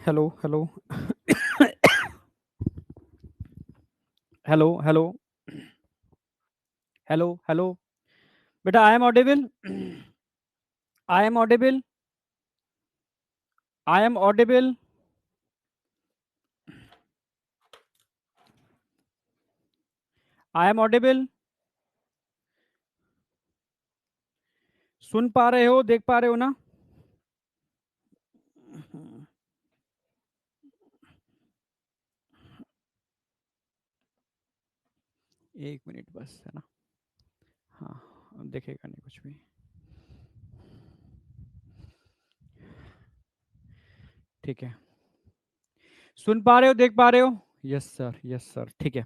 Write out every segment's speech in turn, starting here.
Hello hello hello hello hello hello बेटा, I am audible. I am audible. I am audible. I am audible. सुन पा रहे हो, देख पा रहे हो ना? एक मिनट बस, है ना? हाँ, अब देखेगा नहीं कुछ भी। ठीक है, सुन पा रहे हो, देख पा रहे हो? यस सर, यस सर, ठीक है।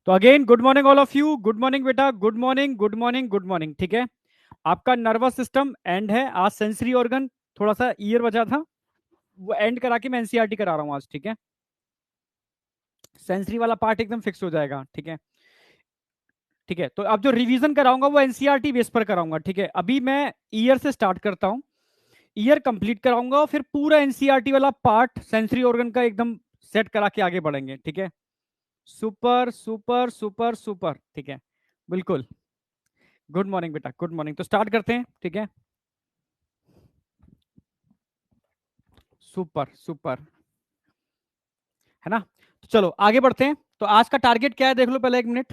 तो again good morning all of you. Good morning बेटा, good morning, good morning, good morning. ठीक है, आपका नर्वस सिस्टम एंड है आज। सेंसरी ऑर्गन थोड़ा सा ईयर बचा था, वो एंड करा के मैं एनसीईआरटी करा रहा हूँ आज। ठीक है, सेंसरी वाला पार्ट एकदम फिक्स हो जाएगा। ठीक है, ठीक है। तो अब जो रिवीजन कराऊंगा वो एनसीईआरटी बेस पर कराऊंगा। ठीक है, अभी मैं ईयर से स्टार्ट करता हूँ, ईयर कंप्लीट कराऊंगा और फिर पूरा एनसीईआरटी वाला पार्ट सेंसरी ऑर्गन का एकदम सेट करा के आगे बढ़ेंगे। ठीक है, सुपर सुपर सुपर सुपर। ठीक है, बिल्कुल। गुड मॉर्निंग बेटा, गुड मॉर्निंग। तो स्टार्ट करते हैं। ठीक है, सुपर सुपर, है ना? तो चलो आगे बढ़ते हैं। तो आज का टारगेट क्या है देख लो पहले, एक मिनट।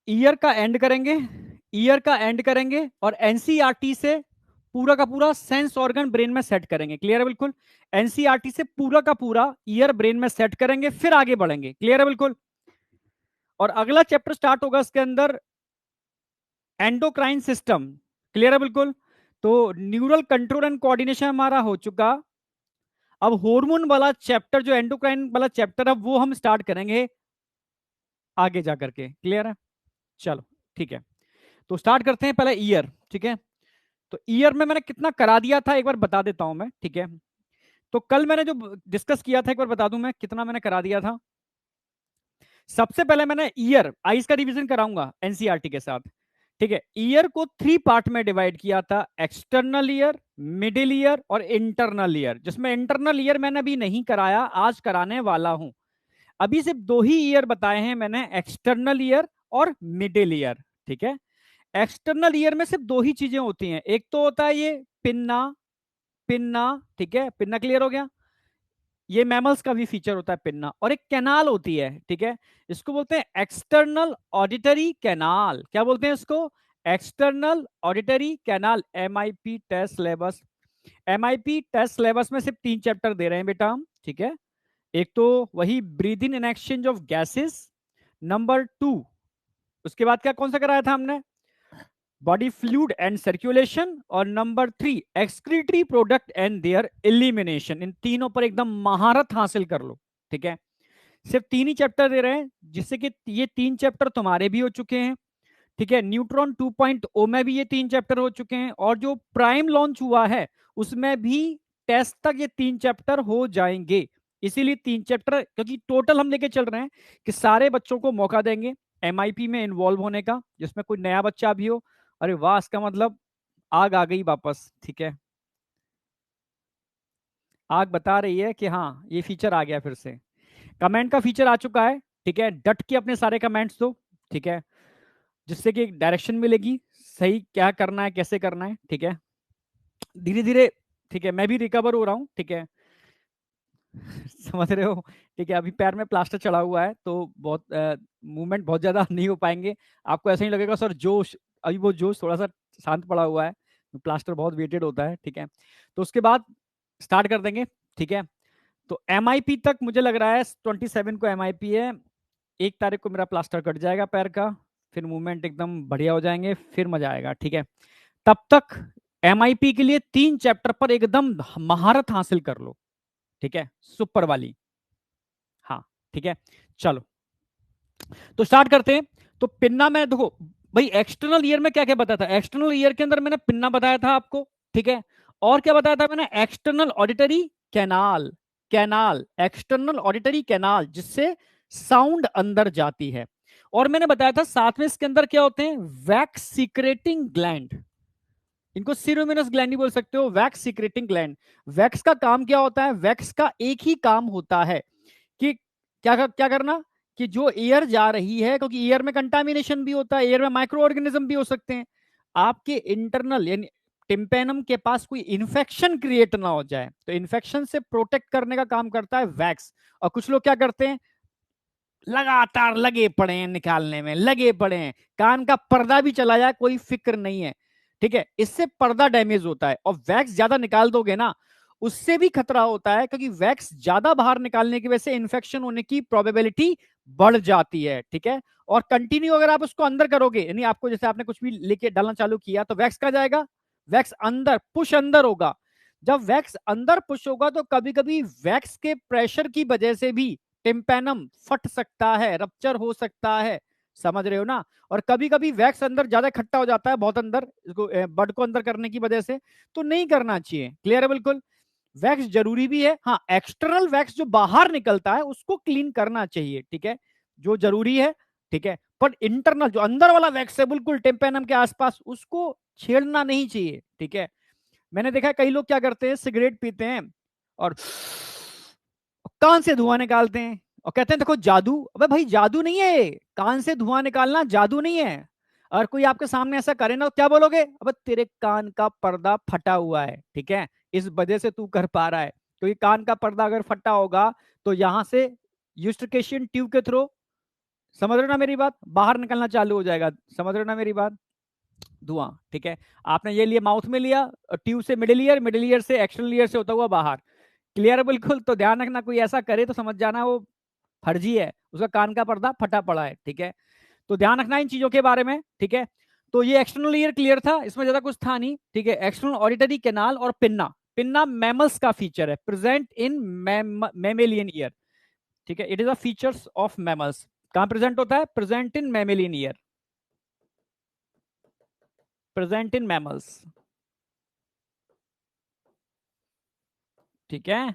ईयर का एंड करेंगे, ईयर का एंड करेंगे और एनसीईआरटी से पूरा का पूरा सेंस ऑर्गन ब्रेन में सेट करेंगे। क्लियर है बिल्कुल? एनसीईआरटी से पूरा का पूरा ईयर ब्रेन में सेट करेंगे, फिर आगे बढ़ेंगे। क्लियर है बिल्कुल? और अगला चैप्टर स्टार्ट होगा इसके अंदर, एंडोक्राइन सिस्टम। क्लियर है बिल्कुल? तो न्यूरल कंट्रोल एंड कोऑर्डिनेशन हमारा हो चुका। अब हार्मोन वाला चैप्टर, जो एंडोक्राइन वाला चैप्टर है, वो हम स्टार्ट करेंगे आगे जाकर के। क्लियर है? चलो ठीक है, तो स्टार्ट करते हैं पहले ईयर। ठीक है, तो ईयर में मैंने कितना करा दिया था एक बार बता देता हूं मैं। ठीक है, तो कल मैंने जो डिस्कस किया था एक बार बता दूं मैं कितना मैंने करा दिया था। सबसे पहले मैंने ईयर आइज का रिवीजन कराऊंगा एनसीईआरटी के साथ। ठीक है, ईयर को 3 पार्ट में डिवाइड किया था, एक्सटर्नल ईयर, मिडिल ईयर और इंटरनल ईयर, जिसमें इंटरनल ईयर मैंने अभी नहीं कराया, आज कराने वाला हूं। अभी सिर्फ 2 ही ईयर बताए हैं मैंने, एक्सटर्नल ईयर और मिडिल ईयर। ठीक है, एक्सटर्नल ईयर में सिर्फ 2 ही चीजें होती हैं, एक तो होता है ये पिन्ना, पिन्ना। ठीक है, पिन्ना क्लियर हो गया? ये मैमल्स का भी फीचर होता है पिन्ना। और एक कैनाल होती है। ठीक है, इसको बोलते हैं एक्सटर्नल ऑडिटरी कैनाल। क्या बोलते हैं इसको? External auditory canal. MIP test syllabus, MIP test syllabus में सिर्फ 3 चैप्टर दे रहे हैं बेटा हम। ठीक है, एक तो वही breathe in and exchange of gases, number 2, उसके बाद क्या कौन सा कराया था हमने? बॉडी फ्लूइड एंड सर्कुलेशन, और number 3 excretory product and their elimination. इन तीनों पर एकदम महारत हासिल कर लो। ठीक है, सिर्फ 3 ही चैप्टर दे रहे हैं, जिससे कि ये 3 चैप्टर तुम्हारे भी हो चुके हैं। ठीक है, न्यूट्रॉन 2.0 में भी ये 3 चैप्टर हो चुके हैं, और जो प्राइम लॉन्च हुआ है उसमें भी टेस्ट तक ये 3 चैप्टर हो जाएंगे। इसीलिए 3 चैप्टर, क्योंकि टोटल हम लेके चल रहे हैं कि सारे बच्चों को मौका देंगे एमआईपी में इन्वॉल्व होने का, जिसमें कोई नया बच्चा भी हो। अरे वाह, इसका मतलब आग आ गई वापस। ठीक है, आग बता रही है कि हाँ ये फीचर आ गया फिर से, कमेंट का फीचर आ चुका है। ठीक है, डट के अपने सारे कमेंट्स दो। ठीक है, जिससे कि एक डायरेक्शन मिलेगी सही, क्या करना है, कैसे करना है। ठीक है, धीरे धीरे। ठीक है, मैं भी रिकवर हो रहा हूँ। ठीक है समझ रहे हो? ठीक है, अभी पैर में प्लास्टर चढ़ा हुआ है तो बहुत मूवमेंट बहुत ज्यादा नहीं हो पाएंगे। आपको ऐसा ही लगेगा सर जोश, अभी वो जोश थोड़ा सा शांत पड़ा हुआ है, प्लास्टर बहुत वेटेड होता है। ठीक है, तो उसके बाद स्टार्ट कर देंगे। ठीक है, तो एमआईपी तक मुझे लग रहा है 27 को एमआईपी है, 1 तारीख को मेरा प्लास्टर कट जाएगा पैर का, फिर मूवमेंट एकदम बढ़िया हो जाएंगे, फिर मजा आएगा। ठीक है, तब तक एमआईपी के लिए 3 चैप्टर पर एकदम महारत हासिल कर लो। ठीक है, सुपर वाली। हाँ, ठीक है, चलो तो स्टार्ट करते हैं। तो पिन्ना में देखो भाई, एक्सटर्नल ईयर में क्या क्या बताया था? एक्सटर्नल ईयर के अंदर मैंने पिन्ना बताया था आपको। ठीक है, और क्या बताया था मैंने? External auditory canal, canal, external auditory canal, जिससे साउंड अंदर जाती है। और मैंने बताया था साथ में इसके अंदर क्या होते हैं? Wax secreting gland. इनको सिरोमिनस ग्लैंड ही बोल सकते हो, वैक्स सीक्रेटिंग ग्लैंड। वैक्स का काम क्या होता है? वैक्स का एक ही काम होता है कि क्या करना, कि जो एयर जा रही है, क्योंकि एयर में कंटामिनेशन भी होता है, एयर में माइक्रो ऑर्गेनिज्म भी हो सकते हैं, आपके इंटरनल यानी टिम्पेनम के पास कोई इन्फेक्शन क्रिएट ना हो जाए, तो इन्फेक्शन से प्रोटेक्ट करने का काम करता है वैक्स। और कुछ लोग क्या करते हैं, लगातार लगे पड़े हैं निकालने में, लगे पड़े हैं, कान का पर्दा भी चला जाए कोई फिक्र नहीं है, ठीक है, इससे पर्दा डैमेज होता है। और वैक्स ज्यादा निकाल दोगे ना, उससे भी खतरा होता है, क्योंकि वैक्स ज्यादा बाहर निकालने की वजह से इन्फेक्शन होने की प्रोबेबिलिटी बढ़ जाती है, ठीक है। और कंटिन्यू अगर आप उसको अंदर करोगे, यानी आपको जैसे आपने कुछ भी लेके डालना चालू किया, तो वैक्स कहाँ जाएगा? वैक्स अंदर, पुश अंदर होगा। जब वैक्स अंदर पुश होगा, तो कभी कभी वैक्स के प्रेशर की वजह से भी टिम्पेनम फट सकता है, रप्चर हो सकता है, समझ रहे हो ना। और कभी कभी वैक्स अंदर ज्यादा इकट्ठा हो जाता है, बहुत अंदर, इसको बड को अंदर करने की वजह से, तो नहीं करना चाहिए। क्लियर है बिल्कुल। वैक्स जरूरी भी है, हाँ, एक्सटर्नल वैक्स जो बाहर निकलता है उसको क्लीन करना चाहिए, ठीक है, जो जरूरी है, ठीक है। पर इंटरनल जो अंदर वाला वैक्स है बिल्कुल टेम्पेनम के आसपास, उसको छेड़ना नहीं चाहिए, ठीक है। मैंने देखा कई लोग क्या करते हैं, सिगरेट पीते हैं और कान से धुआं निकालते हैं और कहते हैं देखो जादू। अबे भाई जादू नहीं है, कान से धुआं निकालना जादू नहीं है। और कोई आपके सामने ऐसा करे ना, तो क्या बोलोगे? अबे तेरे कान का पर्दा फटा हुआ है, ठीक है, इस वजह से तू कर पा रहा है। तो ये कान का पर्दा अगर फटा होगा, तो यहां से यूस्ट्रिकेशन ट्यूब के थ्रू, समझ रहे हो ना मेरी बात, बाहर निकलना चालू हो जाएगा, समझ रहे हो ना मेरी बात, धुआं, ठीक है। आपने ये लिया, माउथ में लिया, ट्यूब से मिडिल ईयर, मिडिल ईयर से एक्सटर्नल ईयर से होता हुआ बाहर। क्लियर है बिल्कुल। तो ध्यान रखना, कोई ऐसा करे तो समझ जाना वो फर्जी है, उसका कान का पर्दा फटा पड़ा है, ठीक है। तो ध्यान रखना इन चीजों के बारे में, ठीक है। तो ये एक्सटर्नल ईयर क्लियर था, इसमें ज्यादा कुछ था नहीं, ठीक है। एक्सटर्नल ऑडिटरी कैनाल और पिन्ना, पिन्ना मैमल्स का फीचर है, प्रेजेंट इन मैमेलियन ईयर, ठीक है, it is a features of mammals. कहां प्रेजेंट होता है? Present in mammalian year, present in mammals, ठीक है।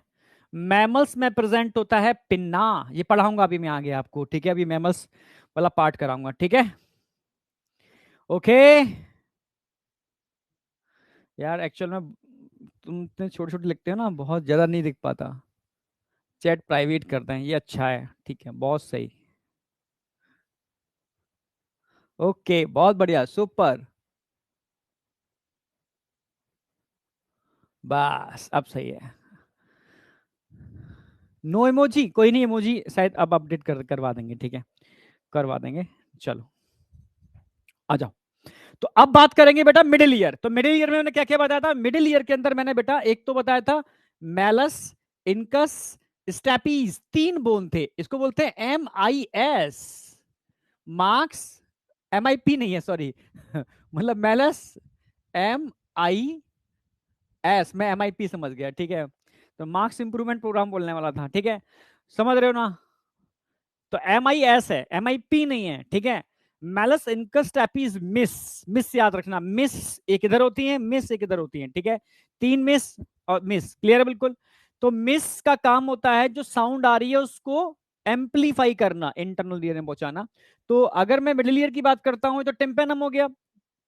मैमल्स में प्रेजेंट होता है पिन्ना, ये पढ़ाऊंगा अभी मैं आगे आपको, ठीक है, अभी मैमल्स वाला पार्ट कराऊंगा, ठीक है। ओके यार, एक्चुअल में तुम इतने छोटे छोटे लिखते हो ना, बहुत ज्यादा नहीं दिख पाता, चैट प्राइवेट करते हैं, ये अच्छा है, ठीक है, बहुत सही। ओके, बहुत बढ़िया, सुपर, बस अब सही है। नो इमोजी, कोई नहीं, इमोजी शायद अब अपडेट करवा देंगे, ठीक है, करवा देंगे। चलो आ जाओ। तो अब बात करेंगे बेटा मिडिल ईयर। तो मिडिल ईयर में मैंने क्या क्या बताया था? मिडिल ईयर के अंदर मैंने बेटा एक तो बताया था मैलस, इनकस, स्टेपीज, तीन बोन थे, इसको बोलते हैं MIS, मार्क्स, MIP नहीं है, सॉरी मतलब मैलस, MIS, मैं MIP समझ गया, ठीक है। तो मार्क्स इंप्रूवमेंट प्रोग्राम बोलने वाला था, ठीक है, समझ रहे हो ना। तो MIS है, MIP नहीं है, ठीक है। मैलस, इनकस, टैपीज, मिस, मिस याद रखना, मिस एक इधर होती है, मिस एक इधर होती है, ठीक है, तीन मिस और मिस, क्लियर है बिल्कुल। तो मिस का काम होता है जो साउंड आ रही है उसको एम्पलीफाई करना, इंटरनल ईयर में पहुंचाना। तो अगर मैं मिडिल ईयर की बात करता हूं, तो टिम्पेनम हो गया।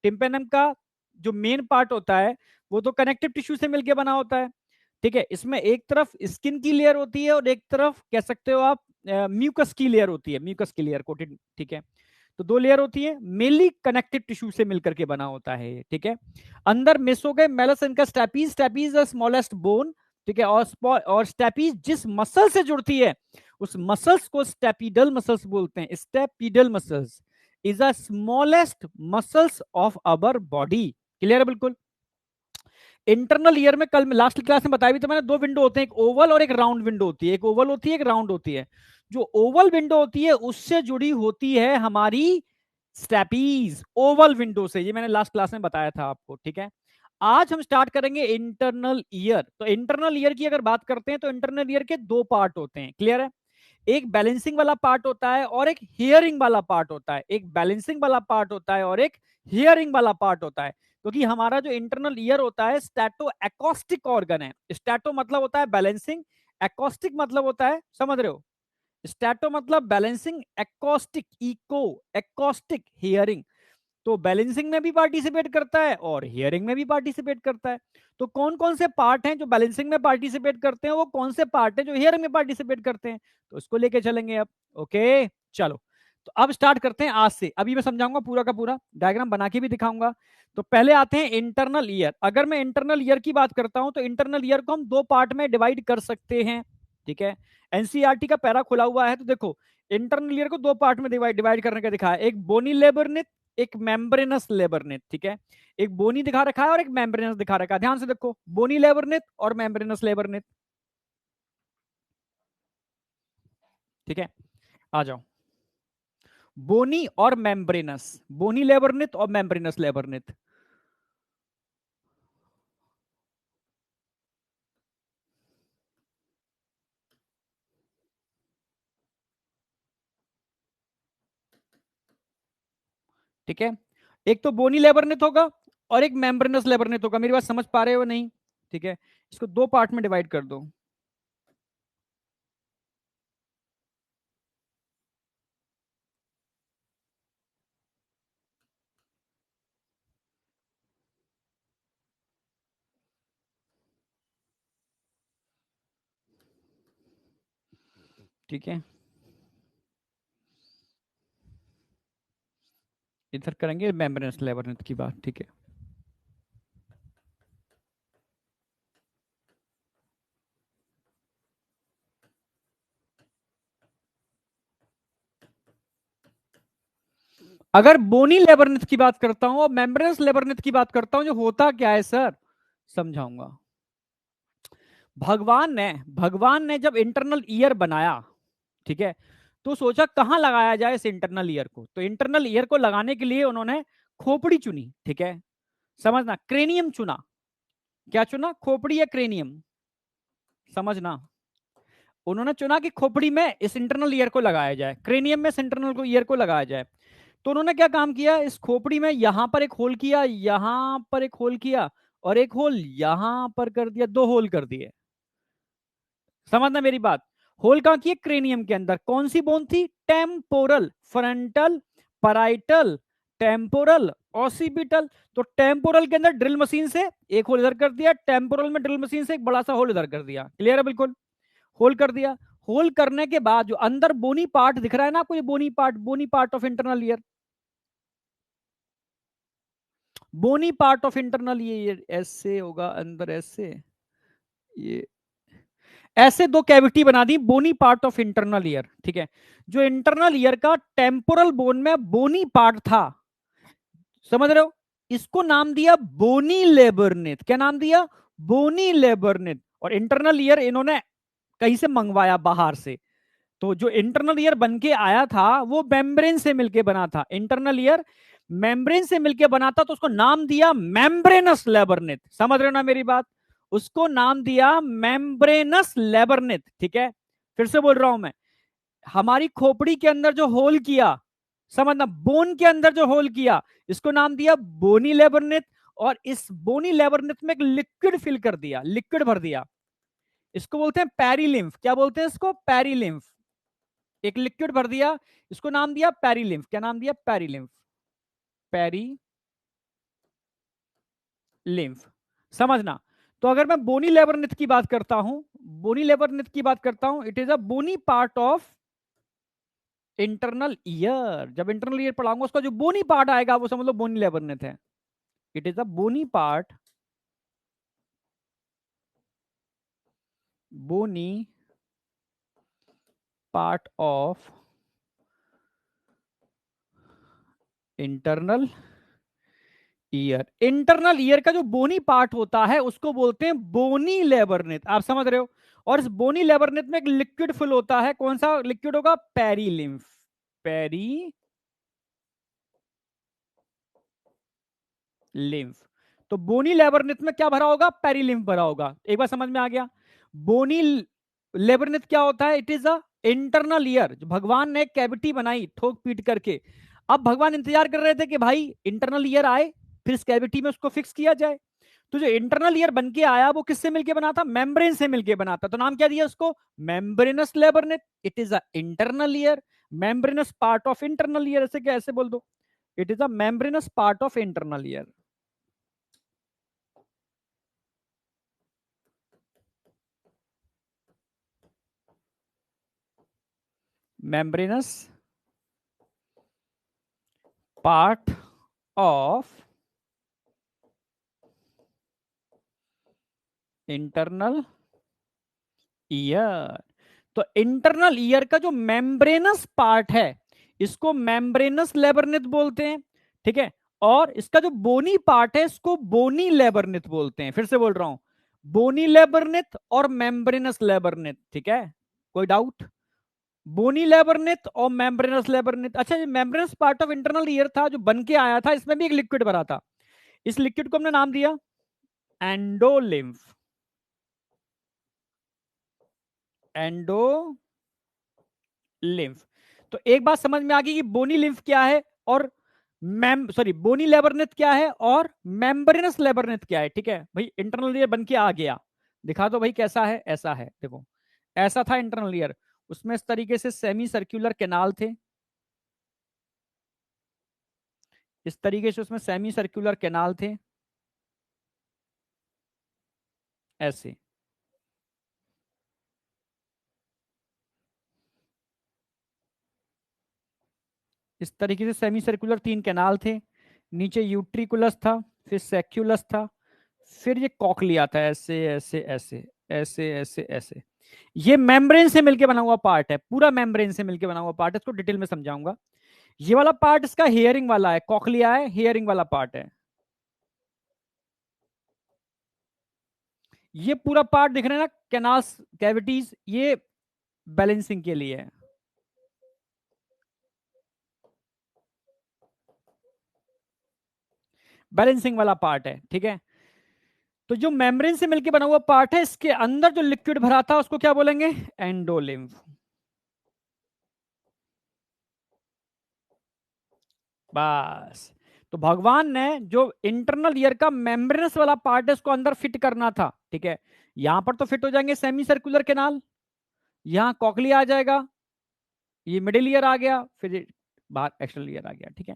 टिम्पेनम का जो मेन पार्ट होता है, वो तो कनेक्टिव टिश्यू से मिलकर बना होता है, ठीक है। इसमें एक तरफ स्किन की लेयर होती है और एक तरफ कह सकते हो आप म्यूकस की लेयर होती है, म्यूकस की लेयर कोटेड, ठीक है। तो दो लेयर होती है, मेनली कनेक्टिव टिश्यू से मिलकर के बना होता है, ठीक है। अंदर मिस हो गए मेलस, इनका स्टेपीज, स्टेपीज स्मॉलेस्ट बोन, ठीक है। और स्टेपीज जिस मसल से जुड़ती है, उस मसल्स को स्टेपिडल मसल्स बोलते हैं। Stapedial muscles is a smallest muscles of our body, clear है बिल्कुल। इंटरनल ईयर में कल लास्ट क्लास में बताया भी तो मैंने, दो विंडो होते हैं, एक ओवल और एक राउंड विंडो होती है, एक ओवल होती है, एक राउंड होती है। जो ओवल विंडो होती है उससे जुड़ी होती है हमारी स्टेपीज, ओवल विंडो से, ये मैंने लास्ट क्लास में बताया था आपको, ठीक है। आज हम स्टार्ट करेंगे इंटरनल ईयर। तो इंटरनल ईयर की अगर बात करते हैं, तो इंटरनल ईयर के दो पार्ट होते हैं, क्लियर है। एक बैलेंसिंग वाला पार्ट होता है और एक हियरिंग वाला पार्ट होता है, एक बैलेंसिंग वाला पार्ट होता है और एक हियरिंग वाला पार्ट होता है। क्योंकि हमारा जो इंटरनल ईयर होता है स्टैटो एकॉस्टिक ऑर्गन है। स्टैटो मतलब होता है बैलेंसिंग, एकॉस्टिक मतलब होता है, समझ रहे हो, स्टैटो मतलब balancing, acoustic echo, acoustic hearing. तो बैलेंसिंग में भी पार्टिसिपेट करता है और हियरिंग में भी पार्टिसिपेट करता है। तो कौन कौन से पार्ट हैं जो बैलेंसिंग में पार्टिसिपेट करते हैं, वो कौन से पार्ट हैं जो हियरिंग में पार्टिसिपेट करते हैं, तो उसको लेके चलेंगे अब। ओके चलो, तो अब स्टार्ट करते हैं आज से। अभी मैं समझाऊंगा पूरा का पूरा, डायग्राम बना के भी दिखाऊंगा। तो पहले आते हैं इंटरनल ईयर। अगर मैं इंटरनल ईयर की बात करता हूं तो इंटरनल ईयर को हम दो पार्ट में डिवाइड कर सकते हैं, ठीक है। एनसीईआरटी का पैरा खुला हुआ है, तो देखो इंटरनल ईयर को दो पार्ट में डिवाइड करने का दिखा है, एक बोनी लेबरनेथ, एक मेम्ब्रेनस लेबरनेथ, ठीक है। एक बोनी दिखा रखा है और एक मेम्ब्रेनस दिखा रखा है, ध्यान से देखो, बोनी लेबरनेथ और मेम्ब्रेनस लेबरनेथ, ठीक है। आ जाओ, बोनी और मेम्ब्रेनस, बोनी लेबरनेथ और मेम्ब्रेनस लेबरनेथ। ठीक है, एक तो बोनी लेबरनेथ होगा और एक मेम्ब्रेनस लेबरनेथ होगा। मेरी बात समझ पा रहे हो नहीं? ठीक है, इसको दो पार्ट में डिवाइड कर दो। ठीक है, इधर करेंगे मेम्ब्रेनस लेबरनेथ की बात, ठीक है। अगर बोनी लेबरनेथ की बात करता हूं और मेम्ब्रेनस लेबरनेथ की बात करता हूं, जो होता क्या है सर, समझाऊंगा। भगवान ने जब इंटरनल ईयर बनाया, ठीक है, तो सोचा कहां लगाया जाए इस इंटरनल ईयर को। तो इंटरनल ईयर को लगाने के लिए उन्होंने खोपड़ी चुनी, ठीक है, समझना, क्रेनियम चुना। क्या चुना? खोपड़ी या क्रेनियम, समझना। उन्होंने चुना कि खोपड़ी में इस इंटरनल ईयर को लगाया जाए, क्रेनियम में इस इंटरनल को ईयर को लगाया जाए। तो उन्होंने क्या काम किया, इस खोपड़ी में यहां पर एक होल किया, यहां पर एक होल किया, और एक होल यहां पर कर दिया, दो होल कर दिए। समझना मेरी बात। होल कहां किए? क्रेनियम के अंदर। कौन सी बोन थी? Temporal, frontal, parietal, temporal, occipital. तो टेम्पोरल के अंदर ड्रिल मशीन से एक होल इधर कर दिया, टेम्पोरल में ड्रिल मशीन से एक बड़ा सा होल इधर कर दिया। क्लियर है बिल्कुल? होल कर दिया। होल करने के बाद जो अंदर बोनी पार्ट दिख रहा है ना आपको, ये bony part, bony part of internal ear, bony part of internal, ये ऐसे होगा अंदर, ऐसे, ये ऐसे दो कैविटी बना दी, बोनी पार्ट ऑफ इंटरनल ईयर, ठीक है। जो इंटरनल ईयर का टेम्पोरल बोन में बोनी पार्ट था, समझ रहे हो, इसको नाम दिया बोनी लेबरनेथ। क्या नाम दिया? बोनी लेबरनेथ। और इंटरनल ईयर इन्होंने कहीं से मंगवाया बाहर से। तो जो इंटरनल ईयर बन के आया था वो मेम्ब्रेन से मिलके बना था। इंटरनल ईयर मेम्ब्रेन से मिलके बना था, तो उसको नाम दिया मेम्ब्रेनस लेबरनेथ। समझ रहे हो ना मेरी बात? उसको नाम दिया मेम्ब्रेनस लेबरनेथ, ठीक है। फिर से बोल रहा हूं मैं, हमारी खोपड़ी के अंदर जो होल किया, समझना, बोन के अंदर जो होल किया, इसको नाम दिया बोनी लेबरनेथ। और इस बोनी लेबरनेथ में एक लिक्विड फिल कर दिया, लिक्विड भर दिया, इसको बोलते हैं पेरीलिम्फ। क्या बोलते हैं इसको? पेरीलिम्फ। एक लिक्विड भर दिया, इसको नाम दिया पेरीलिम्फ। क्या नाम दिया? पेरीलिम्फ, पेरी लिम्फ, समझना। तो अगर मैं बोनी लेबरनेथ की बात करता हूं, बोनी लेबरनेथ की बात करता हूं, it is a bony part of internal ear. जब इंटरनल ईयर पढ़ाऊंगा उसका जो बोनी पार्ट आएगा वो समझ लो बोनी लेबरनेथ है। It is a bony part, bony part of internal ear. Internal ear का जो बोनी पार्ट होता है उसको बोलते हैं बोनी लेबरनेथ। आप समझ रहे हो? और इस बोनी लेबरनेथ में एक लिक्विड फिल होता है, कौन सा लिक्विड होगा? पेरीलिम्फ, पेरी लिम्फ। तो बोनी लेबरनेथ में क्या भरा होगा? पेरीलिम्फ भरा होगा। एक बार समझ में आ गया? बोनी लेबरनेथ क्या होता है? It is a internal year. जो भगवान ने कैविटी बनाई ठोक पीट करके, अब भगवान इंतजार कर रहे थे कि भाई इंटरनल ईयर आए, फिर इस कैविटी में उसको फिक्स किया जाए। तो जो इंटरनल ईयर बन के आया वो किससे मिलके बना था? मेम्ब्रेन से मिलके बना था। तो नाम क्या दिया उसको? Membranous labyrinth. It is a internal ear, membranous part of internal ear. ऐसे क्या, ऐसे बोल दो। It is a membranous part of internal ear. Membranous part of internal ear. तो इंटरनल ईयर का जो मेम्ब्रेनस पार्ट है, इसको मेम्ब्रेनस लेबरनेथ बोलते हैं. ठीक है. और इसका जो बोनी पार्ट है, इसको बोनी लेबरनेथ बोलते हैं. फिर से बोल रहा हूं, बोनी लेबरनेथ और मेम्ब्रेनस लेबरनेथ. ठीक है, कोई डाउट? बोनी लेबरनेथ और मेम्ब्रेनस लेबरनेथ. अच्छा, ये membranes part of internal year था जो बन के आया था, इसमें भी एक लिक्विड भरा था. इस लिक्विड को हमने नाम दिया एंडोलिम्फ. एंडोलिम्फ. तो एक बात समझ में आ गई कि बोनी लिम्फ क्या है और बोनी लेबरनेथ क्या है और मेम्ब्रेनस लेबरनेथ क्या है. ठीक है भाई, इंटरनल ईयर बन के आ गया. दिखा दो भाई कैसा है. ऐसा है, देखो. ऐसा था इंटरनल ईयर. उसमें इस तरीके से सेमी सर्कुलर कैनाल थे. इस तरीके से उसमें सेमी सर्कुलर कैनाल थे, ऐसे. इस तरीके से सेमी सर्कुलर 3 कैनाल थे. नीचे यूट्रिकुलस था, फिर सेक्युलस था, फिर ये कॉकलिया था. ऐसे ऐसे ऐसे ऐसे ऐसे ऐसे. ये मेम्ब्रेन से मिलकर बना हुआ पार्ट है, पूरा मेम्ब्रेन से मिलकर बना हुआ पार्ट है. इसको डिटेल में समझाऊंगा. ये वाला पार्ट इसका हेयरिंग वाला है, कॉकलिया है, हेयरिंग वाला पार्ट है. ये पूरा पार्ट दिख रहा है ना, कैनाल्स, कैविटीज, ये बैलेंसिंग के लिए है. बैलेंसिंग वाला पार्ट है. ठीक है. तो जो मेम्ब्रेन से मिलकर बना हुआ पार्ट है, इसके अंदर जो लिक्विड भरा था उसको क्या बोलेंगे? एंडोलिम्फ. बस. तो भगवान ने जो इंटरनल ईयर का मेम्ब्रेनस वाला पार्ट है, उसको अंदर फिट करना था. ठीक है. यहां पर तो फिट हो जाएंगे सेमी सर्कुलर कैनाल, यहां कॉकलिया आ जाएगा, ये मिडिल ईयर आ गया, फिर ये बाहर एक्सटर्नल ईयर आ गया. ठीक है.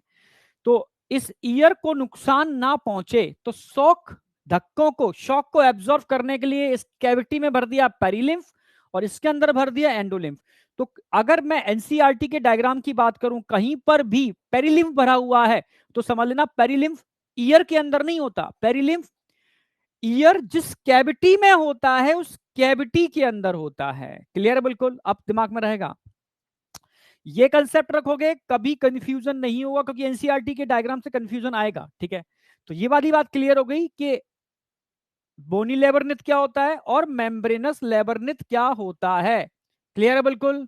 तो इस ईयर को नुकसान ना पहुंचे तो शॉक, धक्कों को, शॉक को एब्जॉर्ब करने के लिए इस कैविटी में भर दिया पेरिलिम्फ और इसके अंदर भर दिया एंडोलिम्फ. तो अगर मैं एनसीईआरटी के डायग्राम की बात करूं, कहीं पर भी पेरिलिम्फ भरा हुआ है तो समझ लेना पेरिलिम्फ ईयर के अंदर नहीं होता. पेरिलिम्फ ईयर जिस कैविटी में होता है, उस कैविटी के अंदर होता है. क्लियर है बिल्कुल? अब दिमाग में रहेगा. ये कंसेप्ट रखोगे, कभी कंफ्यूजन नहीं होगा, क्योंकि एनसीईआरटी के डायग्राम से कंफ्यूजन आएगा. ठीक है. तो ये वाली बात क्लियर हो गई कि बोनी लेबरनिथ क्या होता है और मेम्ब्रेनस लेबरनिथ क्या होता है. क्लियर है बिल्कुल?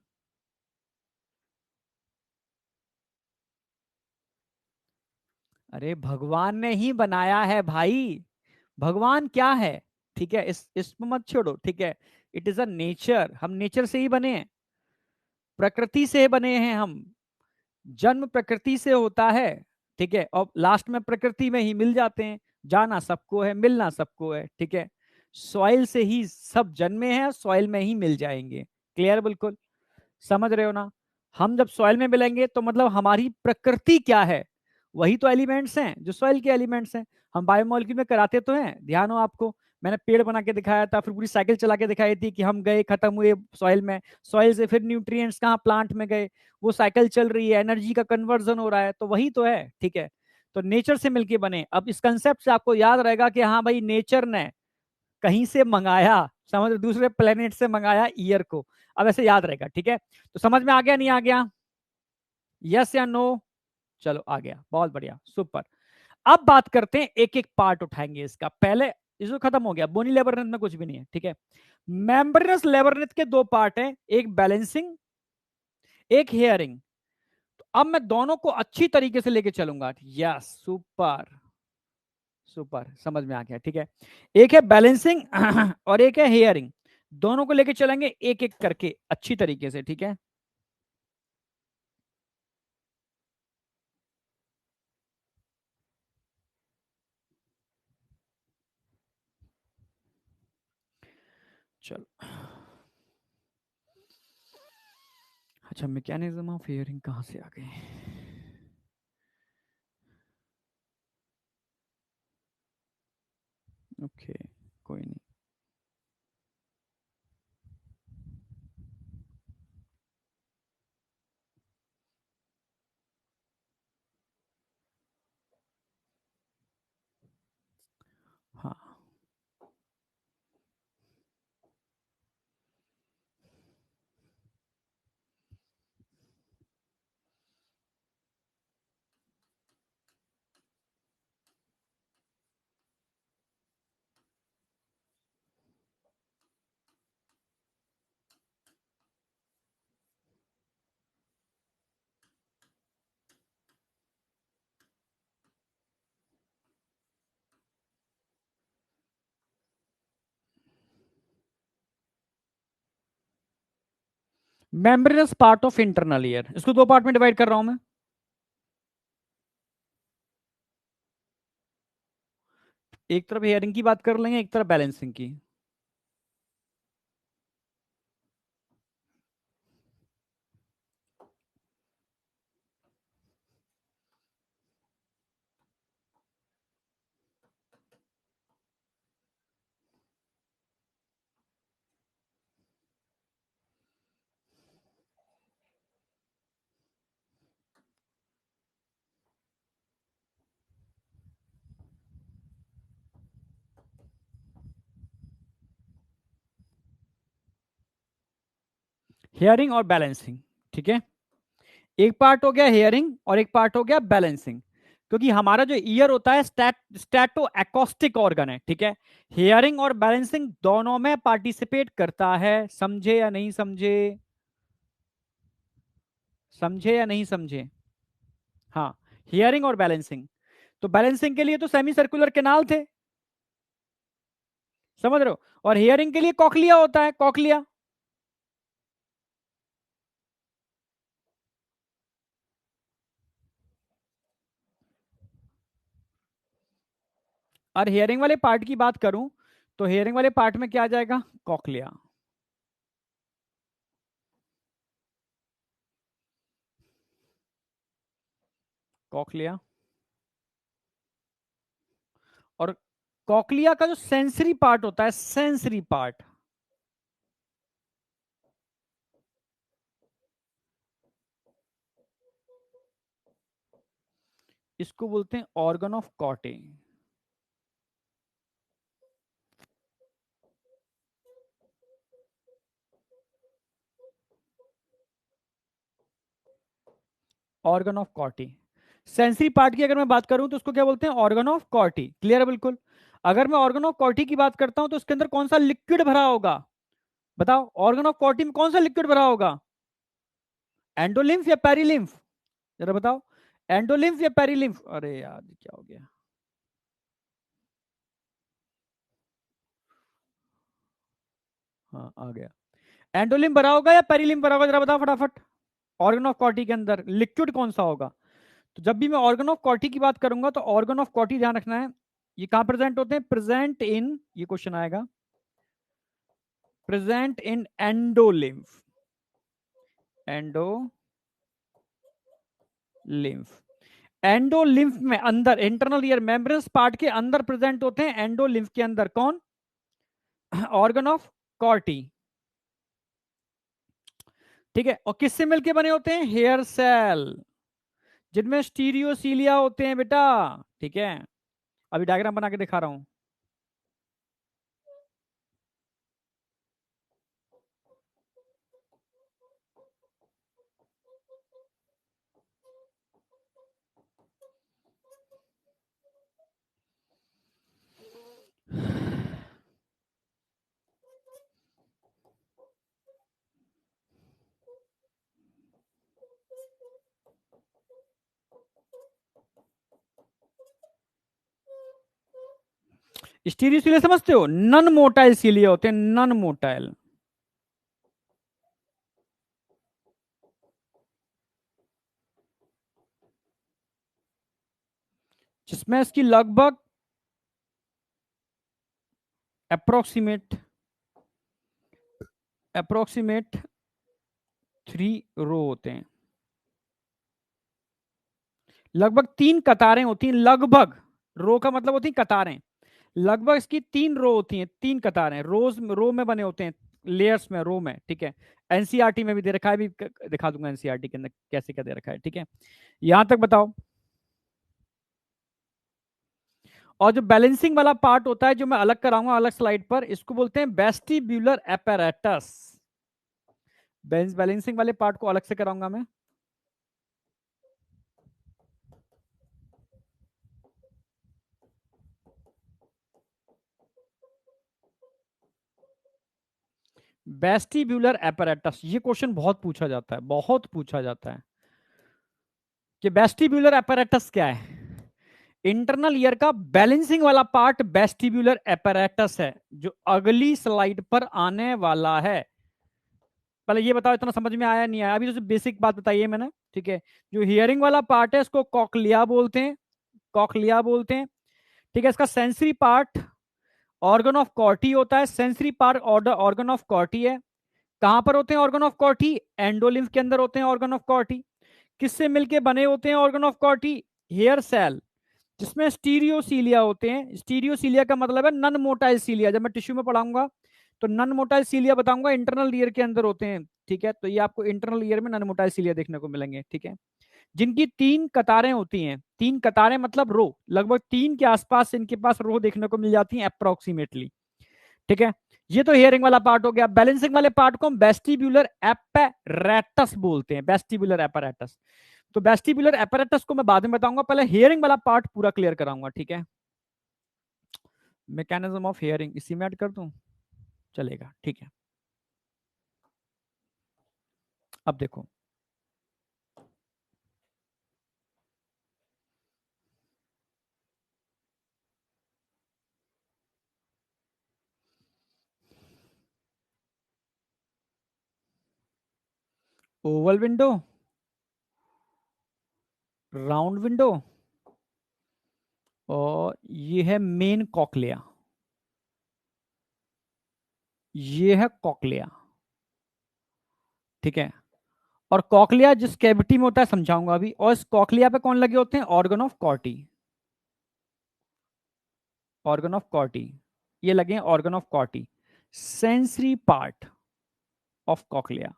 अरे भगवान ने ही बनाया है भाई. भगवान क्या है? ठीक है, इसको मत छोड़ो. ठीक है. It is a nature. हम नेचर से ही बने हैं, प्रकृति से बने हैं हम. जन्म प्रकृति से होता है. ठीक है. और लास्ट में प्रकृति में ही मिल जाते हैं. जाना सबको है, मिलना सबको है. ठीक है. सॉइल से ही सब जन्मे हैं, सॉइल में ही मिल जाएंगे. क्लियर बिल्कुल? समझ रहे हो ना? हम जब सॉइल में मिलेंगे तो मतलब हमारी प्रकृति क्या है, वही तो एलिमेंट्स हैं जो सॉइल के एलिमेंट्स हैं. हम बायोमोलिक्यूल में कराते तो हैं, ध्यान हो आपको. मैंने पेड़ बना के दिखाया था, फिर पूरी साइकिल चला के दिखाई थी कि हम गए, खत्म हुए सॉइल में, सॉइल से फिर न्यूट्रिएंट्स कहाँ, प्लांट में गए, वो साइकिल चल रही है, एनर्जी का कन्वर्जन हो रहा है. तो वही तो है. ठीक है. तो नेचर से मिलके बने. अब इस कंसेप्ट से आपको याद रहेगा कि हाँ भाई, नेचर ने कहीं से मंगाया, समझ, दूसरे प्लेनेट से मंगाया ईयर को. अब ऐसे याद रहेगा. ठीक है. तो समझ में आ गया, नहीं आ गया? यस या नो? चलो आ गया, बहुत बढ़िया, सुपर. अब बात करते हैं, एक एक पार्ट उठाएंगे इसका. पहले इसको खत्म हो गया, बोनी लेबरनेथ में कुछ भी नहीं है. ठीक है. मेम्ब्रेनस लेबरनेथ के 2 पार्ट हैं, एक बैलेंसिंग, एक हेयरिंग. तो अब मैं दोनों को अच्छी तरीके से लेके चलूंगा. Yes, super. सुपर, समझ में आ गया. ठीक है. एक है बैलेंसिंग और एक है हेयरिंग. दोनों को लेके चलेंगे एक एक करके अच्छी तरीके से. ठीक है. चलो. अच्छा, मैकेनिज्म ऑफ हेयरिंग कहां से आ गए? Membranes part of internal year, इसको दो पार्ट में डिवाइड कर रहा हूं मैं। एक तरफ हेयरिंग की बात कर लेंगे, एक तरफ बैलेंसिंग की। हेयरिंग और बैलेंसिंग, ठीक है। एक पार्ट हो गया हेयरिंग और एक पार्ट हो गया बैलेंसिंग, क्योंकि हमारा जो ईयर होता है स्टैटो एकॉस्टिक ऑर्गन है, ठीक है। हेयरिंग और बैलेंसिंग दोनों में पार्टिसिपेट करता है, समझे या नहीं समझे? समझे या नहीं समझे? हाँ, हियरिंग और बैलेंसिंग। तो बैलेंसिंग के लिए तो सेमी सर्कुलर कैनाल थे, समझ रहे हो, और हियरिंग के लिए कॉकलिया होता है, कॉकलिया। और हियरिंग वाले पार्ट की बात करूं तो हियरिंग वाले पार्ट में क्या आ जाएगा? कॉकलिया। कॉकलिया और कॉकलिया का जो सेंसरी पार्ट होता है, सेंसरी पार्ट, इसको बोलते हैं organ of कॉटे। Organ of कॉटी। Sensory part की अगर मैं बात करूं तो उसको क्या बोलते हैं? Organ of कॉटी। क्लियर है बिल्कुल। अगर मैं ऑर्गन ऑफ कॉटी की बात करता हूं तो उसके अंदर कौन सा लिक्विड भरा होगा? बताओ, ऑर्गन ऑफ कॉटी में कौन सा लिक्विड भरा होगा? एंडोलिम्फ या पेरिलिम्फ? जरा बताओ, एंडोलिम्फ या पेरिलिम्फ? अरे यार क्या हो गया? हाँ आ गया। एंडोलिम्फ भरा होगा या पेरिलिम्फ भरा होगा? जरा बताओ फटाफट। ऑर्गन ऑफ कॉटी के अंदर लिक्विड कौन सा होगा? तो जब भी मैं ऑर्गन ऑफ कॉटी की बात करूंगा तो ऑर्गन ऑफ कॉटी ध्यान रखना है, ये कहां प्रेजेंट होते हैं? प्रेजेंट इन, ये क्वेश्चन आएगा, present in endolymph. Endolymph. Endolymph में अंदर, इंटरनल ईयर मेम्ब्रेन्स पार्ट के अंदर प्रेजेंट होते हैं, एंडोलिम्फ के अंदर। कौन? Organ of कॉर्टी। ठीक है, और किससे मिलके बने होते हैं? हेयर सेल, जिनमें स्टीरियोसीलिया होते हैं बेटा। ठीक है, अभी डायग्राम बना के दिखा रहा हूं। स्टीरियोसीलिया समझते हो? नन मोटाइल सीलिया होते हैं, नन मोटाइल, जिसमें इसकी लगभग अप्रोक्सीमेट अप्रोक्सीमेट 3 रो होते हैं। लगभग 3 कतारें होती हैं, लगभग। रो का मतलब होती है कतारें। लगभग इसकी 3 रो होती हैं, 3 कतारें, रोज रो में बने होते हैं, लेयर्स में, रो में। ठीक है, एनसीईआरटी में भी दे रखा है, भी दिखा दूंगा एनसीईआरटी के अंदर कैसे क्या दे रखा है। ठीक है, यहां तक बताओ। और जो बैलेंसिंग वाला पार्ट होता है, जो मैं अलग कराऊंगा अलग स्लाइड पर, इसको बोलते हैं वेस्टिब्यूलर एपेरेटस। बैलेंसिंग वाले पार्ट को अलग से कराऊंगा मैं। वेस्टिब्यूलर एपेरेटस, ये क्वेश्चन बहुत पूछा जाता है, बहुत पूछा जाता है कि वेस्टिब्यूलर एपेरेटस क्या है। इंटरनल ईयर का बैलेंसिंग वाला पार्ट वेस्टिब्यूलर एपेरेटस है, जो अगली स्लाइड पर आने वाला है। पहले ये बताओ, इतना समझ में आया नहीं आया? अभी तो बेसिक बात बताई है मैंने, ठीक है। जो हियरिंग वाला पार्ट है इसको कॉकलिया बोलते हैं, कॉकलिया बोलते हैं, ठीक है। इसका सेंसरी पार्ट ऑर्गन ऑफ कॉर्टी होता है, सेंसरी पार्ट ऑर्गन ऑफ कॉर्टी है। कहां पर होते हैं ऑर्गन ऑफ कॉर्टी? एंडोलिम्फ के अंदर होते हैं ऑर्गन ऑफ कॉर्टी। किससे मिलके बने होते हैं organ of Corti? Hair cell, जिसमें स्टीरियोसीलिया होते हैं। स्टीरियोसीलिया का मतलब है नन मोटाइल सीलिया। जब मैं टिश्यू में पढ़ाऊंगा तो नन मोटाइल सीलिया बताऊंगा, इंटरनल ईयर के अंदर होते हैं, ठीक है। तो ये आपको इंटरनल ईयर में नन मोटाइल सीलिया देखने को मिलेंगे, ठीक है। जिनकी 3 कतारें होती हैं, 3 कतारें मतलब रो, लगभग 3 के आसपास इनके पास रो देखने को मिल जाती हैं अप्रोक्सीमेटली, ठीक है। ये तो हियरिंग वाला पार्ट हो गया। बैलेंसिंग वाले पार्ट को हम वेस्टिब्यूलर एपेरेटस बोलते हैं, वेस्टिब्यूलर एपेरेटस। तो वेस्टिब्यूलर एपेरेटस को मैं बाद में बताऊंगा, पहले हियरिंग वाला पार्ट पूरा क्लियर कराऊंगा, ठीक है। मैकेनिज्म ऑफ हियरिंग इसी में ऐड कर दूं, चलेगा, ठीक है। अब देखो, ओवल विंडो, राउंड विंडो, और ये है मेन कॉकलिया, ये है कॉकलिया, ठीक है। और कॉकलिया जिस कैविटी में होता है समझाऊंगा अभी। और इस कॉकलिया पे कौन लगे होते हैं? ऑर्गन ऑफ कॉर्टी, ऑर्गन ऑफ कॉर्टी, ये लगे हैं organ of कॉर्टी, sensory part of cochlea.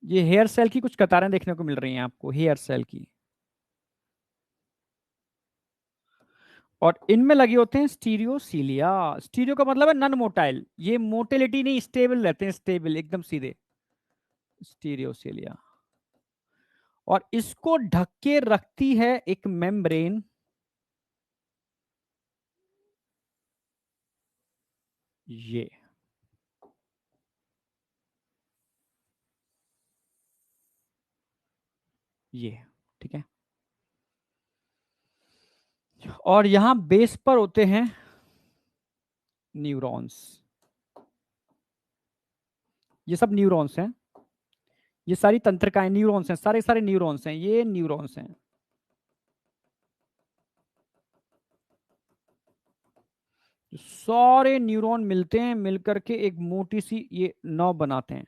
ये हेयर सेल की कुछ कतारें देखने को मिल रही हैं आपको, हेयर सेल की, और इनमें लगे होते हैं स्टीरियोसीलिया। स्टीरियो का मतलब है नन मोटाइल, ये मोटिलिटी नहीं, स्टेबल रहते हैं, स्टेबल एकदम सीधे, स्टीरियोसीलिया। और इसको ढक के रखती है एक मेम्ब्रेन, ये ये ठीक है। और यहां बेस पर होते हैं न्यूरॉन्स, ये सब न्यूरॉन्स हैं, ये सारी तंत्रिकाएं न्यूरॉन्स हैं, सारे सारे न्यूरॉन्स हैं, ये न्यूरॉन्स हैं। सारे न्यूरॉन मिलते हैं, मिलकर के एक मोटी सी ये नौ बनाते हैं।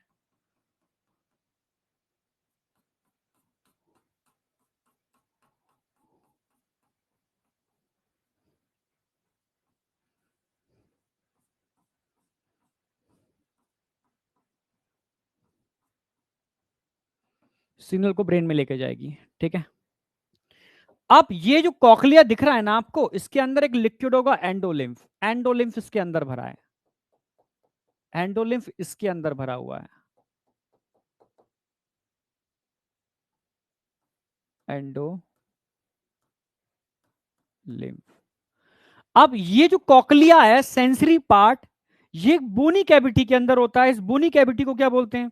सिग्नल को ब्रेन में लेके जाएगी, ठीक है। अब ये जो कॉकलिया दिख रहा है ना आपको, इसके अंदर एक लिक्विड होगा एंडोलिम्फ, एंडोलिम्फ इसके अंदर भरा है, एंडोलिम्फ इसके अंदर भरा हुआ है, एंडोलिम्फ। अब ये जो कॉकलिया है सेंसरी पार्ट, ये बोनी कैविटी के अंदर होता है। इस बोनी कैविटी को क्या बोलते हैं?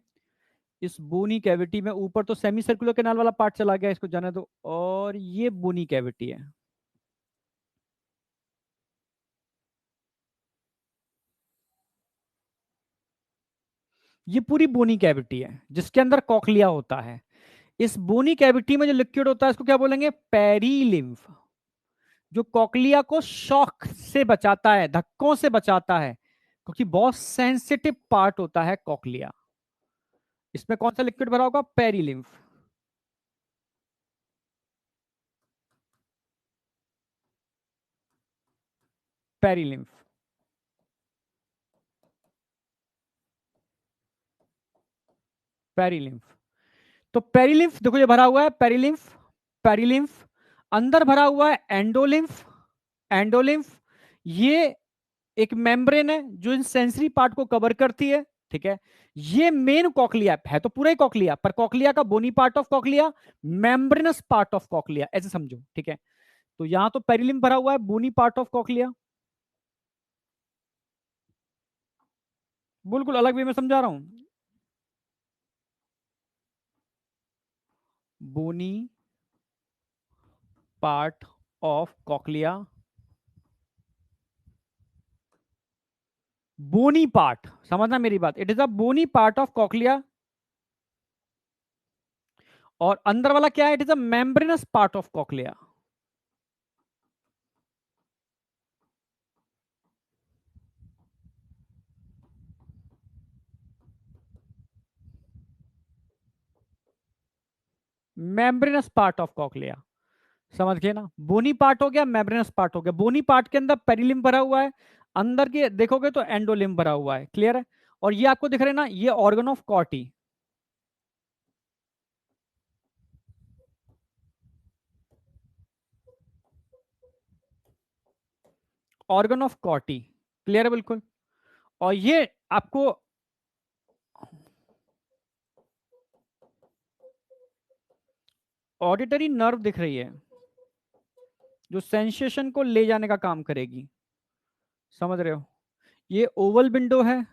इस बोनी कैविटी में ऊपर तो सेमी सर्कुलर कैनाल वाला पार्ट चला गया, इसको जाने दो, और ये बोनी कैविटी है, ये पूरी बोनी कैविटी है जिसके अंदर कॉकलिया होता है। इस बोनी कैविटी में जो लिक्विड होता है इसको क्या बोलेंगे? पेरीलिम्फ, जो कॉकलिया को शॉक से बचाता है, धक्कों से बचाता है, क्योंकि बहुत सेंसिटिव पार्ट होता है कॉकलिया। इसमें कौन सा लिक्विड भरा होगा? पेरीलिम्फ, पेरीलिम्फ, पेरीलिम्फ। तो पेरीलिम्फ देखो, ये भरा हुआ है पेरीलिम्फ, पेरीलिम्फ। अंदर भरा हुआ है एंडोलिम्फ, एंडोलिम्फ। ये एक मेम्ब्रेन है जो इन सेंसरी पार्ट को कवर करती है, ठीक है। ये मेन कॉकलिया है तो पूरा ही कॉकलिया, पर कॉकलिया का bony part of cochlea, membranous part of cochlea, ऐसे समझो, ठीक है। तो यहां तो पेरिलिम भरा हुआ है, बोनी पार्ट ऑफ कॉकलिया, बिल्कुल अलग वे में समझा रहा हूं। Bony part of cochlea, bony part, समझना मेरी बात, it is a bony part of cochlea. और अंदर वाला क्या है, it is a membranous part of cochlea. Membranous part of cochlea, समझ गए ना। बोनी पार्ट हो गया, मेम्ब्रेनस पार्ट हो गया। बोनी पार्ट के अंदर पेरिलिम्ब भरा हुआ है, अंदर के देखोगे तो एंडोलिम्ब भरा हुआ है, क्लियर है। और ये आपको दिख रहे हैं ना, ये organ of कॉटी, organ of कॉटी, clear है बिल्कुल। और ये आपको ऑडिटरी नर्व दिख रही है, जो सेंसेशन को ले जाने का काम करेगी, समझ रहे हो। ये ओवल विंडो है,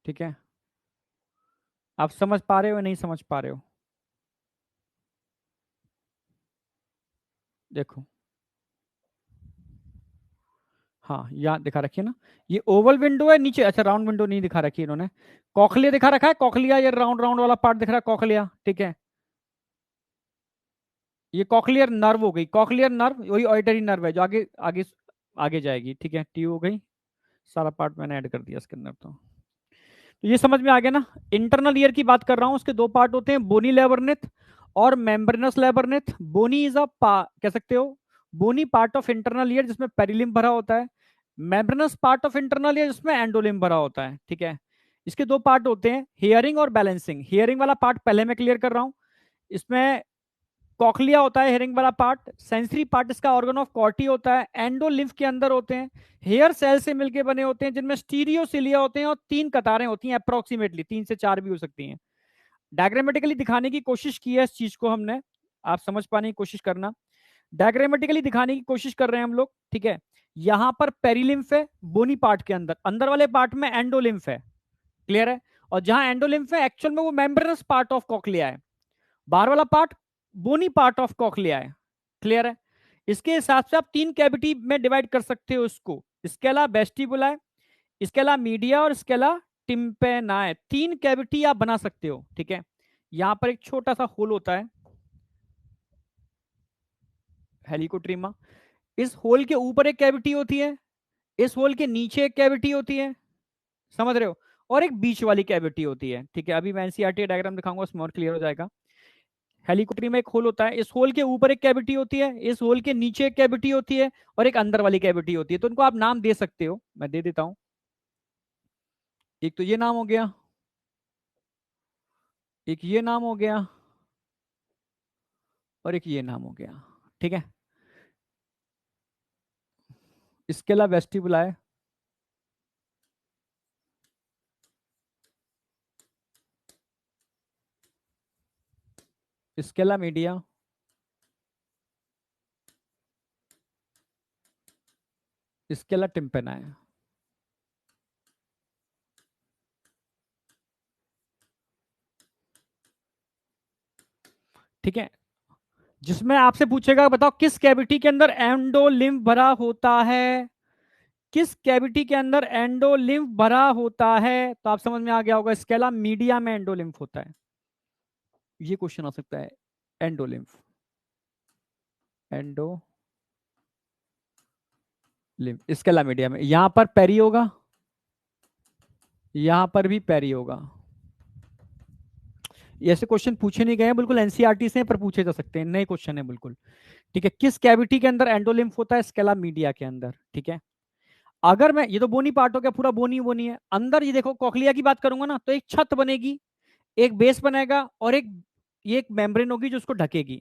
ठीक है। आप समझ पा रहे हो या नहीं समझ पा रहे हो? देखो, हाँ यहाँ दिखा रखी है ना, ये ओवल विंडो है नीचे, अच्छा राउंड विंडो नहीं दिखा रखी है इन्होंने। कॉकलिया दिखा रखा है, कॉकलिया ये राउंड राउंड वाला पार्ट दिख रहा है, कॉकलिया, ठीक है। ये कॉकलियर नर्व हो गई, कॉकलियर नर्व वही ऑडिटरी नर्व है जो आगे आगे आगे जाएगी, ठीक है। टी हो गई, सारा पार्ट मैंने ऐड कर दिया इसके अंदर। तो ये समझ में आ गया ना। इंटरनल ईयर की बात कर रहा हूं, उसके दो पार्ट होते हैं, बोनी लेबरनेथ और मेम्ब्रेनस लेबरनेथ। बोनी इज कह सकते हो बोनी पार्ट ऑफ इंटरनल ईयर, जिसमें पेरिलिम्ब भरा होता है। Membranous part of internal year, जिसमें एंडोलिम्ब भरा होता है, ठीक है। इसके दो पार्ट होते हैं, हियरिंग और बैलेंसिंग। हियरिंग वाला पार्ट पहले मैं क्लियर कर रहा हूं। इसमें कॉकलिया होता है हेयरिंग वाला पार्ट, सेंसरी पार्ट इसका ऑर्गन ऑफ कॉर्टी होता है, एंडोलिम्फ के अंदर होते हैं, हेयर सेल से मिलके बने होते हैं, जिनमें स्टीरियोसिलिया होते हैं और तीन कतारें होती हैं, अप्रोक्सीमेटली 3 से 4 भी हो सकती हैं। डायग्रामेटिकली दिखाने की कोशिश की है इस चीज को हमने, आप समझ पाने की कोशिश करना। डायग्रामेटिकली दिखाने की कोशिश कर रहे हैं हम लोग, ठीक है। यहां पर पेरिलिम्फ है बोनी पार्ट के अंदर, अंदर वाले पार्ट में एंडोलिम्फ है, क्लियर है। और जहां एंडोलिम्फ है एक्चुअल में वो मेम्ब्रेनस पार्ट ऑफ कॉकलिया है, बाहर वाला part bony part of cochlea है, क्लियर है। इसके हिसाब से आप तीन कैविटी में डिवाइड कर सकते हो इसको, स्केला वेस्टिबुला है, स्केला मीडिया और स्केला टिम्पेनाए, तीन कैविटी आप बना सकते हो, ठीक है। यहां पर एक छोटा सा होल होता है, हेलिकोट्रीमा। इस होल के ऊपर एक कैविटी होती है, इस होल के नीचे एक कैविटी होती है, समझ रहे हो। और एक बीच वाली कैविटी होती है, ठीक है। अभी मैं एनसीईआरटी डायग्राम दिखाऊंगा, उसमें और क्लियर हो जाएगा। हेलिकॉप्टर में एक होल होता है, इस होल के ऊपर एक कैविटी होती है, इस होल के नीचे एक कैविटी होती है, और एक अंदर वाली कैविटी होती है। तो उनको आप नाम दे सकते हो, मैं दे देता हूं। एक तो ये नाम हो गया, एक ये नाम हो गया, और एक ये नाम हो गया, ठीक है। इसके अलावा वेस्टिबुला है, इसके अलावा मीडिया, इसके अलावा टिम्पेना है, ठीक है। जिसमें आपसे पूछेगा बताओ किस कैविटी के अंदर एंडोलिम्फ भरा होता है, किस कैविटी के अंदर एंडोलिम्फ भरा होता है, तो आप समझ में आ गया होगा, स्केला मीडिया में एंडोलिम्फ होता है। ये क्वेश्चन आ सकता है, एंडोलिम्फ, एंडोलिम्फ स्केला मीडिया में। यहां पर पेरी होगा, यहां पर भी पेरी होगा। ऐसे क्वेश्चन पूछे नहीं गए हैं बिल्कुल एनसीईआरटी से, पर पूछे जा सकते हैं, नए क्वेश्चन है बिल्कुल, ठीक है। किस कैविटी के अंदर एंडोलिम्फ होता है, स्केला मीडिया के अंदर, ठीक है। अगर मैं, ये तो बोनी पार्ट हो गया, पूरा बोनी बोनी है। अंदर ये देखो कॉकलिया की बात करूंगा ना, तो एक छत बनेगी, एक बेस बनेगा, और एक ये एक मेम्ब्रेन होगी जो उसको ढकेगी,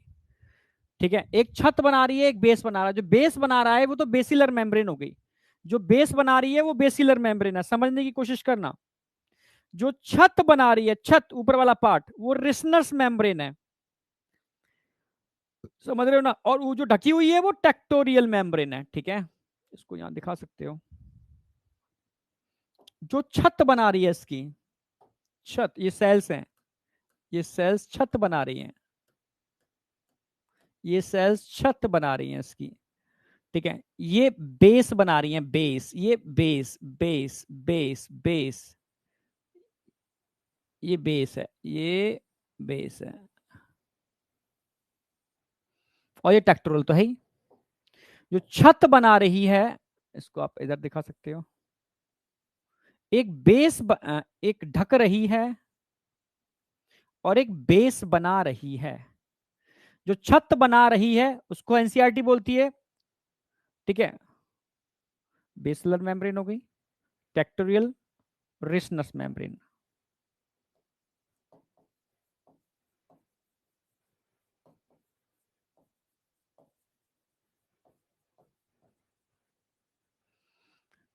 ठीक है। एक छत बना रही है, एक बेस बना रहा है, जो बेस बना रहा है वो तो बेसिलर मेम्ब्रेन हो गई, जो बेस बना रही है वो बेसिलर मेम्ब्रेन है, समझने की कोशिश करना। जो छत बना रही है, छत ऊपर वाला पार्ट, वो रिसनस मेम्ब्रेन है, समझ रहे हो ना। और वो जो ढकी हुई है वो टेक्टोरियल मेम्ब्रेन है, ठीक है। इसको यहां दिखा सकते हो, जो छत बना रही है इसकी, छत, ये सेल्स हैं, ये सेल्स छत बना रही हैं, ये सेल्स छत बना रही हैं इसकी, ठीक है। ये बेस बना रही हैं, बेस, ये बेस बेस बेस बेस, ये बेस है, ये बेस है, और ये टेक्टोरल तो है ही। जो छत बना रही है, इसको आप इधर दिखा सकते हो, एक एक ढक रही है और एक बेस बना रही है। जो छत बना रही है उसको एनसीईआरटी बोलती है, ठीक है, बेसलर मेम्ब्रेन हो गई, टेक्टोरियल, रिसनस मेम्ब्रेन।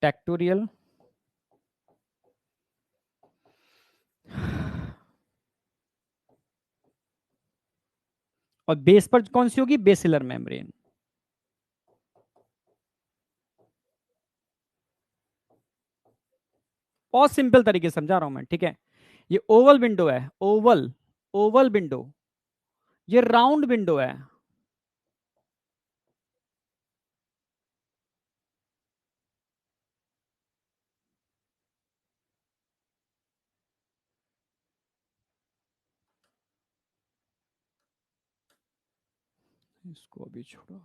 टेक्टोरियल, और बेस पर कौन सी होगी, बेसिलर मेम्ब्रेन। बहुत सिंपल तरीके से समझा रहा हूं मैं, ठीक है। ये ओवल विंडो है, ओवल, ओवल विंडो, ये राउंड विंडो है। इसको अभी छोड़ो,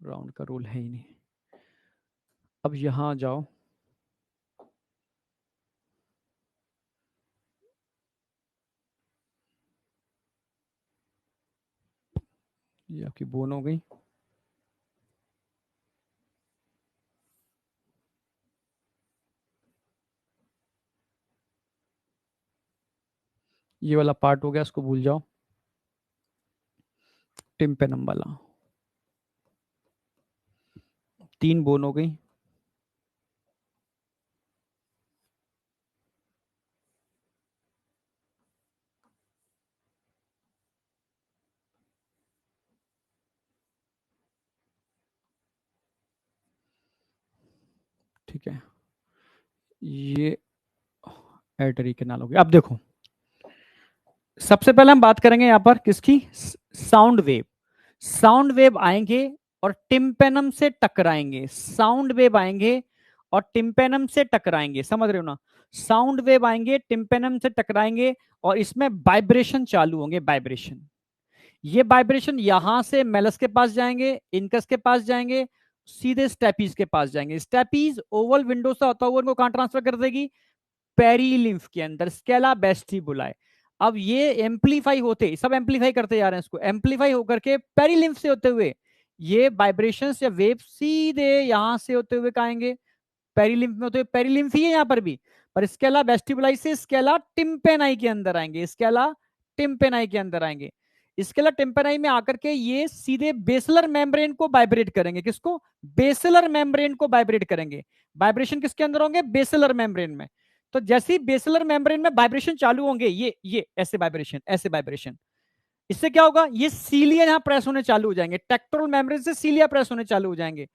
राउंड का रूल है ही नहीं। अब यहां जाओ, ये आपकी बोन हो गई। ये वाला पार्ट हो गया, इसको भूल जाओ, टिम्पेनम वाला। 3 बोन हो गई। ठीक है, ये एटरी कैनाल हो गया। अब देखो, सबसे पहले हम बात करेंगे यहां पर किसकी, साउंड वेव। साउंड वेव आएंगे और टिम्पेनम से टकराएंगे, साउंड वेव आएंगे और टिम्पेनम से टकराएंगे, समझ रहे हो ना। साउंड वेव आएंगे, टिम्पेनम से टकराएंगे, और इसमें वाइब्रेशन चालू होंगे, वाइब्रेशन। ये वाइब्रेशन यहां से मेलस के पास जाएंगे, इनकस के पास जाएंगे, सीधे स्टेपीज के पास जाएंगे। स्टेपीज ओवल विंडो से होता हुआ इनको कहां ट्रांसफर कर देगी, पेरीलिम्फ के अंदर, स्केला बेस्टिबुलाए। अब ये एम्पलीफाई होते, सब एम्पलीफाई करते जा रहे हैं इसको, एम्पलीफाई होकर के पेरीलिम्फ से होते हुए ये वाइब्रेशंस या वेव सीधे यहां से होते हुए आएंगे, पेरीलिम्फ में होते हुए, पेरीलिम्फ ही है यहां पर भी, पर स्केला वेस्टिबुलाई से स्केला टिम्पेनाई के अंदर आएंगे, स्केला टिम्पेनाई के अंदर आएंगे। स्केला टिम्पेनाई में आकर के ये सीधे बेसलर मेम्ब्रेन को वाइब्रेट करेंगे, किसको, बेसलर मेम्ब्रेन को वाइब्रेट करेंगे। वाइब्रेशन किसके अंदर होंगे, बेसलर मेम्ब्रेन में। तो जैसे ही बेसलर मेम्ब्रेन में वाइब्रेशन चालू होंगे, ये ऐसे वाइब्रेशन, ऐसे वाइब्रेशन, इससे क्या होगा, ये सीलिया यहां प्रेस होने चालू हो जाएंगे, टेक्टोरल मेम्ब्रेन से सीलिया प्रेस होने चालू हो जाएंगे।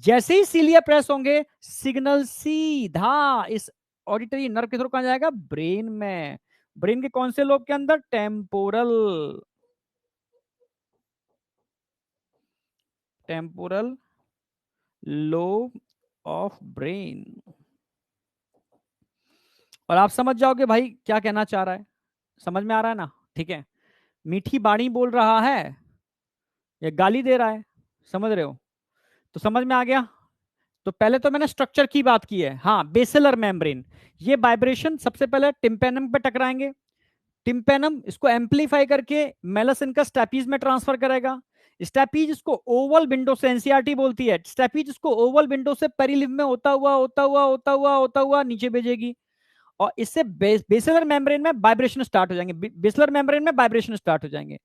जैसे ही सीलिया प्रेस होंगे, सिग्नल सीधा इस ऑडिटरी नर्व के थ्रू कहां जाएगा, ब्रेन में। ब्रेन के कौन से लोब के अंदर, temporal, temporal lobe of brain. और आप समझ जाओगे भाई क्या कहना चाह रहा है, समझ में आ रहा है ना, ठीक है। मीठी बाणी बोल रहा है या गाली दे रहा है, समझ रहे हो, तो समझ में आ गया। तो पहले तो मैंने स्ट्रक्चर की बात की है, हाँ, बेसिलर मेम्ब्रेन। ये वाइब्रेशन सबसे पहले टिम्पेनम पे टकराएंगे, टिम्पेनम इसको एम्पलीफाई करके मेलस इनका स्टेपीज में ट्रांसफर करेगा। स्टेपीज इसको ओवल विंडो से, एनसीईआरटी बोलती है, स्टेपीज इसको ओवल विंडो से पेरीलिम्फ में होता हुआ होता हुआ होता हुआ होता हुआ नीचे भेजेगी, और इससे बेसिलर मेम्ब्रेन में वाइब्रेशन स्टार्ट हो जाएंगे, बेसिलर मेम्ब्रेन में वाइब्रेशन स्टार्ट हो जाएंगे।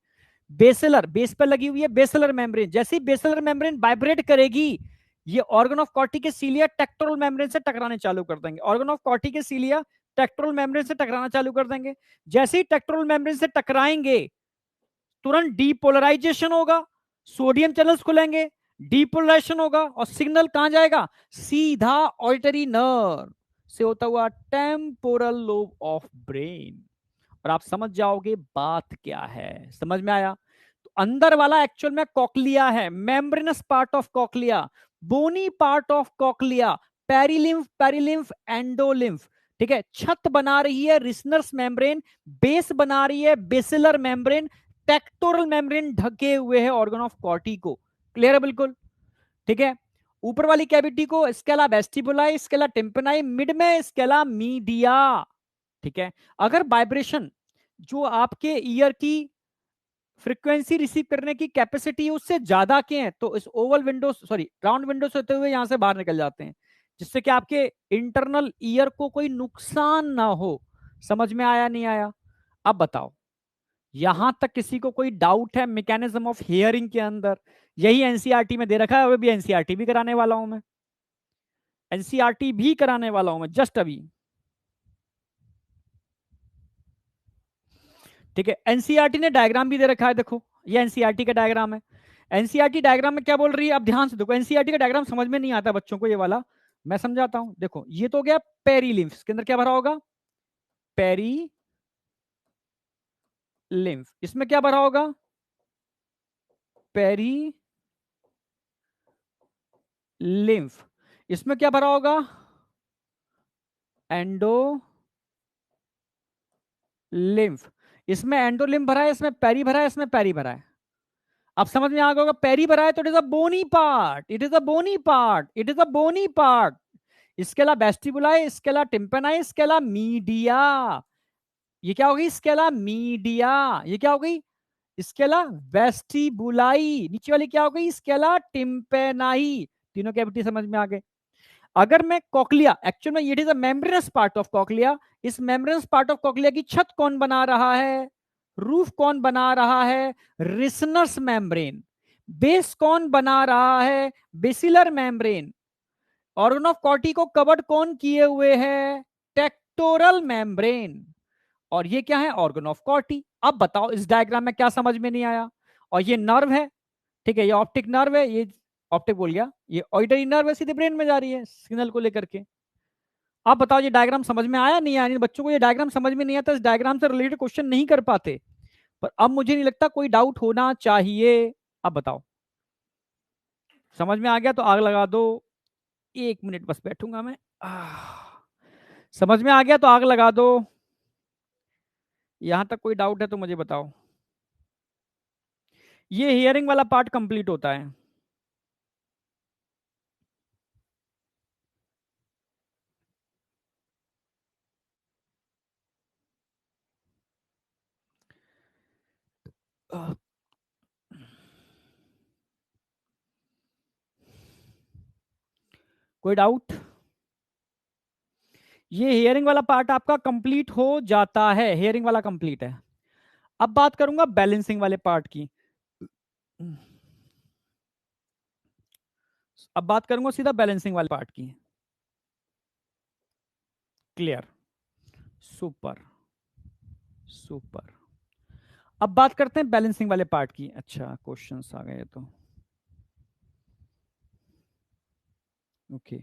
बेसिलर, बेस पर लगी हुई है बेसिलर मेम्ब्रेन, जैसे ही बेसिलर मेम्ब्रेन वाइब्रेट करेगी, ये ऑर्गन ऑफ कॉर्टी के सीलिया टेक्टोरल मेम्ब्रेन से टकराने चालू कर देंगे, ऑर्गन ऑफ कॉर्टी के सीलिया टेक्टोरल मेम्ब्रेन से टकराना चालू कर देंगे। जैसे ही टेक्टोरल मेम्ब्रेन से टकराएंगे, तुरंत डीपोलराइजेशन होगा, सोडियम चैनल्स खुलेंगे, डीपोलराइजेशन होगा, और सिग्नल कहां जाएगा, सीधा ऑडिटरी नर्व से होता हुआ टेम्पोरल लोब ऑफ ब्रेन। और आप समझ जाओगे बात क्या है। समझ में आया? तो अंदर वाला एक्चुअल में कॉकलिया है, membranous part of cochlea, bony part of cochlea, perilymph, perilymph, endolymph. ठीक है, छत बना रही है रिसनर्स मेम्ब्रेन, बेस बना रही है बेसिलर मेम्ब्रेन, टेक्टोरल मेम्ब्रेन ढके हुए है ऑर्गन ऑफ कॉर्टी को। क्लियर है बिल्कुल? ठीक है, ऊपर वाली कैविटी को स्केला वेस्टिबुलाई, स्केला टिम्पनाई, मिड में स्केला मीडिया। ठीक है, अगर वाइब्रेशन जो आपके ईयर की फ्रीक्वेंसी रिसीव करने की कैपेसिटी है उससे ज्यादा के हैं तो इस Oval window, sorry round window से होते हुए यहां से बाहर निकल जाते हैं, जिससे कि आपके इंटरनल ईयर को कोई नुकसान ना हो। समझ में आया नहीं आया? अब बताओ, यहां तक किसी को कोई डाउट है मैकेनिज्म ऑफ हियरिंग के अंदर? यही एनसीईआरटी में दे रखा है, अभी भी एनसीईआरटी भी कराने वाला हूं मैं, एनसीईआरटी भी कराने वाला हूं मैं जस्ट अभी। ठीक है, एनसीईआरटी ने डायग्राम भी दे रखा है, देखो ये एनसीईआरटी का डायग्राम है। एनसीईआरटी डायग्राम में क्या बोल रही है, अब ध्यान से देखो, एनसीईआरटी का डायग्राम समझ में नहीं आता बच्चों को ये वाला, मैं समझाता हूं। देखो ये तो हो गया पेरीलिम्फ, इसके अंदर क्या भरा होगा, पेरी लिम्फ। इसमें क्या भरा होगा, पेरी लिम्फ। इसमें क्या भरा होगा, एंडो लिम्फ। इसमें एंडोलिम्फ भरा है, इसमें पेरी भरा है, इसमें पेरी भरा है। अब समझ में आ गया होगा, पेरी भरा है तो it is a bony part, it is a bony part, it is a bony part. Scala vestibuli, scala tympani, scala media. ये क्या होगी, स्केला मीडिया। ये क्या हो गई, स्केला वेस्टिबुलाई। नीचे वाली क्या हो गई, स्केला टिम्पेनाई। तीनों कैविटी समझ में आ गए। अगर मैं कॉकलिया, एक्चुअल में it is a membranous part of cochlea, इस मेम्ब्रेनस पार्ट ऑफ कॉकलिया की छत कौन बना रहा है, रूफ कौन बना रहा है, रिसनस मेम्ब्रेन। बेस कौन बना रहा है, बेसिलर मेम्ब्रेन। ऑर्गन ऑफ कॉर्टी को कवर्ड कौन किए हुए है, टेक्टोरल मेम्ब्रेन। और ये क्या है, ऑर्गन ऑफ कॉर्टी। अब बताओ इस डायग्राम में क्या समझ में नहीं आया? और ये नर्व है, ठीक है, ये ऑप्टिक नर्व है, ये ऑप्टिक बोल गया, ये ऑडिटरी नर्व है, सीधे ब्रेन में जा रही है सिग्नल को लेकर के। आप बताओ ये डायग्राम समझ में आया नहीं आया? नहीं, बच्चों को ये डायग्राम समझ में नहीं आता, इस डायग्राम से रिलेटेड क्वेश्चन नहीं कर पाते। पर अब मुझे नहीं लगता कोई डाउट होना चाहिए। अब बताओ, समझ में आ गया तो आग लगा दो। 1 मिनट बस बैठूंगा मैं। समझ में आ गया तो आग लगा दो। यहां तक कोई डाउट है तो मुझे बताओ। ये हियरिंग वाला पार्ट कंप्लीट होता है। आह, कोई डाउट? ये हियरिंग वाला पार्ट आपका कंप्लीट हो जाता है, हियरिंग वाला कंप्लीट है। अब बात करूंगा बैलेंसिंग वाले पार्ट की। अब बात करूंगा सीधा बैलेंसिंग वाले पार्ट की। Clear, super, super. अब बात करते हैं बैलेंसिंग वाले पार्ट की। अच्छा क्वेश्चंस आ गए तो ओके।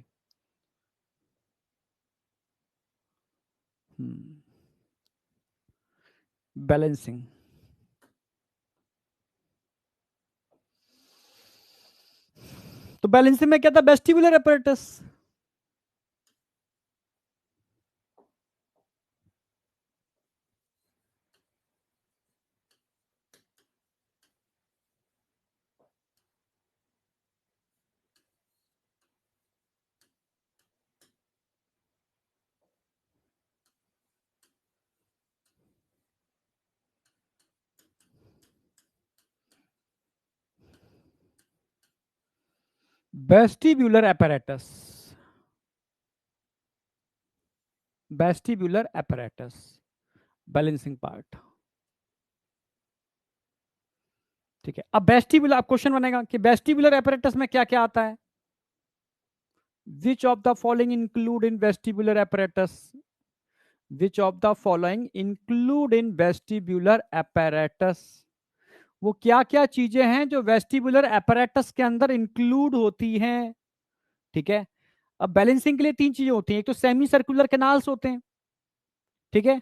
बैलेंसिंग, तो बैलेंसिंग में क्या था, vestibular apparatus। Vestibular apparatus, vestibular apparatus, balancing part. ठीक है, अब वेस्टिब्यूलर, अब क्वेश्चन बनेगा कि वेस्टिब्यूलर apparatus में क्या क्या आता है। Which of the following include in vestibular apparatus, which of the following include in vestibular apparatus। वो क्या क्या चीजें हैं जो वेस्टिबुलर apparatus के अंदर इंक्लूड होती हैं। ठीक है, अब बैलेंसिंग के लिए 3 चीजें होती हैं, एक तो सेमी सर्कुलर कैनाल्स होते हैं, ठीक है,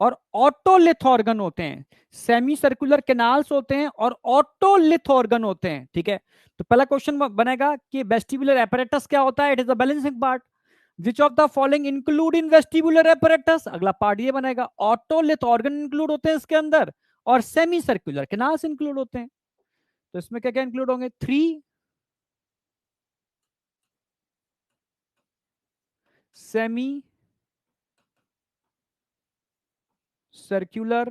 और ऑटोलिथ ऑर्गन होते हैं। सेमी सर्कुलर कैनाल्स होते हैं और ऑटोलिथ ऑर्गन होते हैं। ठीक है, तो पहला क्वेश्चन बनेगा कि वेस्टिबुलर एपरेटस क्या होता है? It is the balancing part. Which of the following include in vestibular apparatus? अगला पार्ट ये बनेगा। ऑटोलिथ ऑर्गन इंक्लूड होते हैं इसके अंदर और सेमी सर्कुलर कैनाल्स इंक्लूड होते हैं। तो इसमें क्या क्या इंक्लूड होंगे? 3 semi circular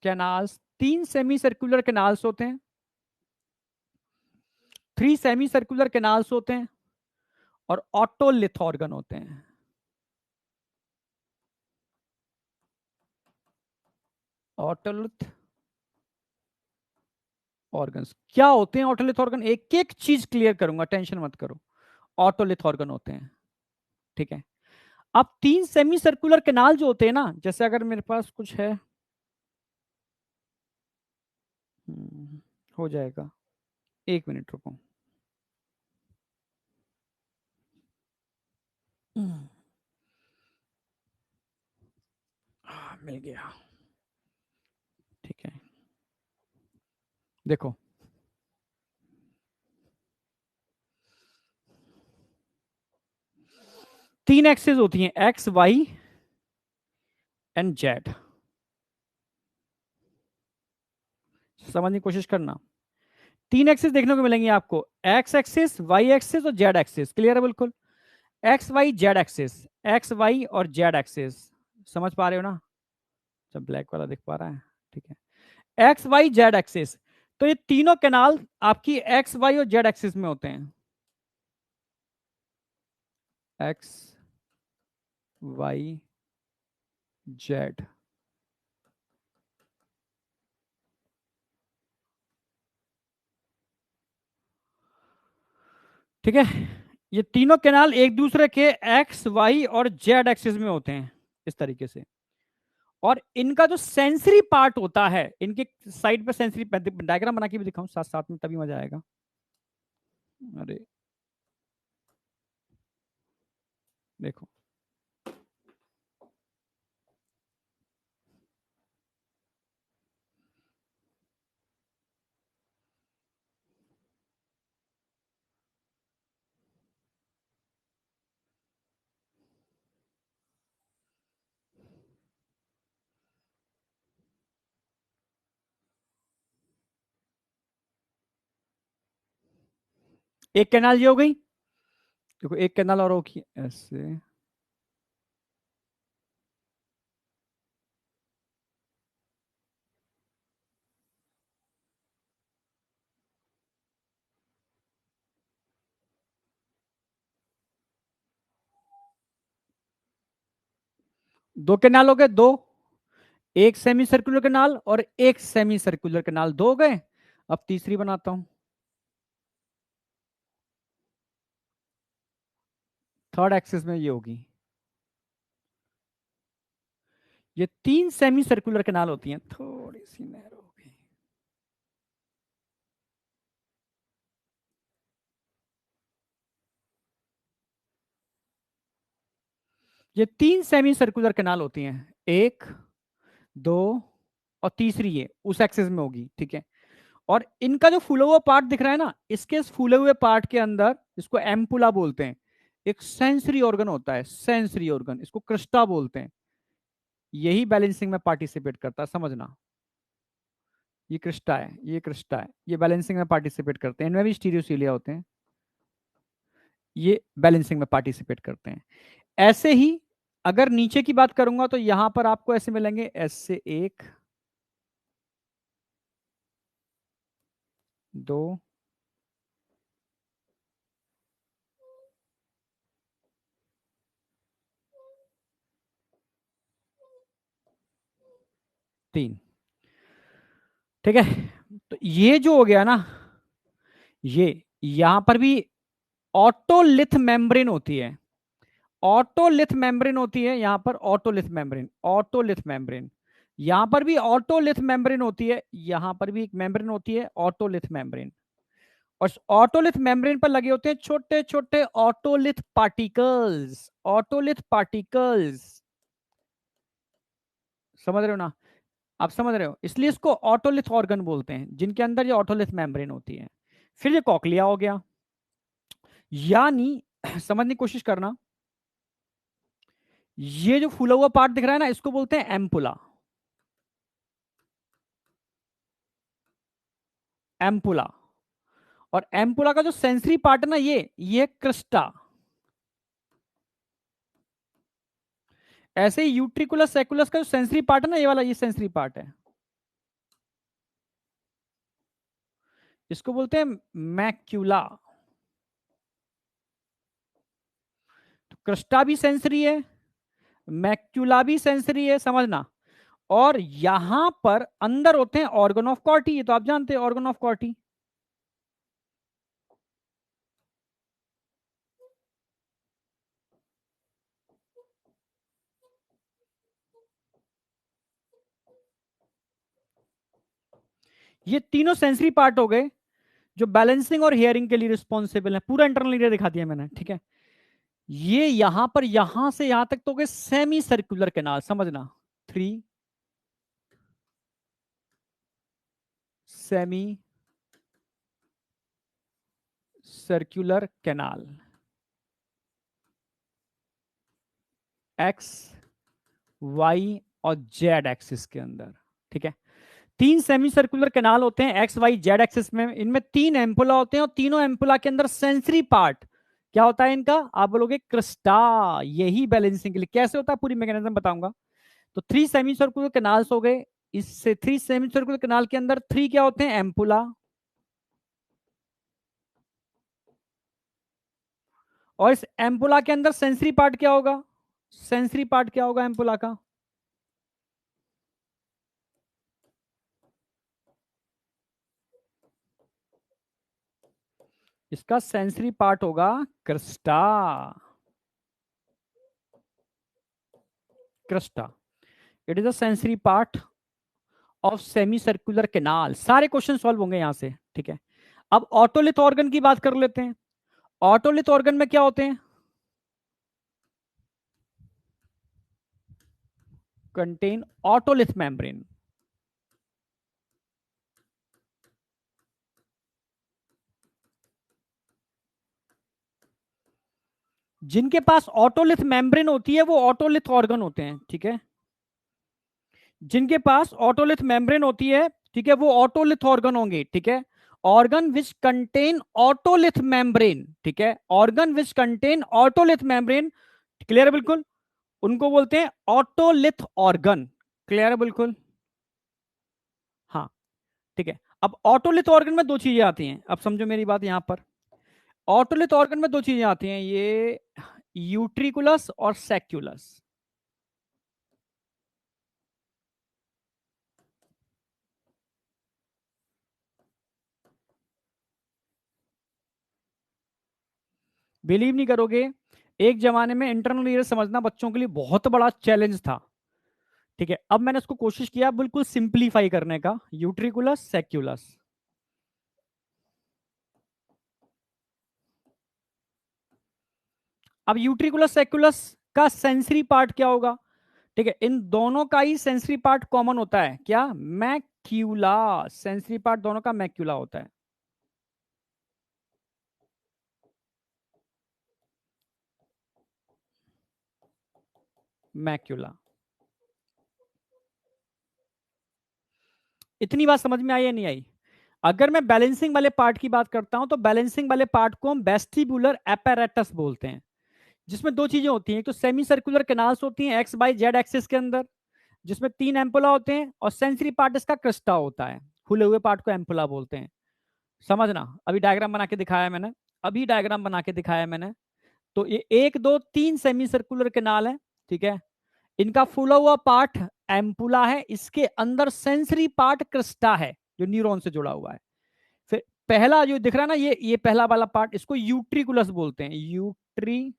canals, 3 semi circular canals होते हैं, 3 सेमी सर्कुलर कैनाल्स होते हैं और ऑटोलिथ ऑर्गन होते हैं। ऑटोलिथ ऑर्गन्स क्या होते हैं? ऑटोलिथ ऑर्गन एक एक चीज क्लियर करूंगा, टेंशन मत करो। ऑटोलिथ ऑर्गन होते हैं। ठीक है, अब 3 सेमी सर्कुलर कैनाल जो होते हैं ना, जैसे अगर मेरे पास कुछ है, हो जाएगा, 1 मिनट रुको। मिल गया। ठीक है, देखो 3 एक्सेस होती हैं, एक्स वाई एंड जेड। समझने की कोशिश करना। 3 एक्सिस देखने को मिलेंगे आपको, एक्स एक्सिस, वाई एक्सिस और जेड एक्सिस। क्लियर है बिल्कुल? X Y Z axis, X Y और जेड एक्सिस। समझ पा रहे हो ना? जब ब्लैक वाला दिख पा रहा है, ठीक है। एक्स वाई जेड एक्सिस, तो ये तीनों कैनाल आपकी एक्स वाई और जेड एक्सिस में होते हैं। X Y Z. ठीक है, ये तीनों कैनाल एक दूसरे के एक्स वाई और जेड एक्सिस में होते हैं इस तरीके से। और इनका जो सेंसरी पार्ट होता है, इनके साइड पे सेंसरी, डायग्राम बना के भी दिखाऊं साथ साथ में, तभी मजा आएगा। अरे देखो, एक कैनाल ये हो गई, देखो एक कैनाल और होगी ऐसे। दो कैनाल हो गए, दो, एक सेमी सर्कुलर कैनाल और एक सेमी सर्कुलर कैनाल, दो हो गए। अब तीसरी बनाता हूं, थर्ड एक्सिस में ये होगी। ये 3 सेमी सर्कुलर कैनाल होती हैं, थोड़ी सी नैरो हो गई। ये 3 सेमी सर्कुलर कैनाल होती हैं, एक, दो और तीसरी ये उस एक्सिस में होगी। ठीक है, और इनका जो फूला हुआ पार्ट दिख रहा है ना, इसके इस फूले हुए पार्ट के अंदर, इसको एम्पुला बोलते हैं, एक सेंसरी ऑर्गन होता है, सेंसरी ऑर्गन, इसको क्रिस्टा बोलते हैं। यही बैलेंसिंग में पार्टिसिपेट करता है, समझना। ये क्रिस्टा है, ये क्रिस्टा है, ये बैलेंसिंग में पार्टिसिपेट करते हैं, इनमें भी स्टीरियोसीलिया होते हैं, ये बैलेंसिंग में पार्टिसिपेट करते हैं। ऐसे ही अगर नीचे की बात करूंगा तो यहां पर आपको ऐसे मिलेंगे, ऐसे एक, दो, तीन। ठीक है, तो ये जो हो गया ना, ये यहां पर भी ऑटोलिथ मेम्ब्रेन होती है, ऑटोलिथ मेम्ब्रेन होती है यहां पर, ऑटोलिथ मेम्ब्रेन, ऑटोलिथ मेम्ब्रेन। यहां पर भी ऑटोलिथ मेम्ब्रेन होती है, यहां पर भी एक मेम्ब्रेन होती है, ऑटोलिथ मेम्ब्रेन। और ऑटोलिथ मेम्ब्रेन पर लगे होते हैं छोटे छोटे ऑटोलिथ पार्टिकल्स, ऑटोलिथ पार्टिकल्स। समझ रहे हो ना? आप समझ रहे हो, इसलिए इसको ऑटोलिथ ऑर्गन बोलते हैं, जिनके अंदर ये ऑटोलिथ मेम्ब्रेन होती है। फिर ये कॉक्लिया हो गया, यानी समझने की कोशिश करना, ये जो फूला हुआ पार्ट दिख रहा है ना, इसको बोलते हैं एम्पुला। एम्पुला। और एम्पुला का जो सेंसरी पार्ट है ना, ये क्रिस्टा। ऐसे ही यूट्रिकुलस सेकुलस का जो सेंसरी पार्ट है ना, ये वाला, ये सेंसरी पार्ट है, इसको बोलते हैं मैक्यूला। तो क्रिस्टा भी सेंसरी है, मैक्यूला भी सेंसरी है, समझना। और यहां पर अंदर होते हैं ऑर्गन ऑफ कॉर्टी, ये तो आप जानते हैं ऑर्गन ऑफ कॉर्टी। ये तीनों सेंसरी पार्ट हो गए जो बैलेंसिंग और हियरिंग के लिए रिस्पॉन्सिबल है। पूरा इंटरनल एरिया दिखा दिया मैंने, ठीक है। ये यहां पर, यहां से यहां तक तो गए सेमी सर्कुलर कैनाल, समझना। 3 semi circular canal, X Y और जेड एक्सिस के अंदर, ठीक है। 3 सेमी सर्कुलर कैनाल होते हैं एक्स वाई जेड एक्सिस में, इनमें 3 एम्पुला होते हैं, और तीनों एम्पुला के अंदर सेंसरी पार्ट क्या होता है इनका, आप बोलोगे क्रिस्टा। यही बैलेंसिंग के लिए कैसे होता है, पूरी मैकेनिज्म बताऊंगा। तो 3 सेमी सर्कुलर कैनाल्स हो गए, इससे 3 सेमी सर्कुलर कैनाल के अंदर 3 क्या होते हैं, एम्पुला। और इस एम्पुला के अंदर सेंसरी पार्ट क्या होगा, सेंसरी पार्ट क्या होगा एम्पुला का, इसका सेंसरी पार्ट होगा Crysta. Crysta, it is a sensory part of semi circular canal. सारे क्वेश्चन सॉल्व होंगे यहां से, ठीक है। अब ऑटोलिथ ऑर्गन की बात कर लेते हैं। ऑटोलिथ ऑर्गन में क्या होते हैं, कंटेन ऑटोलिथ मेम्ब्रेन। जिनके पास ऑटोलिथ मेम्ब्रेन होती है वो ऑटोलिथ ऑर्गन होते हैं, ठीक है। जिनके पास ऑटोलिथ मेम्ब्रेन होती है, ठीक है, वो ऑटोलिथ ऑर्गन होंगे, ठीक है। Organ which contain otolith membrane, ठीक है, organ which contain otolith membrane, clear है बिल्कुल, उनको बोलते हैं ऑटोलिथ ऑर्गन। क्लियर है बिल्कुल, हाँ, ठीक है। अब ऑटोलिथ ऑर्गन में दो चीजें आती हैं, अब समझो मेरी बात यहां पर। ऑटोलिथ ऑर्गन में दो चीजें आती हैं, ये यूट्रिकुलस और सेक्युलस। बिलीव नहीं करोगे, एक जमाने में इंटरनल ईयर समझना बच्चों के लिए बहुत बड़ा चैलेंज था, ठीक है। अब मैंने उसको कोशिश किया बिल्कुल सिंप्लीफाई करने का, यूट्रिकुलस सेक्युलस। अब यूट्रिकुलस सेक्युलस का सेंसरी पार्ट क्या होगा, ठीक है, इन दोनों का ही सेंसरी पार्ट कॉमन होता है, क्या, मैक्यूला। सेंसरी पार्ट दोनों का मैक्यूला होता है, मैक्यूला। इतनी बात समझ में आई या नहीं आई? अगर मैं बैलेंसिंग वाले पार्ट की बात करता हूं, तो बैलेंसिंग वाले पार्ट को हम वेस्टिबुलर एपेरेटस बोलते हैं, जिसमें दो चीजें होती हैं, एक तो सेमी सर्कुलर कैनाल्स होती हैं एक्स बाई जेड एक्सिस के अंदर, जिसमें 3 एम्पुला होते हैं, और सेंसरी पार्ट इसका क्रिस्टा होता है, खुले हुए पार्ट को एम्पुला बोलते हैं। समझना, अभी डायग्राम बना के दिखाया मैंने, अभी डायग्राम बना के दिखाया मैंने। तो ये 1 2 3 सेमी सर्कुलर कैनाल है, ठीक है। इनका फूला हुआ पार्ट एम्पुला है, इसके अंदर सेंसरी पार्ट क्रिस्टा है जो न्यूरॉन से जुड़ा हुआ है। फिर पहला जो दिख रहा है ना, ये पहला वाला पार्ट, इसको यूट्रिकुलस बोलते हैं, यूट्रिक्यूलस।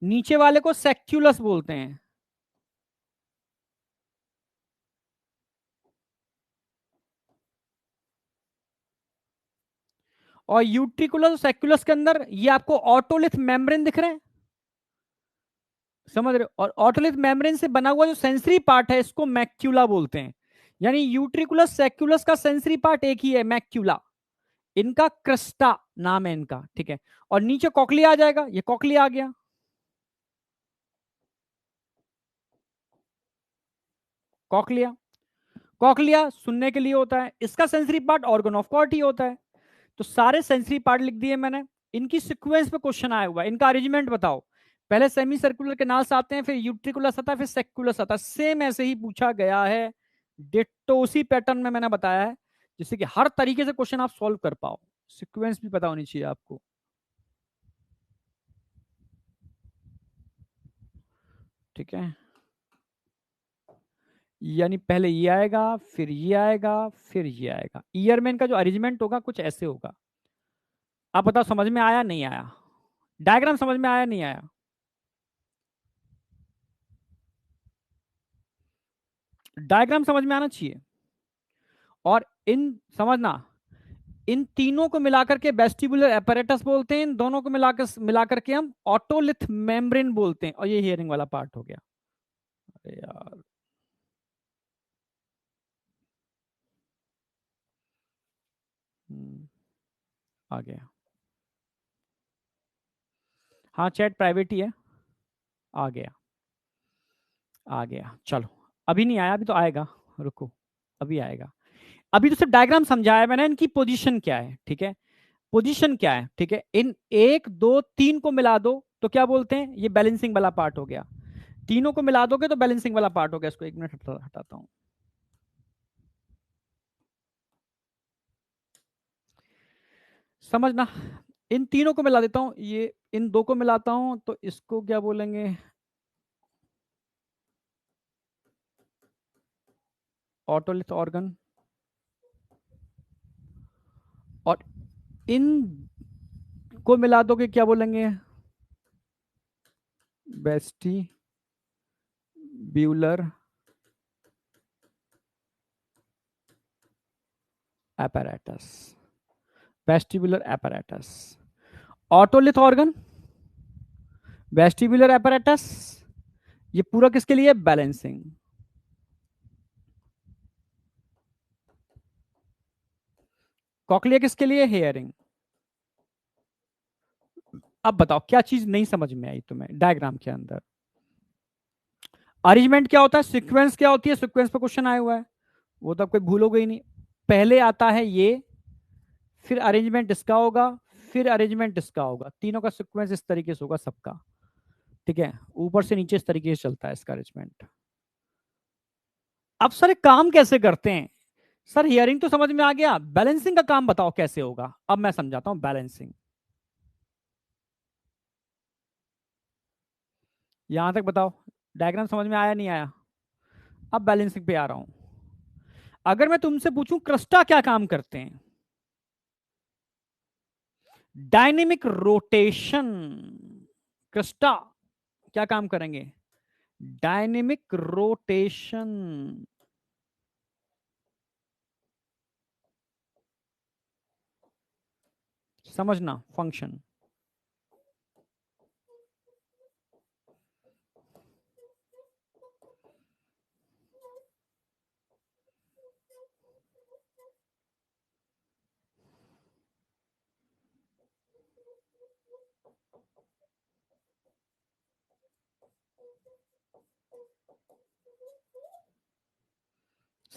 नीचे वाले को सेक्युलस बोलते हैं। और यूट्रिकुलस और सेक्युलस के अंदर ये आपको ऑटोलिथ मेम्ब्रेन दिख रहे हैं, समझ रहे हो? और ऑटोलिथ मेम्ब्रेन से बना हुआ जो सेंसरी पार्ट है इसको मैक्यूला बोलते हैं। यानी यूट्रिकुलस सेक्युलस का सेंसरी पार्ट एक ही है, मैक्यूला। इनका क्रस्टा नाम है इनका, ठीक है। और नीचे कॉकलिया आ जाएगा, ये कॉकलिया आ गया। कॉकलिया, कॉकलिया सुनने के लिए होता है, इसका sensory part organ of Corti ही होता है। तो सारे सेंसरी पार्ट लिख दिए मैंने। इनकी सीक्वेंस पे क्वेश्चन आया हुआ है, इनका अरेंजमेंट बताओ। पहले सेमी सर्कुलर के नाल आते हैं, फिर यूट्रिकुलस आता है, फिर सेक्युलस आता है। सेम ऐसे ही पूछा गया है, डिट्टो उसी पैटर्न में मैंने बताया है, जिससे कि हर तरीके से क्वेश्चन आप सॉल्व कर पाओ। सीक्वेंस भी पता होनी चाहिए आपको, ठीक है। यानी पहले ये आएगा, फिर ये आएगा, फिर ये आएगा। ईयर में इनका जो अरेंजमेंट होगा कुछ ऐसे होगा। आप बताओ समझ में आया नहीं आया? डायग्राम समझ में आया नहीं आया? डायग्राम समझ में आना चाहिए। और इन समझना, इन तीनों को मिलाकर के वेस्टिबुलर एपरेटस बोलते हैं, इन दोनों को मिलाकर मिलाकर के हम ऑटोलिथ मेम्ब्रेन बोलते हैं। और ये हियरिंग वाला पार्ट हो गया। अरे यार, आ गया। हाँ चैट प्राइवेट ही है। आ गया, आ गया, चलो। अभी नहीं आया, अभी तो आएगा, रुको, अभी आएगा। अभी तो सिर्फ डायग्राम समझाया मैंने, इनकी पोजीशन क्या है, ठीक है। पोजीशन क्या है, ठीक है। इन एक दो तीन को मिला दो तो क्या बोलते हैं, ये बैलेंसिंग वाला पार्ट हो गया। तीनों को मिला दोगे तो बैलेंसिंग वाला पार्ट हो गया। इसको एक मिनट हटाता हूं। समझना, इन तीनों को मिला देता हूं, ये इन दो को मिलाता हूं तो इसको क्या बोलेंगे, ऑटोलिथ ऑर्गन। और इन को मिला दोगे क्या बोलेंगे, vestibular apparatus। Vestibular apparatus, otolith organ, vestibular apparatus। ये पूरा किसके लिए, बैलेंसिंग। कॉकलिया किसके लिए, हेयरिंग। अब बताओ क्या चीज नहीं समझ में आई तुम्हें डायग्राम के अंदर। अरेंजमेंट क्या होता है, सीक्वेंस क्या होती है, सीक्वेंस पे क्वेश्चन आया हुआ है, वो तो आप कोई भूलोगे ही नहीं। पहले आता है ये, फिर अरेंजमेंट इसका होगा, फिर अरेंजमेंट इसका होगा। तीनों का सीक्वेंस इस तरीके से होगा सबका, ठीक है। ऊपर से नीचे इस तरीके से चलता है इसका अरेंजमेंट। अब सर एक काम कैसे करते हैं, सर हियरिंग तो समझ में आ गया, बैलेंसिंग का काम बताओ कैसे होगा। अब मैं समझाता हूं बैलेंसिंग। यहां तक बताओ, डायग्राम समझ में आया नहीं आया? अब बैलेंसिंग पे आ रहा हूं। अगर मैं तुमसे पूछूं क्रस्टा क्या काम करते हैं, डायनेमिक रोटेशन। क्रस्टा क्या काम करेंगे, डायनेमिक रोटेशन। समझना फंक्शन।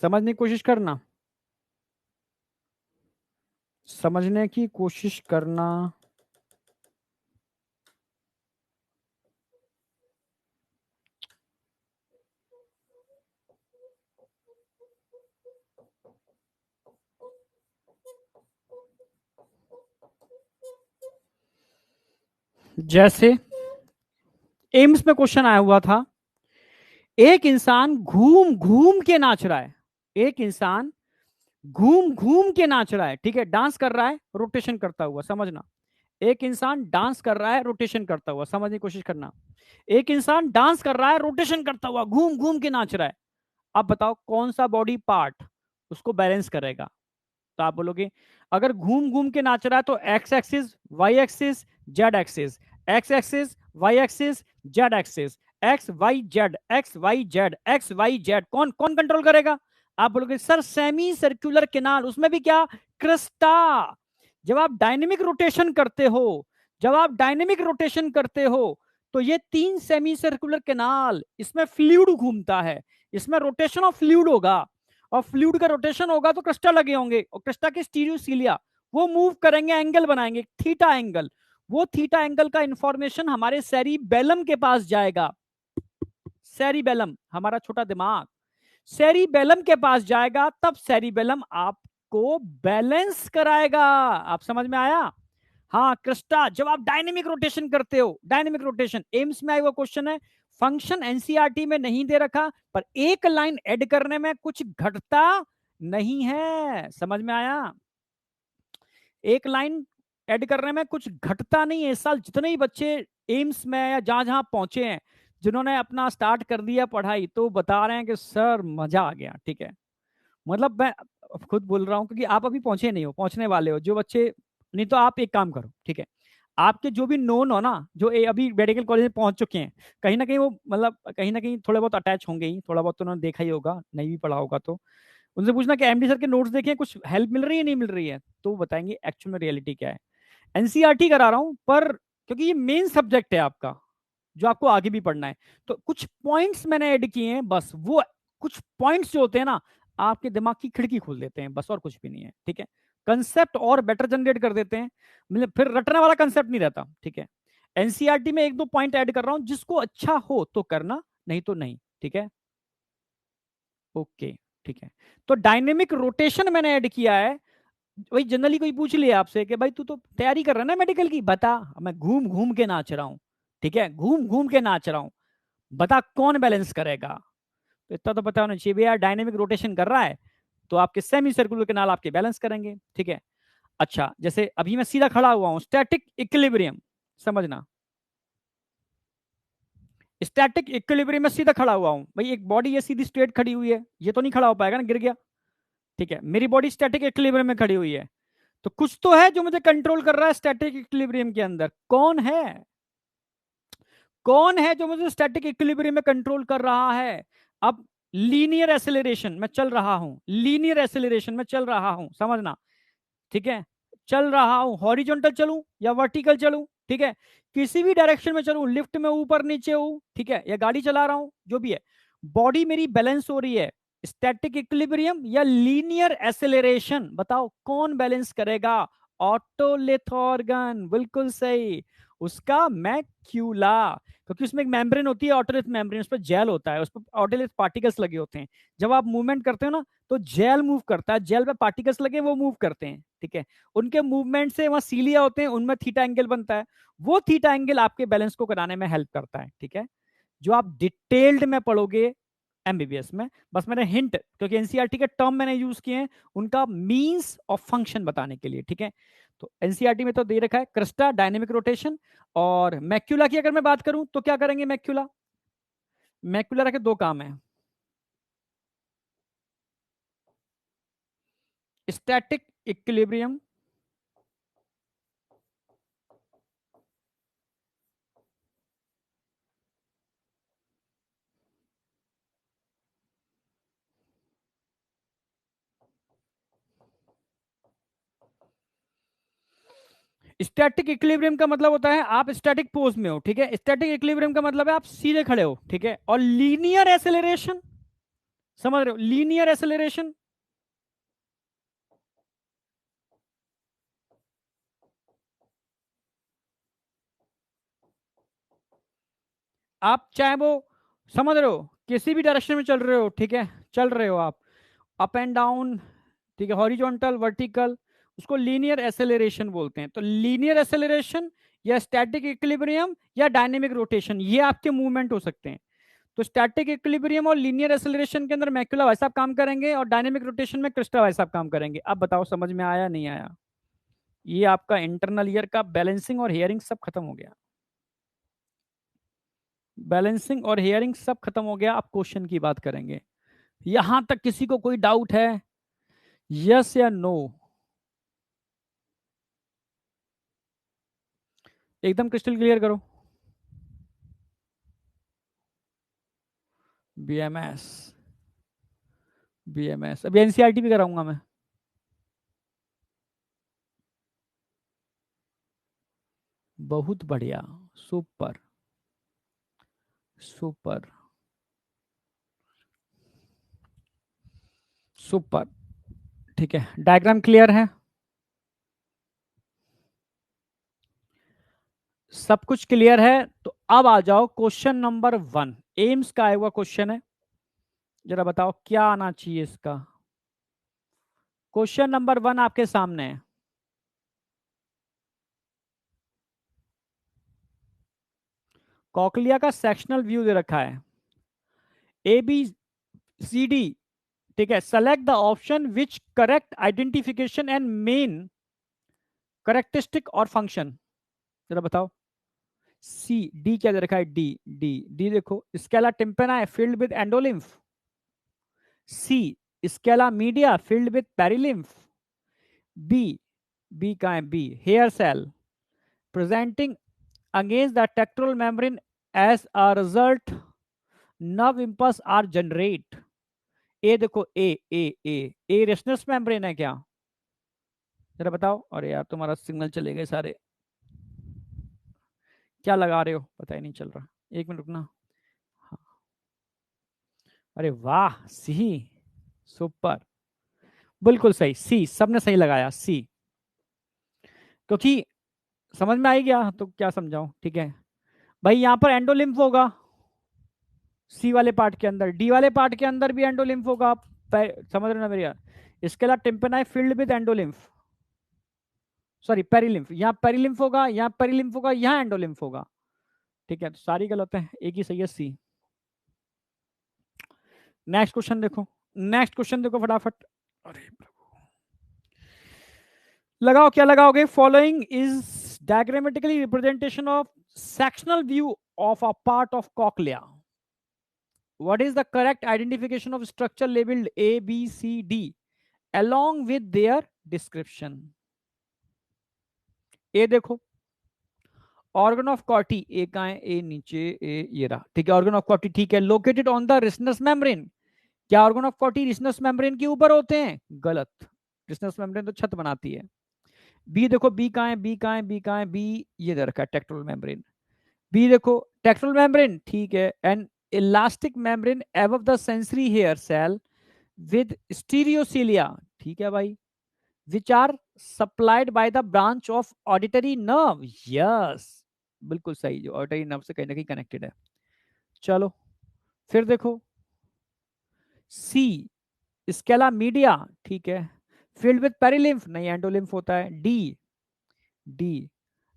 समझने की कोशिश करना, समझने की कोशिश करना। जैसे एम्स में क्वेश्चन आया हुआ था, एक इंसान घूम घूम के नाच रहा है, एक इंसान घूम घूम के नाच रहा है, ठीक है, डांस कर रहा है रोटेशन करता हुआ। समझना, एक इंसान डांस कर रहा है रोटेशन करता हुआ, समझने की कोशिश करना। एक इंसान डांस कर रहा है रोटेशन करता हुआ, घूम घूम के नाच रहा है। अब बताओ कौन सा बॉडी पार्ट उसको बैलेंस करेगा। तो आप बोलोगे अगर घूम घूम के नाच रहा है तो X axis, Y axis, Z axis, X axis, Y axis, Z axis, X Y Z, X Y Z, X Y Z, कौन कौन कंट्रोल करेगा? आप बोलोगे सर सेमी सर्कुलर केनाल, उसमें भी क्या, क्रिस्टा। जब आप डायनेमिक रोटेशन करते हो, जब आप डायनेमिक रोटेशन करते हो, तो ये 3 सेमी सर्कुलर केनाल, इसमें फ्लूइड घूमता है, इसमें रोटेशन ऑफ फ्लूइड होगा, और फ्लूइड का रोटेशन होगा तो क्रिस्टा लगे होंगे, और क्रिस्टा के स्टीरियोसीलिया वो मूव करेंगे, एंगल बनाएंगे, थीटा एंगल। वो थीटा एंगल का इंफॉर्मेशन हमारे सेरिबेलम के पास जाएगा। सेरिबेलम हमारा छोटा दिमाग, सेरिबेलम के पास जाएगा, तब सेरिबेलम आपको बैलेंस कराएगा। आप समझ में आया? हाँ क्रिस्टा, जब आप डायनेमिक रोटेशन करते हो, डायनेमिक रोटेशन एम्स में आया हुआ क्वेश्चन है, फंक्शन एनसीईआरटी में नहीं दे रखा, पर एक लाइन ऐड करने में कुछ घटता नहीं है। समझ में आया? एक लाइन ऐड करने में कुछ घटता नहीं है। इस साल जितने ही बच्चे एम्स में या जहां जहां पहुंचे हैं, जिन्होंने अपना स्टार्ट कर दिया पढ़ाई, तो बता रहे हैं कि सर मजा आ गया। ठीक है, मतलब मैं खुद बोल रहा हूँ क्योंकि आप अभी पहुंचे नहीं हो, पहुंचने वाले हो जो बच्चे। नहीं तो आप एक काम करो, ठीक है, आपके जो भी नोन हो ना, जो अभी मेडिकल कॉलेज में पहुंच चुके हैं, कहीं ना कहीं वो मतलब कहीं ना कहीं थोड़े बहुत अटैच होंगे ही, थोड़ा बहुत तो उन्होंने देखा ही होगा, नहीं भी पढ़ा होगा, तो उनसे पूछना कि एमडी सर के नोट्स देखे, कुछ हेल्प मिल रही है नहीं मिल रही है, तो वो बताएंगे एक्चुअल में रियलिटी क्या है। एनसीईआरटी करा रहा हूं, पर क्योंकि ये मेन सब्जेक्ट है आपका, जो आपको आगे भी पढ़ना है, तो कुछ पॉइंट्स मैंने ऐड किए हैं बस। वो कुछ पॉइंट्स जो होते हैं ना, आपके दिमाग की खिड़की खोल देते हैं बस, और कुछ भी नहीं है। ठीक है, कंसेप्ट और बेटर जनरेट कर देते हैं, मतलब फिर रटने वाला कंसेप्ट नहीं रहता। ठीक है, एनसीईआरटी में एक दो पॉइंट ऐड कर रहा हूं, जिसको अच्छा हो तो करना, नहीं तो नहीं। ठीक है, ओके, ठीक है। तो डायनेमिक रोटेशन मैंने ऐड किया है। वही जनरली कोई पूछ लिया आपसे कि भाई तू तो तैयारी कर रहा है ना मेडिकल की, बता। मैं घूम घूम के नाच रहा हूं, ठीक है, घूम घूम के नाच रहा हूं, बता कौन बैलेंस करेगा? तो इतना तो पता होना चाहिए भैया, डायनेमिक रोटेशन कर रहा है तो आपके सेमी सर्कुलर केनाल आपके बैलेंस करेंगे। ठीक है, अच्छा जैसे अभी मैं सीधा खड़ा हुआ हूं, स्टैटिक इक्विलिब्रियम, समझना, स्टैटिक इक्विलिब्रियम में सीधा खड़ा हुआ हूं भाई, एक बॉडी ये सीधी स्ट्रेट खड़ी हुई है, ये तो नहीं खड़ा हो पाएगा ना, गिर गया। ठीक है, मेरी बॉडी स्टैटिक इक्विलिब्रियम में खड़ी हुई है, तो कुछ तो है जो मुझे कंट्रोल कर रहा है स्टैटिक इक्विलिब्रियम के अंदर। कौन है? कौन है जो मुझे स्टैटिक इक्विलिब्रियम में कंट्रोल कर रहा है? अब लीनियर एसेलरेशन में चल रहा हूं, लीनियर एसेलरेशन में चल रहा हूं, समझना। ठीक है, चल रहा हूं, हॉरिजॉन्टल चलूं या वर्टिकल चलूं, ठीक है, किसी भी डायरेक्शन में चलूं, लिफ्ट में ऊपर नीचे हूं, ठीक है, या गाड़ी चला रहा हूं, जो भी है, बॉडी मेरी बैलेंस हो रही है, स्टैटिक इक्विलिब्रियम या लीनियर एसेलरेशन, बताओ कौन बैलेंस करेगा? ऑटोलिथ ऑर्गन, बिल्कुल सही, उसका मैक्यूला, क्योंकि उसमें एक मेम्ब्रेन होती है, ऑटोलिथ मेम्ब्रेन, उस पर जेल होता है, उस पर ऑटोलिथ पार्टिकल्स लगे होते हैं। जब आप मूवमेंट करते हो ना, तो जेल मूव करता है, जेल पे पार्टिकल्स लगे वो मूव करते हैं। ठीक है, उनके मूवमेंट से वहां सीलिया होते हैं, उनमें थीटा एंगल बनता है, वो थीटा एंगल आपके बैलेंस को कराने में हेल्प करता है। ठीक है, जो आप डिटेल्ड में पढ़ोगे एमबीबीएस में, बस मैंने हिंट, क्योंकि एनसीईआरटी के टर्म मैंने यूज किए हैं उनका मींस ऑफ फंक्शन बताने के लिए। ठीक है, तो एनसीईआरटी में तो दे रखा है क्रिस्टा, डायनेमिक रोटेशन, और मैक्यूला की अगर मैं बात करूं तो क्या करेंगे मैक्यूला? मैक्यूला के दो काम है, स्टैटिक इक्विलिब्रियम, स्टैटिक इक्विलिब्रियम का मतलब होता है आप स्टैटिक पोज में हो। ठीक है, स्टैटिक इक्विलिब्रियम का मतलब है आप सीधे खड़े हो। ठीक है, और लीनियर एसेलरेशन, समझ रहे हो, लीनियर एसेलरेशन, आप चाहे वो, समझ रहे हो, किसी भी डायरेक्शन में चल रहे हो, ठीक है, चल रहे हो आप, अप एंड डाउन, ठीक है, हॉरिजॉन्टल, वर्टिकल, उसको लीनियर एसेलरेशन बोलते हैं। तो लीनियर एसेलरेशन या स्टैटिक इक्विलिब्रियम या डायनेमिक रोटेशन, ये आपके मूवमेंट हो सकते हैं। तो स्टैटिक इक्विलिब्रियम और लीनियर एसेलरेशन के अंदर मैक्यूला भाई साहब काम करेंगे, और डायनेमिक रोटेशन में क्रिस्टा भाई साहब काम करेंगे। अब बताओ समझ में आया नहीं आया? ये आपका इंटरनल ईयर का बैलेंसिंग और हियरिंग सब खत्म हो गया, बैलेंसिंग और हियरिंग सब खत्म हो गया। अब क्वेश्चन की बात करेंगे। यहां तक किसी को कोई डाउट है? यस या नो? एकदम क्रिस्टल क्लियर करो। बीएमएस, बीएमएस अभी एनसीईआरटी भी कराऊंगा मैं। बहुत बढ़िया, सुपर, सुपर, सुपर। ठीक है, डायग्राम क्लियर है, सब कुछ क्लियर है। तो अब आ जाओ क्वेश्चन नंबर 1, एम्स का आया हुआ क्वेश्चन है, जरा बताओ क्या आना चाहिए इसका। क्वेश्चन नंबर 1 आपके सामने है। कॉकलिया का सेक्शनल व्यू दे रखा है, ए बी सी डी। ठीक है, select the option which correct identification and main characteristic or function. जरा बताओ। सी डी क्या दे रखा है, डी, डी डी देखो, स्केला टिम्पेना है filled with endolymph. C scala media filled with perilymph. B, B का है, B hair cell presenting against the tectoral membrane as a result nerve impulse are generate। ए देखो, ए रेस्टनस membrane है क्या, जरा बताओ। अरे यार तुम्हारा सिग्नल चले गए सारे, क्या लगा रहे हो पता ही नहीं चल रहा, एक मिनट रुकना। हाँ, अरे वाह, सी, सुपर, बिल्कुल सही, सी सबने सही लगाया, सी। क्योंकि समझ में आई गया तो क्या समझाऊं, ठीक है भाई, यहां पर एंडोलिम्फ होगा सी वाले पार्ट के अंदर, डी वाले पार्ट के अंदर भी एंडोलिम्फ होगा, आप समझ रहे हो ना मेरी यार। इसके अलावा टिम्पेनाई field with endolymph, sorry perilymph, यहाँ पेरिलिम्फ होगा, यहाँ पेरिलिम्फ होगा, यहाँ एंडोलिम्फ होगा। ठीक है, तो सारी गलत है, एक ही सही है, सी। नेक्स्ट क्वेश्चन देखो, नेक्स्ट क्वेश्चन देखो फटाफट। अरे लगाओ, क्या लगाओगे, following is diagrammatically representation of sectional view of a part of cochlea. What is the correct identification of structure labeled A, B, C, D along with their description? ए देखो, organ of कॉर्टी, ए का है, ए नीचे, ए ये रहा, ठीक है, ऑर्गन ऑफ कॉर्टी, ठीक है, लोकेटेड ऑन द रिस्नस मेम्ब्रेन। क्या ऑर्गन ऑफ कॉर्टी रिस्नस मेम्ब्रेन के ऊपर होते हैं, गलत, रिस्नस मेम्ब्रेन तो छत बनाती है। बी देखो, बी का है, बी का है, बी का है, बी ये दे रखा है, टेक्टोरल मेम्ब्रेन। बी देखो, टेक्टोरल मेम्ब्रेन, ठीक है, and elastic membrane above the sensory hair cell with stereocilia, ठीक है भाई, which are supplied by the branch of auditory nerve, yes, बिल्कुल सही, जो ऑडिटरी नर्व से कहीं ना कहीं कनेक्टेड है। चलो फिर देखो, सी स्केला मीडिया, ठीक है, फील्ड विद पेरिलिम्फ, नहीं एंडोलिम्फ होता है। डी, डी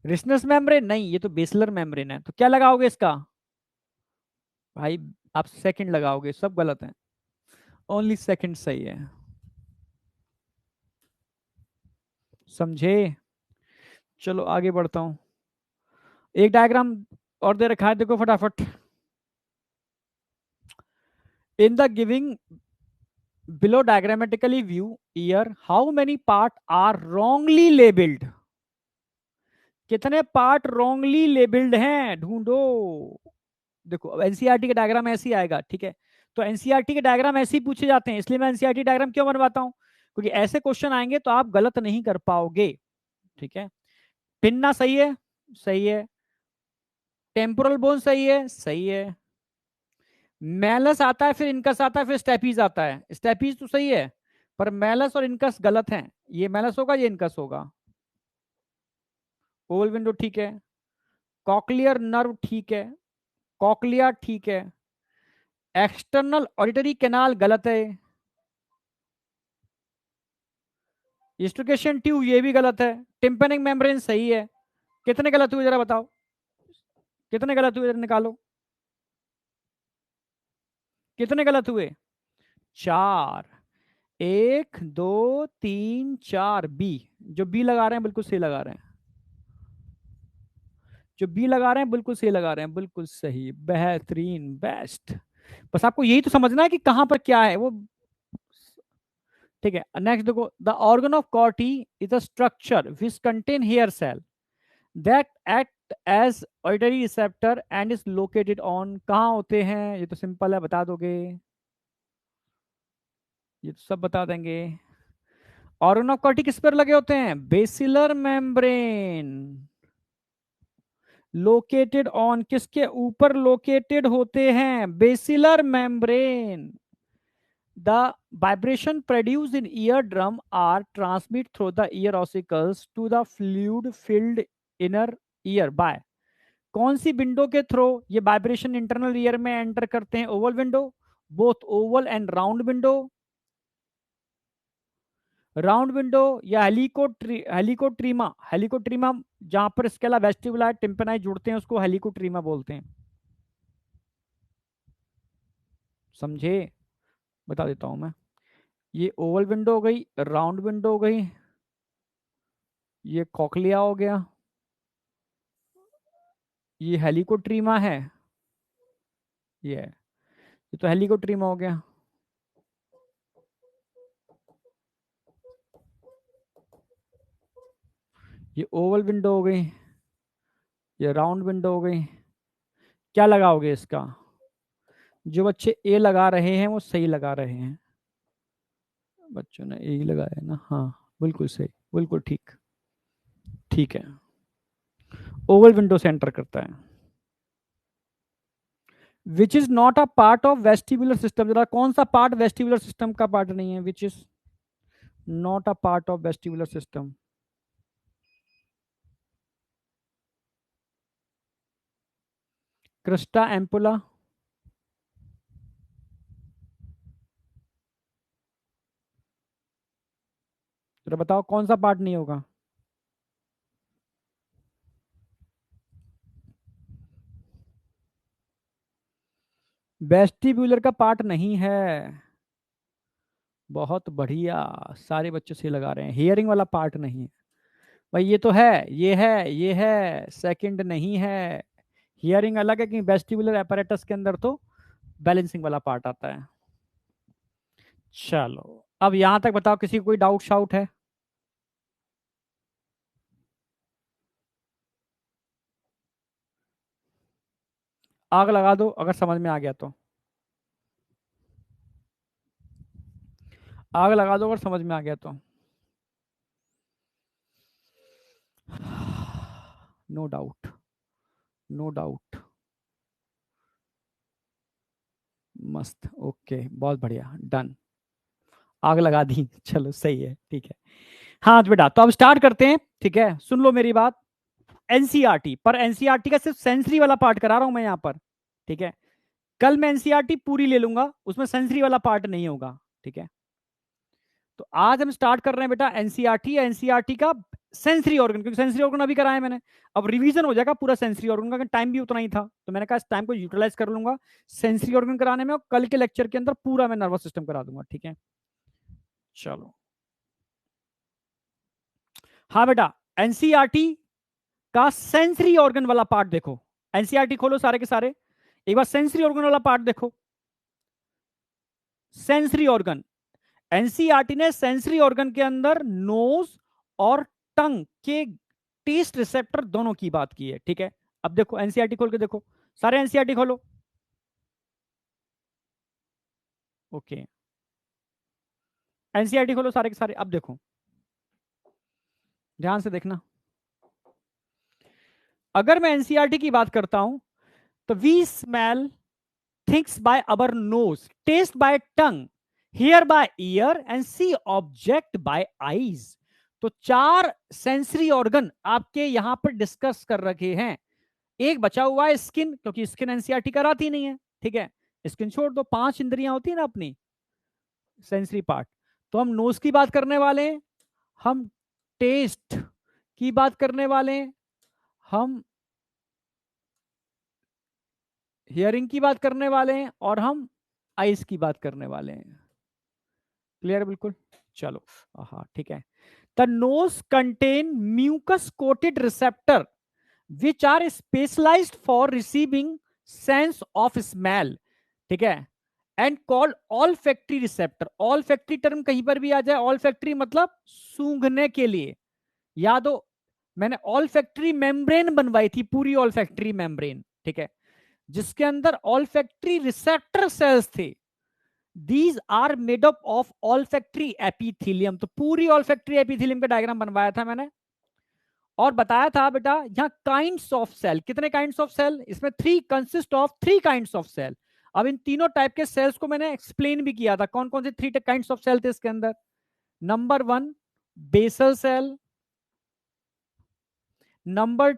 रिस्नस मेम्ब्रेन, नहीं ये तो बेसलर मेम्ब्रेन है, तो क्या लगाओगे इसका भाई, आप सेकंड लगाओगे, सब गलत है, ओनली सेकंड सही है, समझे। चलो आगे बढ़ता हूं, एक डायग्राम और दे रखा है, देखो फटाफट। In the giving below diagrammatically view here how many part are wrongly labeled। कितने पार्ट wrongly labeled हैं, ढूंढो। देखो एनसीईआरटी का डायग्राम ऐसे ही आएगा, ठीक है, तो एनसीईआरटी के डायग्राम ऐसे ही पूछे जाते हैं, इसलिए मैं एनसीईआरटी डायग्राम क्यों बनवाता हूं, क्योंकि ऐसे क्वेश्चन आएंगे तो आप गलत नहीं कर पाओगे। ठीक है, पिन्ना सही है, सही है, टेम्पोरल बोन सही है, सही है, मैलस आता है, फिर इनकस आता है, फिर स्टेपीज आता है, स्टेपीज तो सही है, पर मैलस और इनकस गलत है, ये मैलस होगा, ये इनकस होगा। ओवल विंडो ठीक है, कॉकलियर नर्व ठीक है, कॉकलिया ठीक है, एक्सटर्नल ऑडिटरी कैनाल गलत है, स्टोकेशन ट्यूब ये भी गलत है, टिम्पेनिक मेम्ब्रेन सही है। कितने गलत हुए जरा बताओ, कितने गलत हुए जरा निकालो, कितने गलत हुए, चार, एक दो तीन चार, बी, जो बी लगा रहे हैं बिल्कुल सही लगा रहे हैं, जो बी लगा रहे हैं बिल्कुल सही लगा रहे हैं, बिल्कुल सही, बेहतरीन, बेस्ट। बस आपको यही तो समझना है कि कहां पर क्या है वो। ठीक है, नेक्स्ट देखो, the organ of Corti is a structure which contain hair cell that act as auditory receptor and is located on, कहाँ होते हैं, ये तो सिंपल है, बता दोगे, ये तो सब बता देंगे। ऑर्गन ऑफ कॉर्टी किस पर लगे होते हैं, बेसिलर मेम्ब्रेन। लोकेटेड ऑन, किसके ऊपर लोकेटेड होते हैं, basilar membrane. The vibration produced in eardrum are transmitted through the ear ossicles to the fluid filled inner ear by, कौन सी विंडो के थ्रू ये वाइब्रेशन इंटरनल ईयर में एंटर करते हैं, Oval window, both Oval and round window, round window या हेलिकोट्रीमा, हेलिकोट्रीमा जहां पर Scala वेस्टिबुलार टिम्पेनाई जुड़ते हैं उसको हेलिकोट्रीमा बोलते हैं, समझे, बता देता हूं मैं। ये ओवल विंडो हो गई, राउंड विंडो हो गई, ये कॉकलिया हो गया, ये हेलिकोट्रीमा है, ये तो हेलिकोट्रीमा हो गया। ये ओवल विंडो हो गई, ये राउंड विंडो हो गई। क्या लगाओगे इसका, जो बच्चे ए लगा रहे हैं वो सही लगा रहे हैं, बच्चों ने ए ही लगाया है ना, हाँ बिल्कुल सही, बिल्कुल ठीक, ठीक है, ओवल विंडो से एंटर करता है। Which is not a part of vestibular system, जरा कौन सा पार्ट वेस्टिबुलर सिस्टम का पार्ट नहीं है, which is not a part of vestibular system, Crysta ampulla, जरा बताओ कौन सा पार्ट नहीं होगा, वेस्टिब्यूलर का पार्ट नहीं है, बहुत बढ़िया, सारे बच्चे से लगा रहे हैं, हियरिंग वाला पार्ट नहीं है भाई, ये तो है, ये है, ये है, सेकंड नहीं है, हियरिंग अलग है कि वेस्टिबुलर apparatus के अंदर तो बैलेंसिंग वाला पार्ट आता है। चलो अब यहां तक बताओ, किसी को कोई डाउट शाउट है, आग लगा दो अगर समझ में आ गया तो, आग लगा दो अगर समझ में आ गया तो, नो डाउट, नो डाउट, मस्त, ओके, बहुत बढ़िया, डन, आग लगा दी चलो सही है, ठीक है। हाँ तो बेटा, तो अब स्टार्ट करते हैं, ठीक है, सुन लो मेरी बात। एनसीईआरटी पर, एनसीईआरटी का सिर्फ सेंसरी वाला पार्ट करा रहा हूं मैं यहाँ पर, ठीक है, कल मैं एनसीईआरटी पूरी ले लूंगा, उसमें सेंसरी वाला पार्ट नहीं होगा, ठीक है। तो आज हम स्टार्ट कर रहे हैं बेटा एनसीईआरटी, एनसीईआरटी का सेंसरी ऑर्गन, क्योंकि सेंसरी ऑर्गन अभी कराया मैंने, अब रिवीजन हो जाएगा पूरा सेंसरी ऑर्गन का, टाइम भी उतना ही था, तो मैंने कहा इस टाइम को यूटिलाइज कर लूंगा सेंसरी ऑर्गन कराने में, और कल के लेक्चर के अंदर पूरा मैं नर्वस सिस्टम करा दूंगा, ठीक है। चलो हाँ बेटा, एनसीईआरटी का सेंसरी ऑर्गन वाला पार्ट देखो, एनसीईआरटी खोलो सारे के सारे, एक बार सेंसरी ऑर्गन वाला पार्ट देखो, सेंसरी ऑर्गन, एनसीईआरटी ने सेंसरी ऑर्गन के अंदर नोज और टंग के टेस्ट रिसेप्टर दोनों की बात की है, ठीक है। अब देखो एनसीईआरटी खोल के देखो, सारे एनसीईआरटी खोलो, ओके, एनसीईआरटी खोलो सारे के सारे, अब देखो ध्यान से देखना, अगर मैं एनसीईआरटी की बात करता हूं तो we smell things by our nose, taste by tongue, hear by ear and see object by eyes. तो चार सेंसरी ऑर्गन आपके यहां पर डिस्कस कर रखे हैं, एक बचा हुआ है स्किन, क्योंकि स्किन एनसीईआरटी कराती नहीं है, ठीक है, स्किन छोड़ दो, पांच इंद्रियां होती है ना अपनी सेंसरी पार्ट, तो हम नोज की बात करने वाले हैं, हम टेस्ट की बात करने वाले हैं, हम हियरिंग की बात करने वाले हैं, और हम आइज की बात करने वाले हैं, क्लियर बिल्कुल। चलो हाँ ठीक है, the nose contain mucus coated receptor which are specialised for receiving sense of smell, ठीक है, and called olfactory receptor, olfactory term कहीं पर भी आ जाए, ऑल फैक्ट्री मतलब सूंघने के लिए, याद हो मैंने ऑल फैक्ट्री मेम्ब्रेन बनवाई थी, पूरी ऑल फैक्ट्री मेम्ब्रेन, ठीक है, जिसके अंदर ऑल फैक्ट्री रिसेप्टर सेल्स थे। These are made up of olfactory epithelium. तो पूरी ऑल फैक्ट्री एपिथीलियम का डायग्राम बनवाया था मैंने, और बताया था बेटा यहाँ काइंड्स ऑफ सेल, कितने काइंड्स ऑफ सेल, इसमें three, consist of three kinds of cell. अब इन तीनों टाइप के सेल्स को मैंने एक्सप्लेन भी किया था, कौन कौन से थ्री काइंड्स ऑफ सेल थे इसके अंदर। Number one, basal cell. Number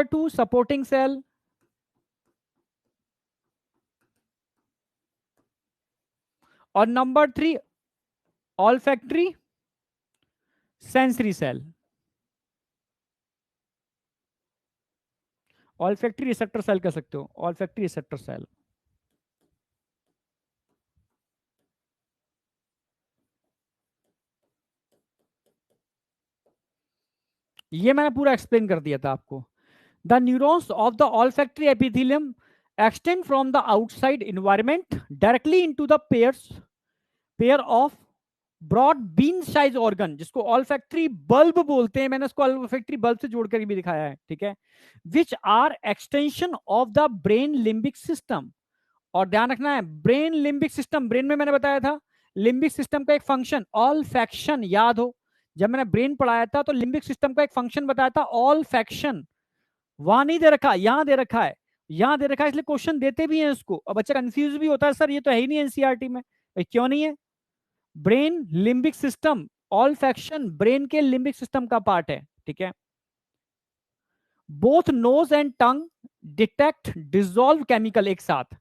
two supporting cell. और number three olfactory sensory cell. Olfactory receptor cell कह सकते हो, ऑल फैक्ट्री रिसेप्टर सेल। ये मैंने पूरा एक्सप्लेन कर दिया था आपको। The neurons of the olfactory epithelium extend from the outside environment directly into the pair of broad bean size organ, जिसको ऑल्फैक्टरी बल्ब बोलते हैं, मैंने उसको ऑल्फैक्टरी बल्ब से जोड़कर भी दिखाया है, ठीक है, which are extension of the brain limbic system. और ध्यान रखना है, ब्रेन लिम्बिक सिस्टम, ब्रेन में मैंने बताया था लिम्बिक सिस्टम का एक फंक्शन ऑल्फैक्शन, याद हो जब मैंने ब्रेन पढ़ाया था तो लिम्बिक सिस्टम का एक फंक्शन बताया था ऑल्फैक्शन। वहां नहीं दे रखा, यहां दे रखा है, यहां दे रखा है, इसलिए क्वेश्चन देते भी हैं इसको, और बच्चा कंफ्यूज भी होता है, सर ये तो है ही नहीं एनसीईआरटी में। क्यों नहीं है? Brain limbic system, olfaction brain के लिम्बिक सिस्टम का पार्ट है, ठीक है। Both nose and tongue detect dissolve chemical, एक साथ।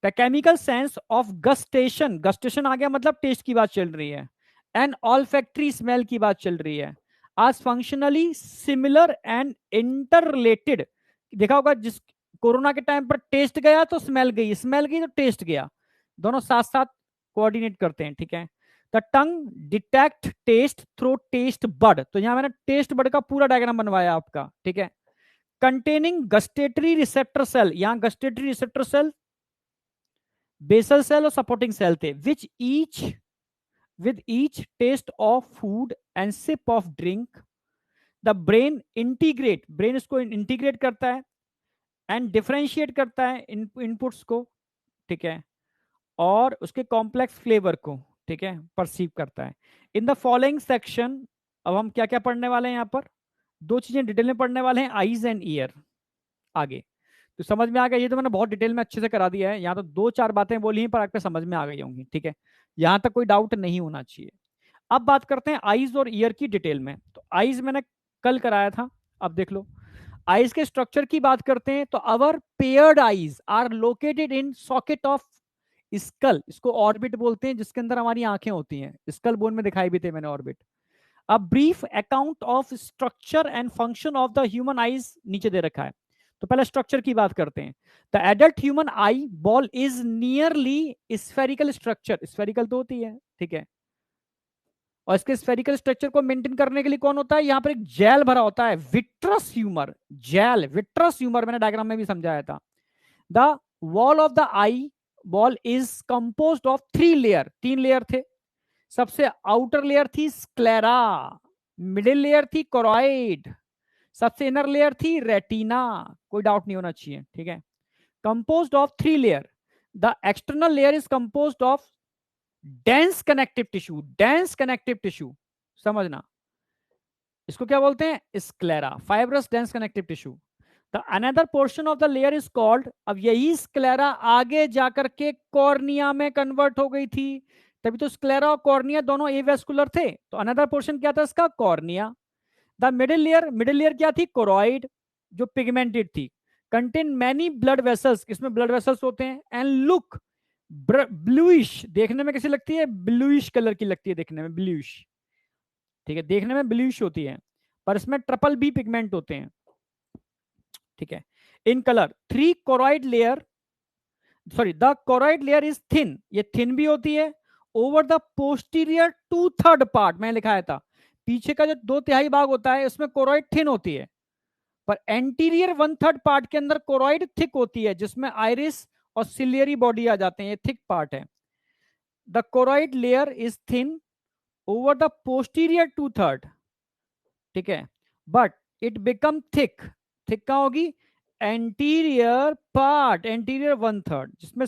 The chemical sense of gustation, gustation आ गया मतलब टेस्ट की बात चल रही है, एंड ऑल्फैक्टरी स्मेल की बात चल रही है, आज functionally similar and inter related. देखा होगा जिस कोरोना के टाइम पर टेस्ट गया तो स्मेल गई, स्मेल गई तो टेस्ट गया, दोनों साथ साथ कोऑर्डिनेट करते हैं, ठीक है। The tongue detect taste through taste bud, तो यहां मैंने टेस्ट बड का पूरा डायग्राम बनवाया आपका, ठीक है। कंटेनिंग गस्टेटरी रिसेप्टर सेल, यहां gustatory receptor cell, basal cell और सपोर्टिंग सेल थे, which each with each taste of food and sip of drink the brain integrate, brain इसको इंटीग्रेट करता है एंड डिफरेंशिएट करता है इनपुट्स को, ठीक है, और उसके कॉम्प्लेक्स फ्लेवर को, ठीक है, परसीव करता है। इन द फॉलोइंग सेक्शन, अब हम क्या क्या पढ़ने वाले हैं, यहाँ पर दो चीजें डिटेल में पढ़ने वाले हैं, आईज एंड ईयर। आगे तो समझ में आ गया, ये तो मैंने बहुत डिटेल में अच्छे से करा दिया है, यहाँ तो दो चार बातें बोली हैं पर आपको समझ में आ गई होंगी, ठीक है, यहाँ तक कोई डाउट नहीं होना चाहिए। अब बात करते हैं आईज और ईयर की डिटेल में। तो आईज मैंने कल कराया था, अब देख लो। आईज के स्ट्रक्चर की बात करते हैं तो our paired eyes are located in socket of skull, इसको ऑर्बिट बोलते हैं, जिसके अंदर हमारी आंखें होती हैं, स्कल बोन में दिखाई भी थे मैंने orbit. A brief account of structure and function of the human eyes नीचे दे रखा है। तो पहले स्ट्रक्चर की बात करते हैं। The adult human eye ball is nearly spherical structure, spherical तो होती है, ठीक है, और इसके स्फेरिकल स्ट्रक्चर को मेंटेन करने के लिए कौन होता है, यहां पर एक जेल भरा होता है, vitreous humour, gel vitreous humour, मैंने डायग्राम में भी समझाया था। The wall of the eyeball is composed of three layer, तीन लेयर थे। सबसे आउटर लेयर थी स्क्लेरा, मिडिल लेयर थी कोरॉइड, सबसे इनर लेयर थी रेटिना, कोई डाउट नहीं होना चाहिए, ठीक है। Composed of three layer, the external layer is composed of dense connective tissue, dense connective tissue, समझना इसको क्या बोलते हैं, sclera, fibrous dense connective tissue. The another portion of the layer is called, अब यही स्क्लेरा आगे जाकर के कॉर्निया में कन्वर्ट हो गई थी, तभी तो स्क्लेरा और कॉर्निया दोनों एवेस्कुलर थे, तो अनदर पोर्शन क्या था इसका, cornea. The middle layer, middle layer क्या थी, कोरॉइड, जो पिगमेंटेड थी, कंटेन मैनी ब्लड वेसल्स, इसमें ब्लड वेसल्स होते हैं, एंड लुक ब्लूइश, देखने में कैसी लगती है, ब्लूइश कलर की लगती है देखने में, ब्लूइश, ठीक है, देखने में ब्लूइश होती है, पर इसमें ट्रिपल बी पिगमेंट होते हैं, ठीक है, in colour. Three choroid layer, sorry the choroid layer is thin, ये थिन भी होती है, over the posterior two third part, मैंने लिखाया था पीछे का जो दो तिहाई भाग होता है उसमें कोरॉइड थिन होती है, पर एंटीरियर वन थर्ड पार्ट के अंदर कोरॉइड थिक होती है, जिसमें आइरिस और सिलियरी बॉडी आ जाते हैं, ये थिक पार्ट है। The choroid layer is thin over the posterior 2/3, ठीक है, but it become thick, thick कहाँ होगी, एंटीरियर पार्ट, एंटीरियर 1/3, जिसमें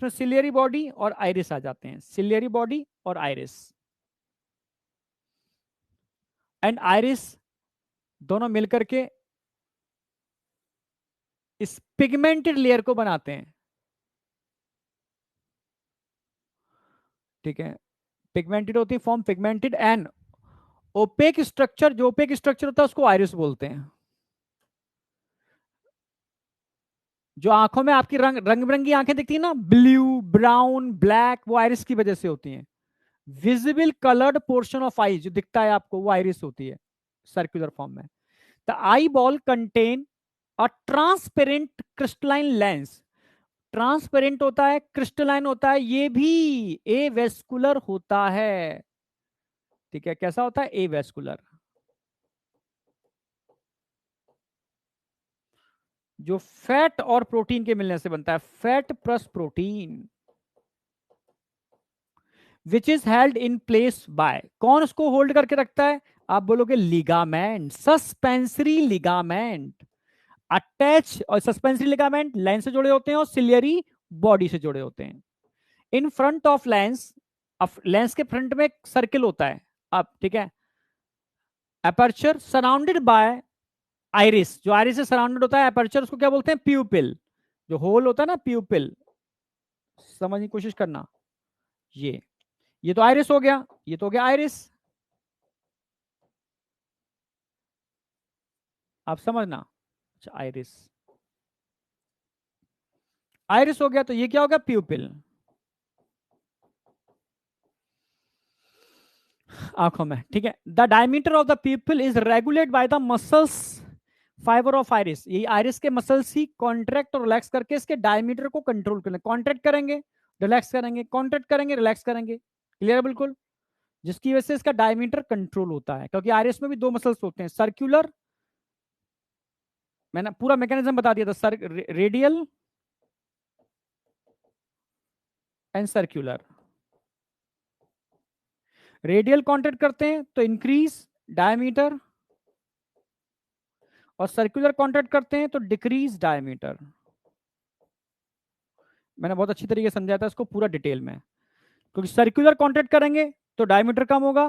सिलियरी बॉडी और आइरिस आ जाते हैं, सिलियरी बॉडी और आइरिस, एंड आइरिस दोनों मिलकर के इस पिगमेंटेड लेयर को बनाते हैं, ठीक है, पिगमेंटेड होती है, form pigmented and opaque structure, जो ओपेक स्ट्रक्चर होता है उसको आइरिस बोलते हैं। जो आंखों में आपकी रंग बिरंगी आंखें दिखती है ना, ब्लू, ब्राउन, ब्लैक, वो आइरिस की वजह से होती हैं। विजिबल कलर्ड पोर्शन ऑफ आई जो दिखता है आपको, वो आइरिस होती है सर्कुलर फॉर्म में। The eye ball contain a transparent crystalline lens, transparent होता है, क्रिस्टलाइन होता है, ये भी ए वेस्कुलर होता है, ठीक है, कैसा होता है, ए वेस्कुलर, जो फैट और प्रोटीन के मिलने से बनता है, fat plus protein, which is held in place by, कौन उसको होल्ड करके रखता है, आप बोलोगे लिगामेंट, सस्पेंसरी लिगामेंट, अटैच, और सस्पेंसरी लिगामेंट लेंस से जुड़े होते हैं और सिलियरी बॉडी से जुड़े होते हैं। In front of lens, lens के फ्रंट में एक सर्किल होता है, अब ठीक है, अपर्चर सराउंडेड बाय आइरिस, जो आइरिस से सराउंडेड होता है अपर्चर, उसको क्या बोलते हैं, प्यूपिल, जो होल होता है ना प्यूपिल, समझने की कोशिश करना, ये तो आइरिस हो गया, ये तो हो गया आइरिस, आप समझना, अच्छा आइरिस, आइरिस हो गया, तो ये क्या हो गया, प्यूपिल, आंखों में, ठीक है। The diameter of the प्यूपिल is regulate by the muscles fibre of iris, ये आइरिस के मसल्स ही कॉन्ट्रैक्ट और रिलैक्स करके इसके डायमीटर को कंट्रोल करेंगे, कॉन्ट्रैक्ट करेंगे, रिलैक्स करेंगे, कॉन्ट्रैक्ट करेंगे, रिलैक्स करेंगे, क्लियर है बिल्कुल, जिसकी वजह से इसका डायमीटर कंट्रोल होता है, क्योंकि आइरिस में भी दो मसल्स होते हैं, सर्कुलर, मैंने पूरा मैकेनिज्म बता दिया था, radial and circular, radial contract करते हैं तो इंक्रीज डायमीटर, और सर्कुलर कॉन्ट्रैक्ट करते हैं तो डिक्रीज डायमीटर, मैंने बहुत अच्छी तरीके से समझाया था इसको पूरा डिटेल में, क्योंकि सर्कुलर कॉन्ट्रैक्ट करेंगे तो डायमीटर कम होगा,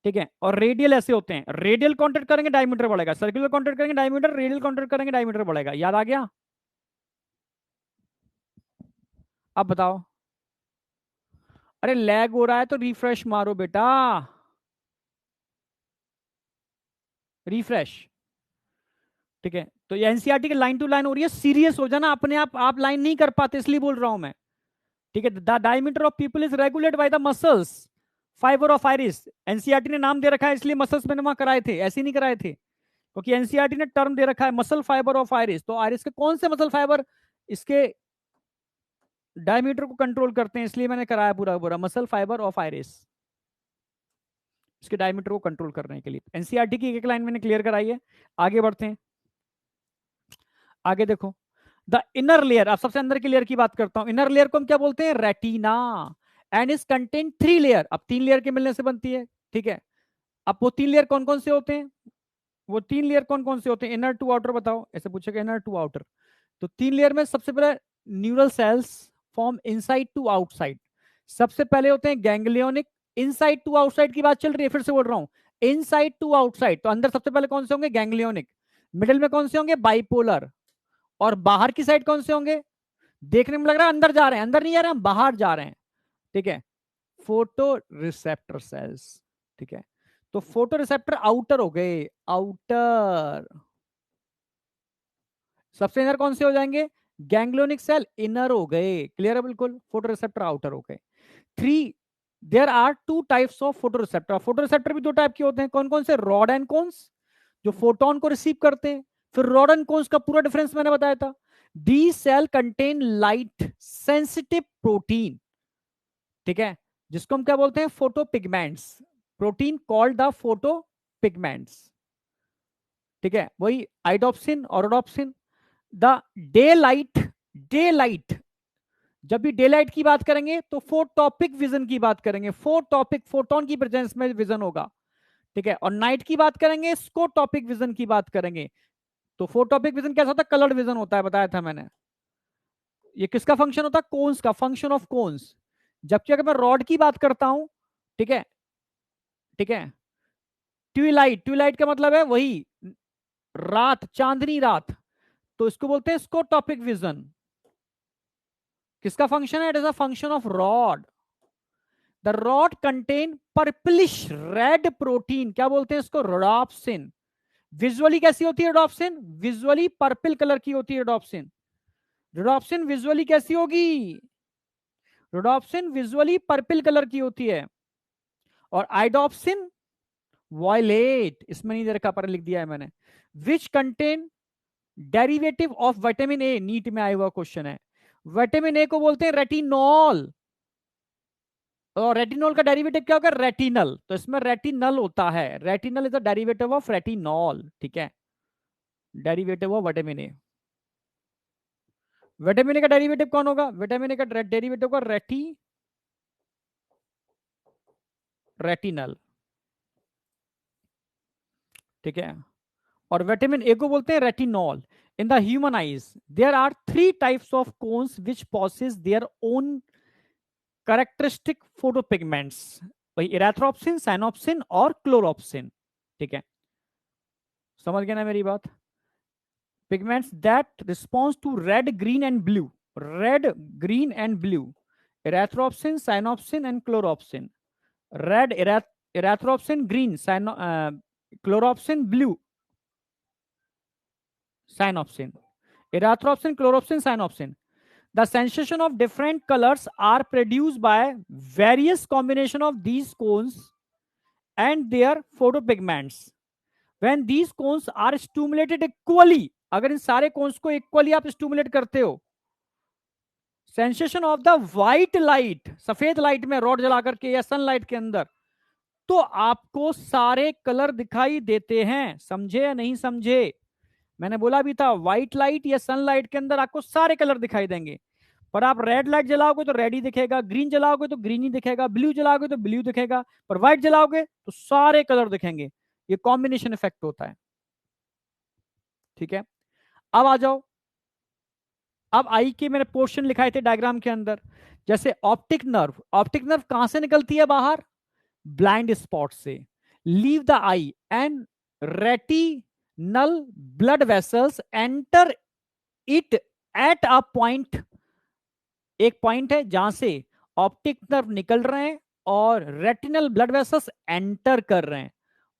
ठीक है, और रेडियल ऐसे होते हैं, रेडियल कॉन्ट्रैक्ट करेंगे डायमीटर बढ़ेगा, सर्कुलर कॉन्ट्रैक्ट करेंगे डायमीटर, रेडियल कॉन्ट्रैक्ट करेंगे डायमीटर बढ़ेगा, याद आ गया, अब बताओ, अरे लैग हो रहा है तो रिफ्रेश मारो बेटा, रिफ्रेश, ठीक है, तो ये एनसीईआरटी की लाइन टू लाइन हो रही है, सीरियस हो जाना, अपने आप लाइन नहीं कर पाते इसलिए बोल रहा हूं मैं, ठीक है। The diameter of people is regulate by the muscles fibre of iris, NCERT ने नाम दे रखा है इसलिए मसल्स मैंने वहां कराए थे, ऐसे नहीं कराए थे, क्योंकि एनसीईआरटी ने टर्म दे रखा है मसल फाइबर ऑफ आइरिस, तो आइरिस के कौन से मसल फाइबर इसके डायमीटर को कंट्रोल करते हैं, इसलिए मैंने कराया पूरा पूरा मसल फाइबर ऑफ आइरिस, इसके डायमीटर को कंट्रोल करने के लिए, एनसीईआरटी की एक लाइन मैंने क्लियर कराई है, आगे बढ़ते हैं, आगे देखो, द इनर लेयर, अब सबसे अंदर की लेयर की बात करता हूं, इनर लेयर को हम क्या बोलते हैं, retina, and is content 3 layer, अब 3 लेयर के मिलने से बनती है, ठीक है, अब वो 3 लेयर कौन कौन से होते हैं, वो 3 लेयर कौन कौन से होते हैं, इनर टू आउटर बताओ, ऐसे पूछेगा इनर टू आउटर, तो 3 लेयर में सबसे पहले neural cells form inside to outside, सबसे पहले होते हैं गैंग्लियोनिक, इनसाइड टू आउटसाइड की बात चल रही है, फिर से बोल रहा हूं, इनसाइड टू आउटसाइड, तो अंदर सबसे पहले कौन से होंगे, गैंग्लियोनिक, मिडिल में कौन से होंगे, बाइपोलर, और बाहर की साइड कौन से होंगे, देखने में लग रहा है अंदर जा रहे हैं, अंदर नहीं जा रहे हैं, बाहर जा रहे हैं, ठीक है, फोटो रिसेप्टर सेल्स, ठीक है, तो फोटो रिसेप्टर आउटर हो गए, आउटर, सबसे इनर कौन से हो जाएंगे, गैंग्लियोनिक सेल इनर हो गए, क्लियर है बिल्कुल, फोटो रिसेप्टर आउटर हो गए। 3, there are 2 types of photoreceptor, photoreceptor भी 2 टाइप के होते हैं, कौन कौन से, रॉड एंड कोन्स, जो फोटोन को रिसीव करते हैं, फिर रॉड एंड कोन्स का पूरा डिफरेंस मैंने बताया था, the cell contain light sensitive protein, ठीक है, जिसको हम क्या बोलते हैं, photopigments, protein called the photopigments, ठीक है, वही आइडोप्सिन और ओडोप्सिन, द डे लाइट जब भी डे लाइट की बात करेंगे तो फोटोपिक विजन की बात करेंगे, फोटोपिक फोटोन की प्रेजेंस में विजन होगा, ठीक है। और नाइट की बात करेंगे, स्कोटॉपिक विजन की बात करेंगे। तो फोटोपिक विजन कैसा होता है, कलर्ड विजन होता है, बताया था मैंने। ये किसका फंक्शन होता है, कोन्स का, फंक्शन ऑफ कोन्स। जबकि अगर मैं रॉड की बात करता हूं, ठीक है, ठीक है, ट्विलाइट, ट्विलाइट का मतलब है वही रात, चांदनी रात, तो इसको बोलते हैं स्कोटॉपिक विजन। किसका फंक्शन है, it is a function of rod. The rod contain purplish red protein, क्या बोलते हैं इसको, रोडोप्सिन। विजुअली कैसी होती है रोडोप्सिन, विजुअली पर्पल कलर की होती है रोडोप्सिन। रोडोप्सिन विजुअली कैसी होगी, रोडोप्सिन विजुअली पर्पल कलर की होती है। और आइडोप्सिन वॉयलेट, इसमें नहीं दे रखा पर लिख दिया है मैंने। Which contain derivative of vitamin A, NEET में आया हुआ क्वेश्चन है। विटामिन ए को बोलते हैं रेटिनॉल, और रेटिनॉल का डेरिवेटिव क्या होगा, रेटिनल, तो इसमें रेटिनल होता है, retinal is the derivative of retinol, ठीक है, derivative of vitamin A. Vitamin A का डेरिवेटिव कौन होगा, विटामिन ए का डेरिवेटिव होगा रेटिनल, ठीक है। और विटामिन ए को बोलते हैं retinol. In the human eyes there are three types of cones which possess their own characteristic photopigments, वही इरेथ्रोप्सिन, साइनोप्सिन और क्लोरोप्सिन, ठीक है। समझ गए ना मेरी बात। Pigments that response to red, green and blue, red, green and blue, erythropsin, cyanopsin and chloropsin. Red, erythropsin, green, chloropsin, blue, cyanopsin, erythropsin, chloropsin, cyanopsin. The sensation of different colors are produced by various combination of these cones and their photopigments. When these cones are stimulated equally, अगर इन सारे cons को equally आप stimulate करते हो, sensation of the white light, सफेद light में rod जला करके या सनलाइट के अंदर, तो आपको सारे कलर दिखाई देते हैं, समझे या नहीं समझे। मैंने बोला भी था व्हाइट लाइट या सनलाइट के अंदर आपको सारे कलर दिखाई देंगे, पर आप रेड लाइट जलाओगे तो रेड ही दिखेगा, ग्रीन जलाओगे तो ग्रीन ही दिखेगा, ब्लू जलाओगे तो ब्लू दिखेगा, पर व्हाइट जलाओगे तो सारे कलर दिखेंगे। ये कॉम्बिनेशन इफेक्ट होता है, ठीक है। अब आ जाओ, अब आई के मैंने पोर्शन लिखाए थे डायग्राम के अंदर। जैसे ऑप्टिक नर्व, ऑप्टिक नर्व कहां से निकलती है बाहर, ब्लाइंड स्पॉट से। Leave the I and retinal blood vessels enter it at a point, एक पॉइंट है जहां से ऑप्टिक नर्व निकल रहे हैं और रेटिनल ब्लड वेसल्स एंटर कर रहे हैं।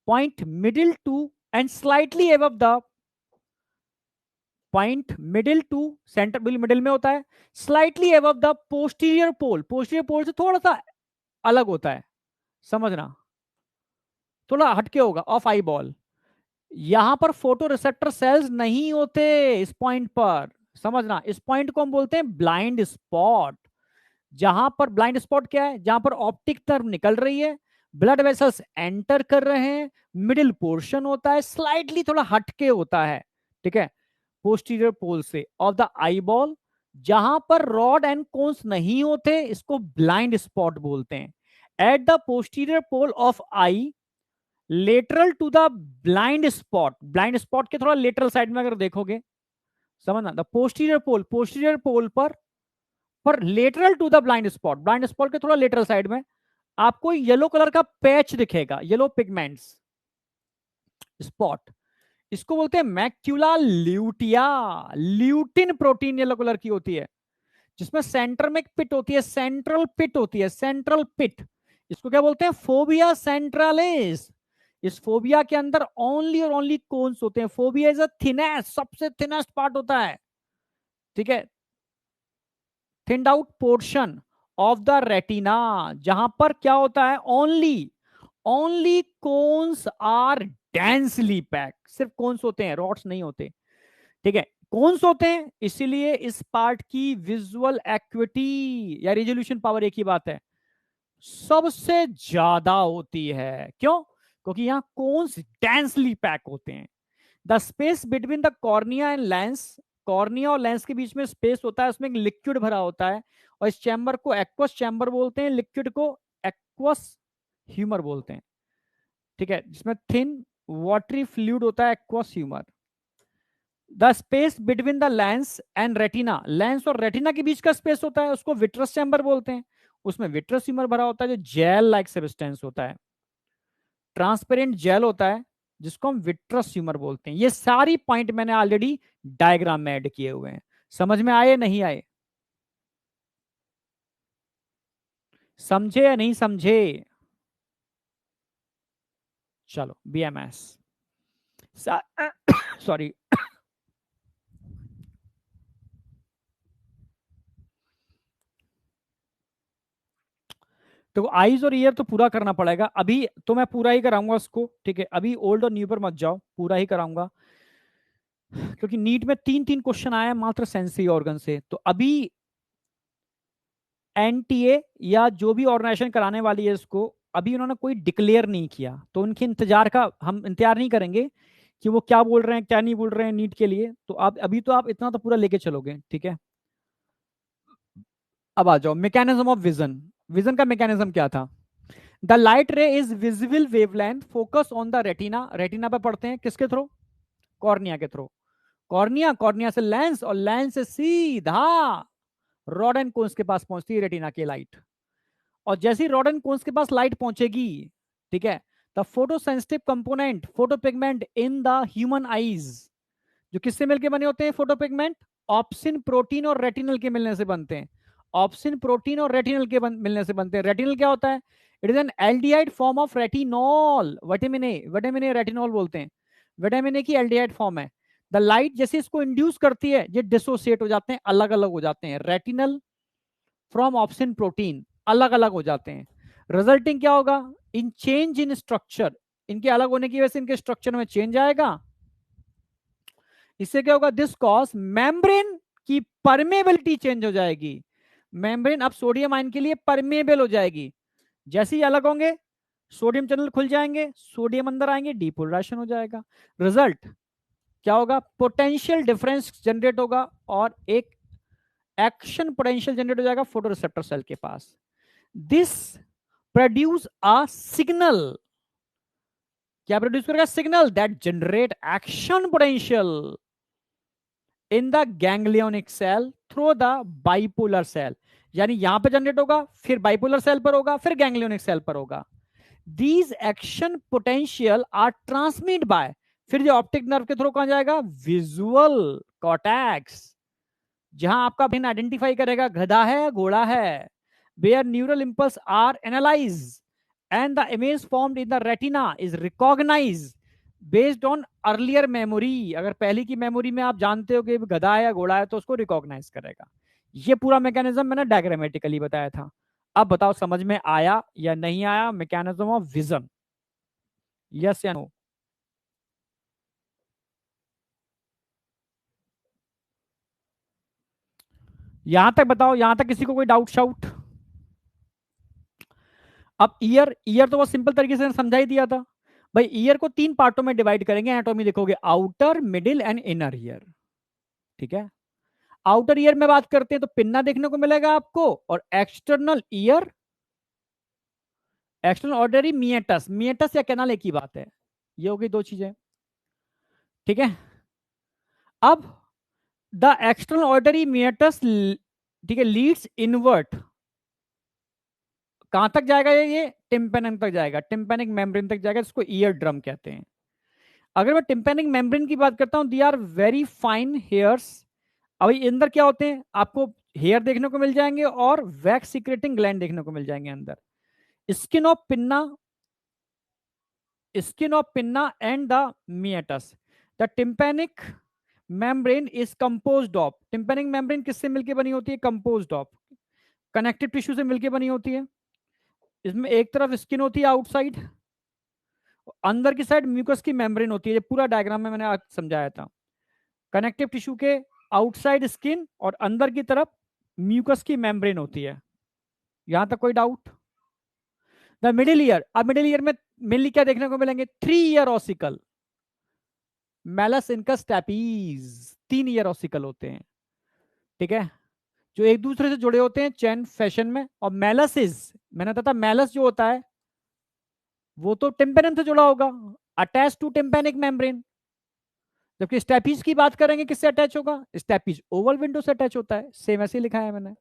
Point middle to and slightly above the point, middle to center, middle में होता है, slightly above the posterior pole, posterior pole से थोड़ा सा अलग होता है, समझना, थोड़ा हटके होगा, ऑफ आई बॉल। यहां पर फोटो रिसेप्टर सेल्स नहीं होते इस पॉइंट पर, समझना, इस पॉइंट को हम बोलते हैं ब्लाइंड स्पॉट। जहां पर ब्लाइंड स्पॉट क्या है, जहां पर ऑप्टिक नर्व निकल रही है, ब्लड वेसल्स एंटर कर रहे हैं, मिडिल पोर्शन होता है, स्लाइटली थोड़ा हटके होता है, ठीक है, पोस्टीरियर पोल से ऑफ द आई बॉल। जहां पर रॉड एंड कोन्स नहीं होते इसको ब्लाइंड स्पॉट बोलते हैं। At the posterior pole of eye, lateral to the blind spot, blind spot के थोड़ा लेटरल साइड में अगर देखोगे, समझना, the posterior pole, posterior pole पर lateral to the blind spot, blind spot के थोड़ा लेटरल साइड में आपको येलो कलर का पैच दिखेगा, येलो पिगमेंट्स स्पॉट, इसको बोलते हैं macula lutea. Lutein protein yellow colour की होती है, जिसमें सेंटर में एक पिट होती है, सेंट्रल पिट होती है, सेंट्रल पिट, इसको क्या बोलते हैं, फोबिया सेंट्रलिस। इस फोबिया के अंदर ओनली और ओनली कोन्स होते हैं। फोबिया इज अ थिनेस्ट, सबसे थिनेस्ट पार्ट होता है, ठीक है, thinned out portion of the retina, जहां पर क्या होता है, only cones are densely pack, सिर्फ कोन्स होते हैं, रॉड्स नहीं होते, ठीक है, कोन्स होते हैं, इसीलिए इस पार्ट की विजुअल एक्विटी या रिजोल्यूशन पावर, एक ही बात है, सबसे ज्यादा होती है। क्यों, क्योंकि यहां कोन्स डेंसली पैक होते हैं। The space between the cornea and lens cornea और लेंस के बीच में स्पेस होता है, उसमें एक लिक्विड भरा होता है, और इस चैम्बर को एक्वस चैम्बर बोलते हैं, लिक्विड को एक्वस ह्यूमर बोलते हैं। ठीक है, जिसमें थिन वाटरी फ्लूइड होता है, aqueous humour. The space between the lens and retina, lens और रेटिना के बीच का स्पेस होता है, उसको विट्रस चैम्बर बोलते हैं। उसमें विट्रस ह्यूमर भरा होता है, जो जेल लाइक सब्सटेंस होता है, ट्रांसपेरेंट जेल होता है, जिसको हम विट्रस ह्यूमर बोलते हैं। ये सारी पॉइंट मैंने ऑलरेडी डायग्राम में ऐड किए हुए हैं। समझ में आए नहीं आए? समझे या नहीं समझे? चलो, बीएमएस, सॉरी। तो आईज और ईयर तो पूरा करना पड़ेगा, अभी तो मैं पूरा ही कराऊंगा उसको। ठीक है, अभी ओल्ड और न्यू पर मत जाओ, पूरा ही कराऊंगा, क्योंकि नीट में 3-3 क्वेश्चन आए मात्र सेंसरी ऑर्गन से। तो अभी एनटीए या जो भी ऑर्गेनाइजेशन कराने वाली है इसको, अभी उन्होंने कोई डिक्लेयर नहीं किया, तो उनके इंतजार का हम इंतजार नहीं करेंगे कि वो क्या बोल रहे हैं क्या नहीं बोल रहे हैं नीट के लिए। तो आप अभी तो आप इतना तो पूरा लेके चलोगे, ठीक है। अब आ जाओ मैकेनिज्म ऑफ विजन। विजन का मैकेनिज्म क्या था? द लाइट रे is visible wavelength focus on the retina, retina पे पढ़ते हैं किसके थ्रू? कॉर्निया के थ्रू। कॉर्निया, कॉर्निया से लेंस, और लेंस से सीधा रॉड एंड कोन्स के पास पहुंचती है रेटिना की लाइट। और जैसे ही रॉड एंड कोन्स के पास लाइट पहुंचेगी, ठीक है, the photo sensitive component photo pigment in the human eyes, जो किससे मिलके बने होते हैं फोटो पिगमेंट? ऑप्सिन प्रोटीन और रेटिनल के मिलने से बनते हैं। ऑप्सिन प्रोटीन और रेटिनल के मिलने से बनते हैं। रेटिनल क्या होता है? It is an aldehyde form of retinol, vitamin A, vitamin A retinol बोलते हैं। विटामिन ए की एल्डिहाइड फॉर्म है। द लाइट जैसे इसको इंड्यूस करती है, ये डिसोसिएट हो जाते हैं, अलग अलग हो जाते हैं, रेटिनल फ्रॉम ऑप्सिन प्रोटीन अलग अलग हो जाते हैं। रिजल्टिंग क्या होगा? इन चेंज इन स्ट्रक्चर, इनके अलग होने की वजह से इनके स्ट्रक्चर में चेंज आएगा। इससे क्या होगा? दिस कॉज मेम्ब्रेन की परमेबिलिटी चेंज हो जाएगी। मेम्ब्रेन अब सोडियम आयन के लिए परमेबल हो जाएगी। जैसे ही अलग होंगे, सोडियम चैनल खुल जाएंगे, सोडियम अंदर आएंगे, डिपोलराइजेशन हो जाएगा। रिजल्ट क्या होगा? पोटेंशियल डिफरेंस जनरेट होगा, और एक एक्शन पोटेंशियल जनरेट हो जाएगा फोटो रिसेप्टर सेल के पास। दिस प्रोड्यूस अ सिग्नल, क्या प्रोड्यूस करेगा? Signal that generate action potential in the ganglionic cell through the bipolar cell. यानी यहां पे जनरेट होगा, फिर बाइपोलर सेल पर होगा, फिर गैंग्लियोनिक सेल पर होगा। These action potential are transmit by, फिर जो ऑप्टिक नर्व के थ्रू कहां जाएगा? विजुअल कॉर्टेक्स, जहां आपका ब्रेन आइडेंटिफाई करेगा गधा है घोड़ा है। Where neural impulse are analyse and the image formed in the retina is recognise based on earlier memory. अगर पहले की मेमोरी में आप जानते हो कि गधा है या घोड़ा है, तो उसको रिकॉग्नाइज करेगा। ये पूरा मैकेनिज्म मैंने डायग्रामेटिकली बताया था। अब बताओ समझ में आया या नहीं आया मैकेनिज्म ऑफ विजन? यस या नो? यहां तक बताओ, यहां तक किसी को कोई डाउट शाउट? अब ईयर, ईयर तो बहुत सिंपल तरीके से समझा ही दिया था भाई। ईयर को 3 पार्टों में डिवाइड करेंगे, एनाटॉमी लिखोगे, outer, middle and inner ear. ठीक है, आउटर ईयर में बात करते हैं तो पिन्ना देखने को मिलेगा आपको, और एक्सटर्नल ईयर, एक्सटर्नल ऑर्डरी मिएटस, मिएटस या कैनाल एक ही बात है। ये हो गई 2 चीजें, ठीक है। अब द एक्सटर्नल ऑर्डरी मिएटस, ठीक है, लीड्स इनवर्ट, कहां तक जाएगा? ये टिम्पेनिक तक जाएगा, टिम्पेनिक मेम्ब्रेन तक जाएगा, इसको ईयर ड्रम कहते हैं। अगर मैं टिम्पेनिक मेम्ब्रेन की बात करता हूं, they are very fine hairs. अभी अंदर क्या होते हैं? आपको हेयर देखने को मिल जाएंगे, और वैक्स सीक्रेटिंग ग्लैंड देखने को मिल जाएंगे अंदर। Skin of pinna, skin of pinna and the meatus. The tympanic membrane is composed of, tympanic membrane किससे मिलकर बनी होती है? कंपोज्ड ऑफ, कनेक्टिव टिश्यू से मिलकर बनी होती है। इसमें एक तरफ स्किन होती है आउटसाइड, अंदर की साइड म्यूकस की मेम्ब्रेन होती है। ये पूरा डायग्राम में मैंने आज समझाया था। कनेक्टिव टिश्यू के आउटसाइड स्किन, और अंदर की तरफ म्यूकस की मेम्ब्रेन होती है। यहां तक कोई डाउट? द मिडिल ईयर, अब मिडिल ईयर में मेनली क्या देखने को मिलेंगे? 3 ईयर ऑसिकल, मैलस इनका स्टैपीज, 3 ईयर ऑसिकल होते हैं, ठीक है, जो एक दूसरे से जुड़े होते हैं चेन फैशन में। और मैलसिस, मैंने बताया मैलस जो होता है वो तो टिम्पेनम से जुड़ा होगा, अटैच टू टिम्पेनिक मेम्ब्रेन। जबकि स्टैपीज की बात करेंगे किससे अटैच होगा, स्टैपीज ओवल विंडो से अटैच होता है, सेम ऐसे लिखा है मैंने।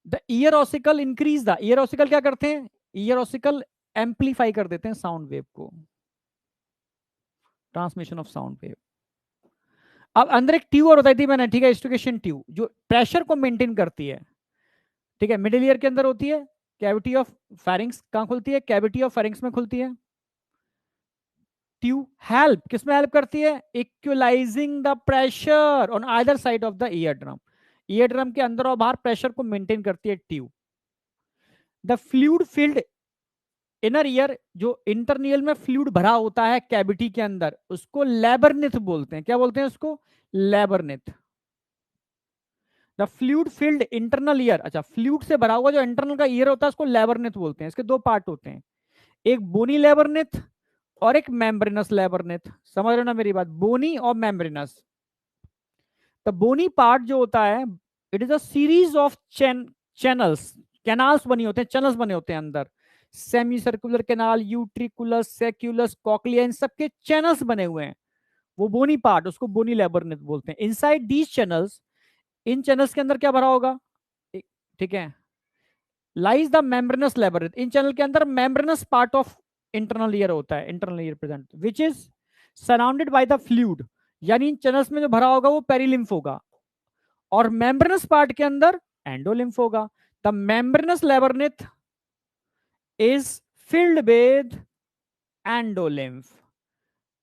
The year ossicle increase, the year ossicle क्या करते हैं, ईयर ऑसिकल एम्पलीफाई कर देते हैं साउंड वेव को, ट्रांसमिशन ऑफ साउंड वेव। अब अंदर एक ट्यूब और बताई थी मैंने, ठीक है, स्टोकेशन ट्यूब जो प्रेशर को मेंटेन करती है, ठीक है, मिडिल ईयर के अंदर होती है। कैविटी ऑफ फेरिंग्स कहां खुलती है, कैविटी ऑफ फेरिंग्स में खुलती है। ट्यूब हेल्प, किसमें हेल्प करती है, equalising the pressure on either side of the ear drum, ear drum के अंदर और बाहर प्रेशर को मेंटेन करती है tube. The fluid field inner ear, जो इंटरनियल में फ्लूइड भरा होता है कैविटी के अंदर, उसको लैबरनिथ बोलते हैं। क्या बोलते हैं उसको, labyrinth. The fluid filled internal ear, अच्छा फ्लूइड से भरा हुआ जो इंटरनल का ईयर होता है उसको लैबरनिथ बोलते हैं। इसके दो पार्ट होते हैं, एक बोनी लैबरनिथ और एक मेम्ब्रेनस लैबरनिथ। समझ रहे हो ना मेरी बात, बोनी और मेम्ब्रेनस। द बोनी पार्ट जो होता है, it is a series of channels, canals बनी होते हैं, चैनल्स बने होते हैं अंदर, सेमी सर्कुलर कैनाल, यूट्रिकुलस, सेक्युलस, कॉक्लिया, इन सबके चैनल्स बने हुए हैं। वो बोनी पार्ट, उसको बोनी लैबरनिथ बोलते हैं। इनसाइड दीज चैनल्स, इन चैनल्स के अंदर क्या भरा होगा, ठीक है, लाइज द मेम्ब्रेनस लैबरनिथ, इन चैनल के अंदर membranous part of internal ear होता है, internal ear present, which is surrounded by the fluid, यानी इन चैनल्स में जो भरा होगा वो पेरिलिम्फ होगा, और मेम्ब्रेनस पार्ट के अंदर एंडोलिम्फ होगा। The membranous labyrinth is filled with endolymph.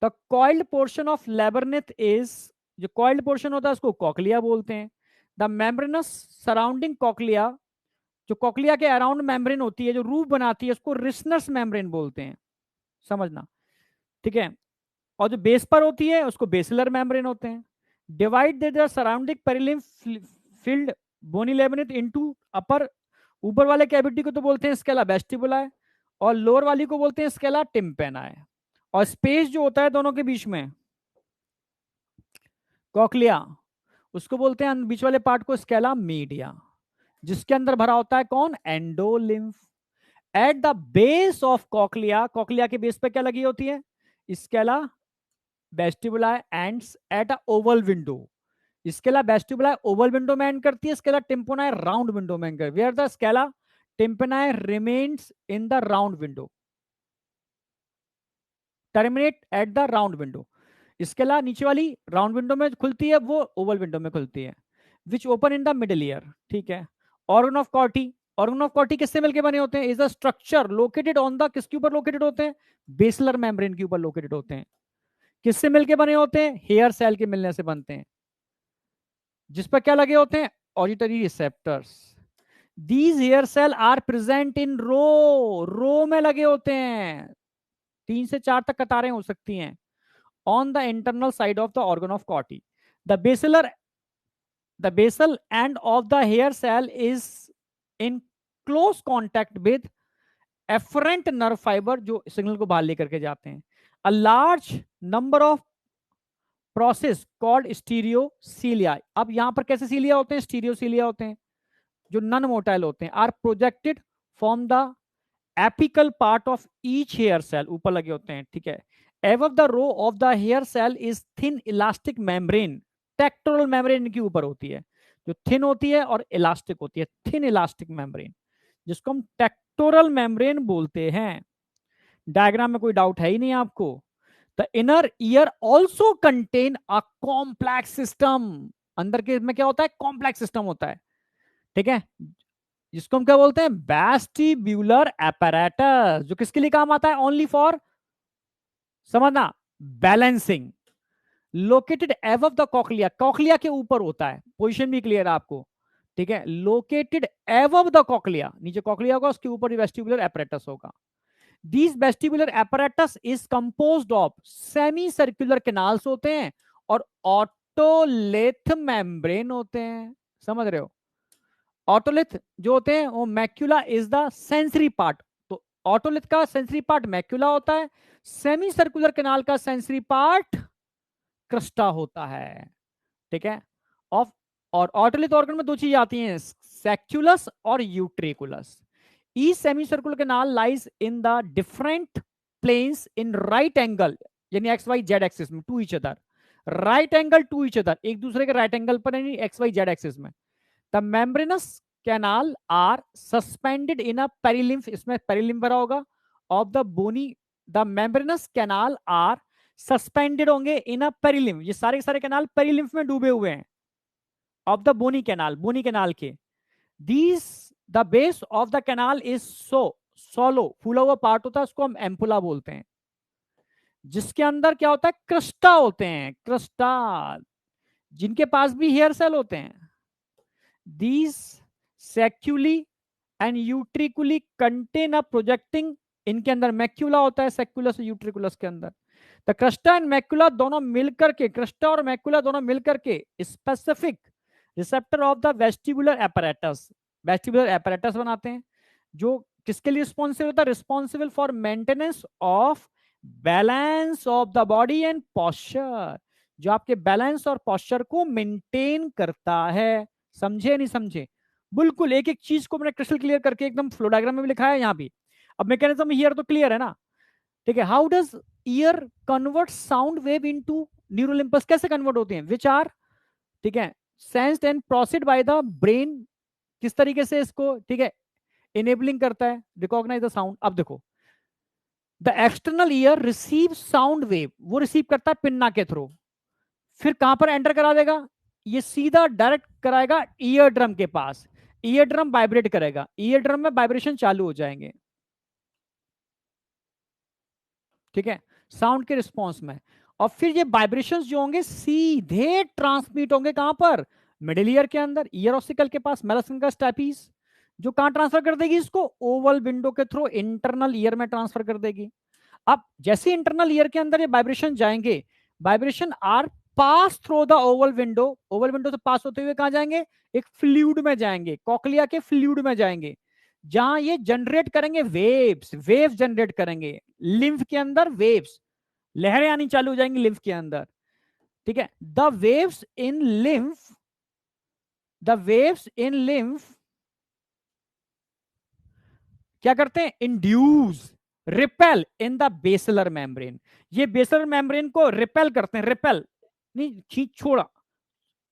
The coiled portion of labyrinth is, जो कॉइल्ड पोर्शन होता है उसको कॉकलिया बोलते हैं। द मेम्ब्रेनस सराउंडिंग कॉकलिया, जो कॉकलिया के अराउंड मेम्ब्रेन होती है जो रूफ बनाती है उसको रिसनस मेम्ब्रेन बोलते हैं, समझना, ठीक है। और जो बेस पर होती है उसको बेसिलर मेम्ब्रेन होते हैं। Divide the surrounding perilymph filled bony labyrinth into upper, ऊपर वाले कैविटी को तो बोलते हैं स्केला वेस्टिबुलाe, और लोअर वाली को बोलते हैं स्केला टिम्पेनाe। और स्पेस जो होता है दोनों के बीच में, कॉकलिया, उसको बोलते हैं बीच वाले पार्ट को स्केला मीडिया, जिसके अंदर भरा होता है कौन, endolymph. At the base of cochlea, cochlea के बेस पे क्या लगी होती है, scala vestibuli ends at a oval window, scala vestibuli oval window में एंड करती है, स्केला टिम्पेनाe राउंड विंडो में एंड करती है। Where the scala tympani remains in the round window, terminate at the round window. Scala नीचे वाली round window में खुलती है, वो ओवल विंडो में खुलती है, which open in the middle ear, ठीक है। ऑर्गन ऑफ कॉर्टी, ऑर्गन ऑफ कॉर्टी किससे मिलकर बने होते हैं, is a structure located on the, किसके ऊपर लोकेटेड होते हैं, बेसलर मेम्ब्रेन के ऊपर लोकेटेड होते हैं। किससे मिलके बने होते हैं, हेयर सेल के मिलने से बनते हैं, जिस पर क्या लगे होते हैं, auditory receptors. These hair cell are present in row, row में लगे होते हैं, 3 से 4 तक कतारें हो सकती हैं, on the internal side of the organ of Corti. The basal end of the hair cell is in close contact with efferent nerve fiber, जो सिग्नल को बाहर लेकर के जाते हैं। A large number of process called stereocilia, अब यहां पर कैसे सीलिया होते हैं, स्टीरियोसिलिया होते हैं, जो नॉन मोटाइल होते हैं, are projected from the apical part of each hair cell, ऊपर लगे होते हैं, ठीक है। Above the row of the hair cell is thin elastic membrane, tectorial membrane इनके ऊपर होती है, जो थिन होती है और इलास्टिक होती है, थिन इलास्टिक मेम्ब्रेन, जिसको हम टेक्टोरल मेम्ब्रेन बोलते हैं। डायग्राम में कोई डाउट है ही नहीं आपको। The inner ear also contain a complex system, अंदर के में क्या होता है, कॉम्प्लेक्स सिस्टम होता है, ठीक है, जिसको हम क्या बोलते हैं, वेस्टिब्यूलर apparatus, जो किसके लिए काम आता है, ओनली फॉर, समझना, balancing. Located above the cochlea, cochlea के ऊपर होता है, पोजीशन भी क्लियर है आपको, ठीक है। लोकेटेड एबव द कॉकलिया, नीचे कॉकलिया होगा उसके ऊपर वेस्टिब्यूलर एपरेटस होगा। This vestibular apparatus is composed of semi circular canals होते हैं और ऑटोलिथ मेम्ब्रेन होते हैं, समझ रहे हो। ऑटोलिथ जो होते हैं वो macula is the sensory part, तो ऑटोलिथ का सेंसरी पार्ट मैक्यूला होता है, सेमी सर्कुलर कैनाल का सेंसरी पार्ट क्रस्टा होता है, ठीक है। ऑफ और ऑटोलिथ ऑर्गन में दो चीजें आती हैं, सैक्युलस और utriculus. Each semi circular canal lies in the different planes in right angle, यानी एक्स वाई जेड एक्सिस में, to each other, right angle to each other, एक दूसरे के राइट एंगल पर, यानी एक्स वाई जेड एक्सिस में। The membranous canal are suspended in a perilymph, इसमें perilymph भरा होगा, of the bony, the membranous canal are suspended होंगे इन अ पेरिलिम्फ, ये सारे के सारे कैनाल पेरिलिम्फ में डूबे हुए हैं, of the bony canal, bony canal के। These the base of the canal is swollen, फूला हुआ पार्ट होता है, उसको हम एम्पुला बोलते हैं, जिसके अंदर क्या होता है, क्रस्टा होते हैं, क्रस्टा, जिनके पास भी हेयर सेल होते हैं। These sacculi and utriculi contain a projecting, इनके अंदर मैक्यूला होता है, सेक्यूलस और यूट्रिकुलस के अंदर। द क्रस्टा एंड मैक्यूला दोनों मिलकर के, क्रस्टा और मैक्यूला दोनों मिलकर के specific receptor of the vestibular apparatus, vestibular apparatus बनाते हैं, जो किसके लिए रिस्पॉन्सिबल होता है, responsible for maintenance of balance of the body and posture, जो आपके बैलेंस और पॉस्चर को मेंटेन करता है। समझे नहीं समझे? बिल्कुल एक एक चीज को मैंने क्रिस्टल क्लियर करके एकदम फ्लो डायग्राम में भी लिखा है यहाँ भी। अब मैकेनिज्म हियर तो क्लियर है ना, ठीक है। How does year convert sound wave into neural impulse, कैसे कन्वर्ट होते हैं, विच आर, ठीक है, sensed and processed by the brain, किस तरीके से इसको, ठीक है, इनेबलिंग करता है, रिकॉग्नाइज द साउंड। अब देखो, the external ear receive sound wave, वो रिसीव करता है पिन्ना के थ्रू, फिर कहां पर एंटर करा देगा, ये सीधा डायरेक्ट कराएगा ईयर ड्रम के पास, ईयर ड्रम वाइब्रेट करेगा, ईयर ड्रम में वाइब्रेशन चालू हो जाएंगे, ठीक है, साउंड के रिस्पॉन्स में। और फिर ये वाइब्रेशंस जो होंगे सीधे ट्रांसमिट होंगे कहां पर, मिडिल ईयर के अंदर, ईयर ऑसिकल के पास, मेलसिंगस स्टैपीज, जो कहां ट्रांसफर कर देगी इसको, ओवल विंडो के थ्रू इंटरनल ईयर में ट्रांसफर कर देगी। अब जैसे इंटरनल ईयर के अंदर ये वाइब्रेशन जाएंगे, vibration are pass through the oval window, oval window से पास होते हुए कहां जाएंगे, एक फ्लूइड में जाएंगे, कॉकलिया के फ्लूइड में जाएंगे, जहां ये जनरेट करेंगे वेव्स, वेव्स जनरेट करेंगे लिम्फ के अंदर, वेव्स, लहरें आनी चालू हो जाएंगी लिम्फ के अंदर, ठीक है। The waves in lymph, the waves in lymph क्या करते हैं, induce repel in the basilar membrane, ये बेसलर मेम्ब्रेन को रिपेल करते हैं, रिपेल नहीं, खींच छोड़ा,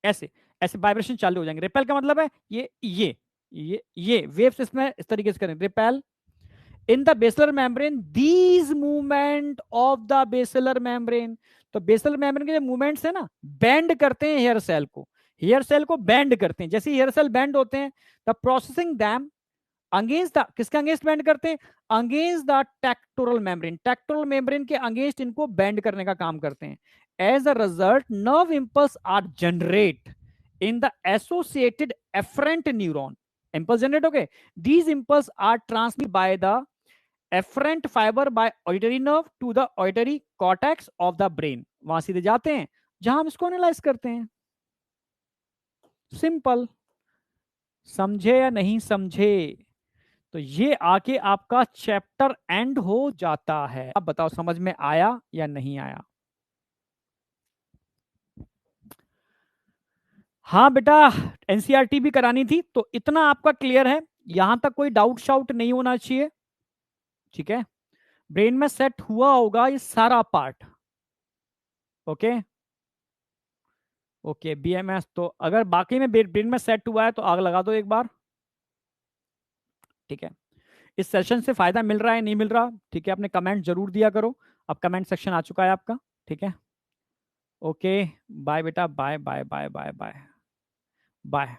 ऐसे ऐसे वाइब्रेशन चालू हो जाएंगे। रिपेल का मतलब है ये वेव्स इसमें इस तरीके से करें, ripple in the basilar membrane, these movement of the basilar membrane, तो बेसलर मेम्ब्रेन के जो मूवमेंट्स है ना, बेंड करते हैं हेयर सेल को, हेयर सेल को बेंड करते हैं, जैसे हेयर सेल बेंड होते हैं, the processing them against the, किसके अगेंस्ट बेंड करते हैं, against the tectorial membrane, tectorial membrane के अगेंस्ट इनको बेंड करने का काम करते हैं। As a result nerve impulse are generate in the associated afferent neuron, impulse generate हो गए, these impulse are transmit by the afferent fibre by auditory nerve to the auditory cortex of the brain, वहां सीधे जाते हैं जहां हम इसको analyse करते हैं। सिंपल, समझे या नहीं समझे? तो ये आके आपका चैप्टर एंड हो जाता है। अब बताओ समझ में आया या नहीं आया? हाँ बेटा, एनसीईआरटी भी करानी थी, तो इतना आपका क्लियर है, यहां तक कोई डाउट शाउट नहीं होना चाहिए, ठीक है। ब्रेन में सेट हुआ होगा ये सारा पार्ट, ओके ओके। बीएमएस तो अगर बाकी में ब्रेन में सेट हुआ है तो आग लगा दो एक बार, ठीक है। इस सेशन से फायदा मिल रहा है नहीं मिल रहा, ठीक है, अपने कमेंट जरूर दिया करो। अब कमेंट सेक्शन आ चुका है आपका, ठीक है। ओके, बाय बेटा, bye bye bye bye bye bye.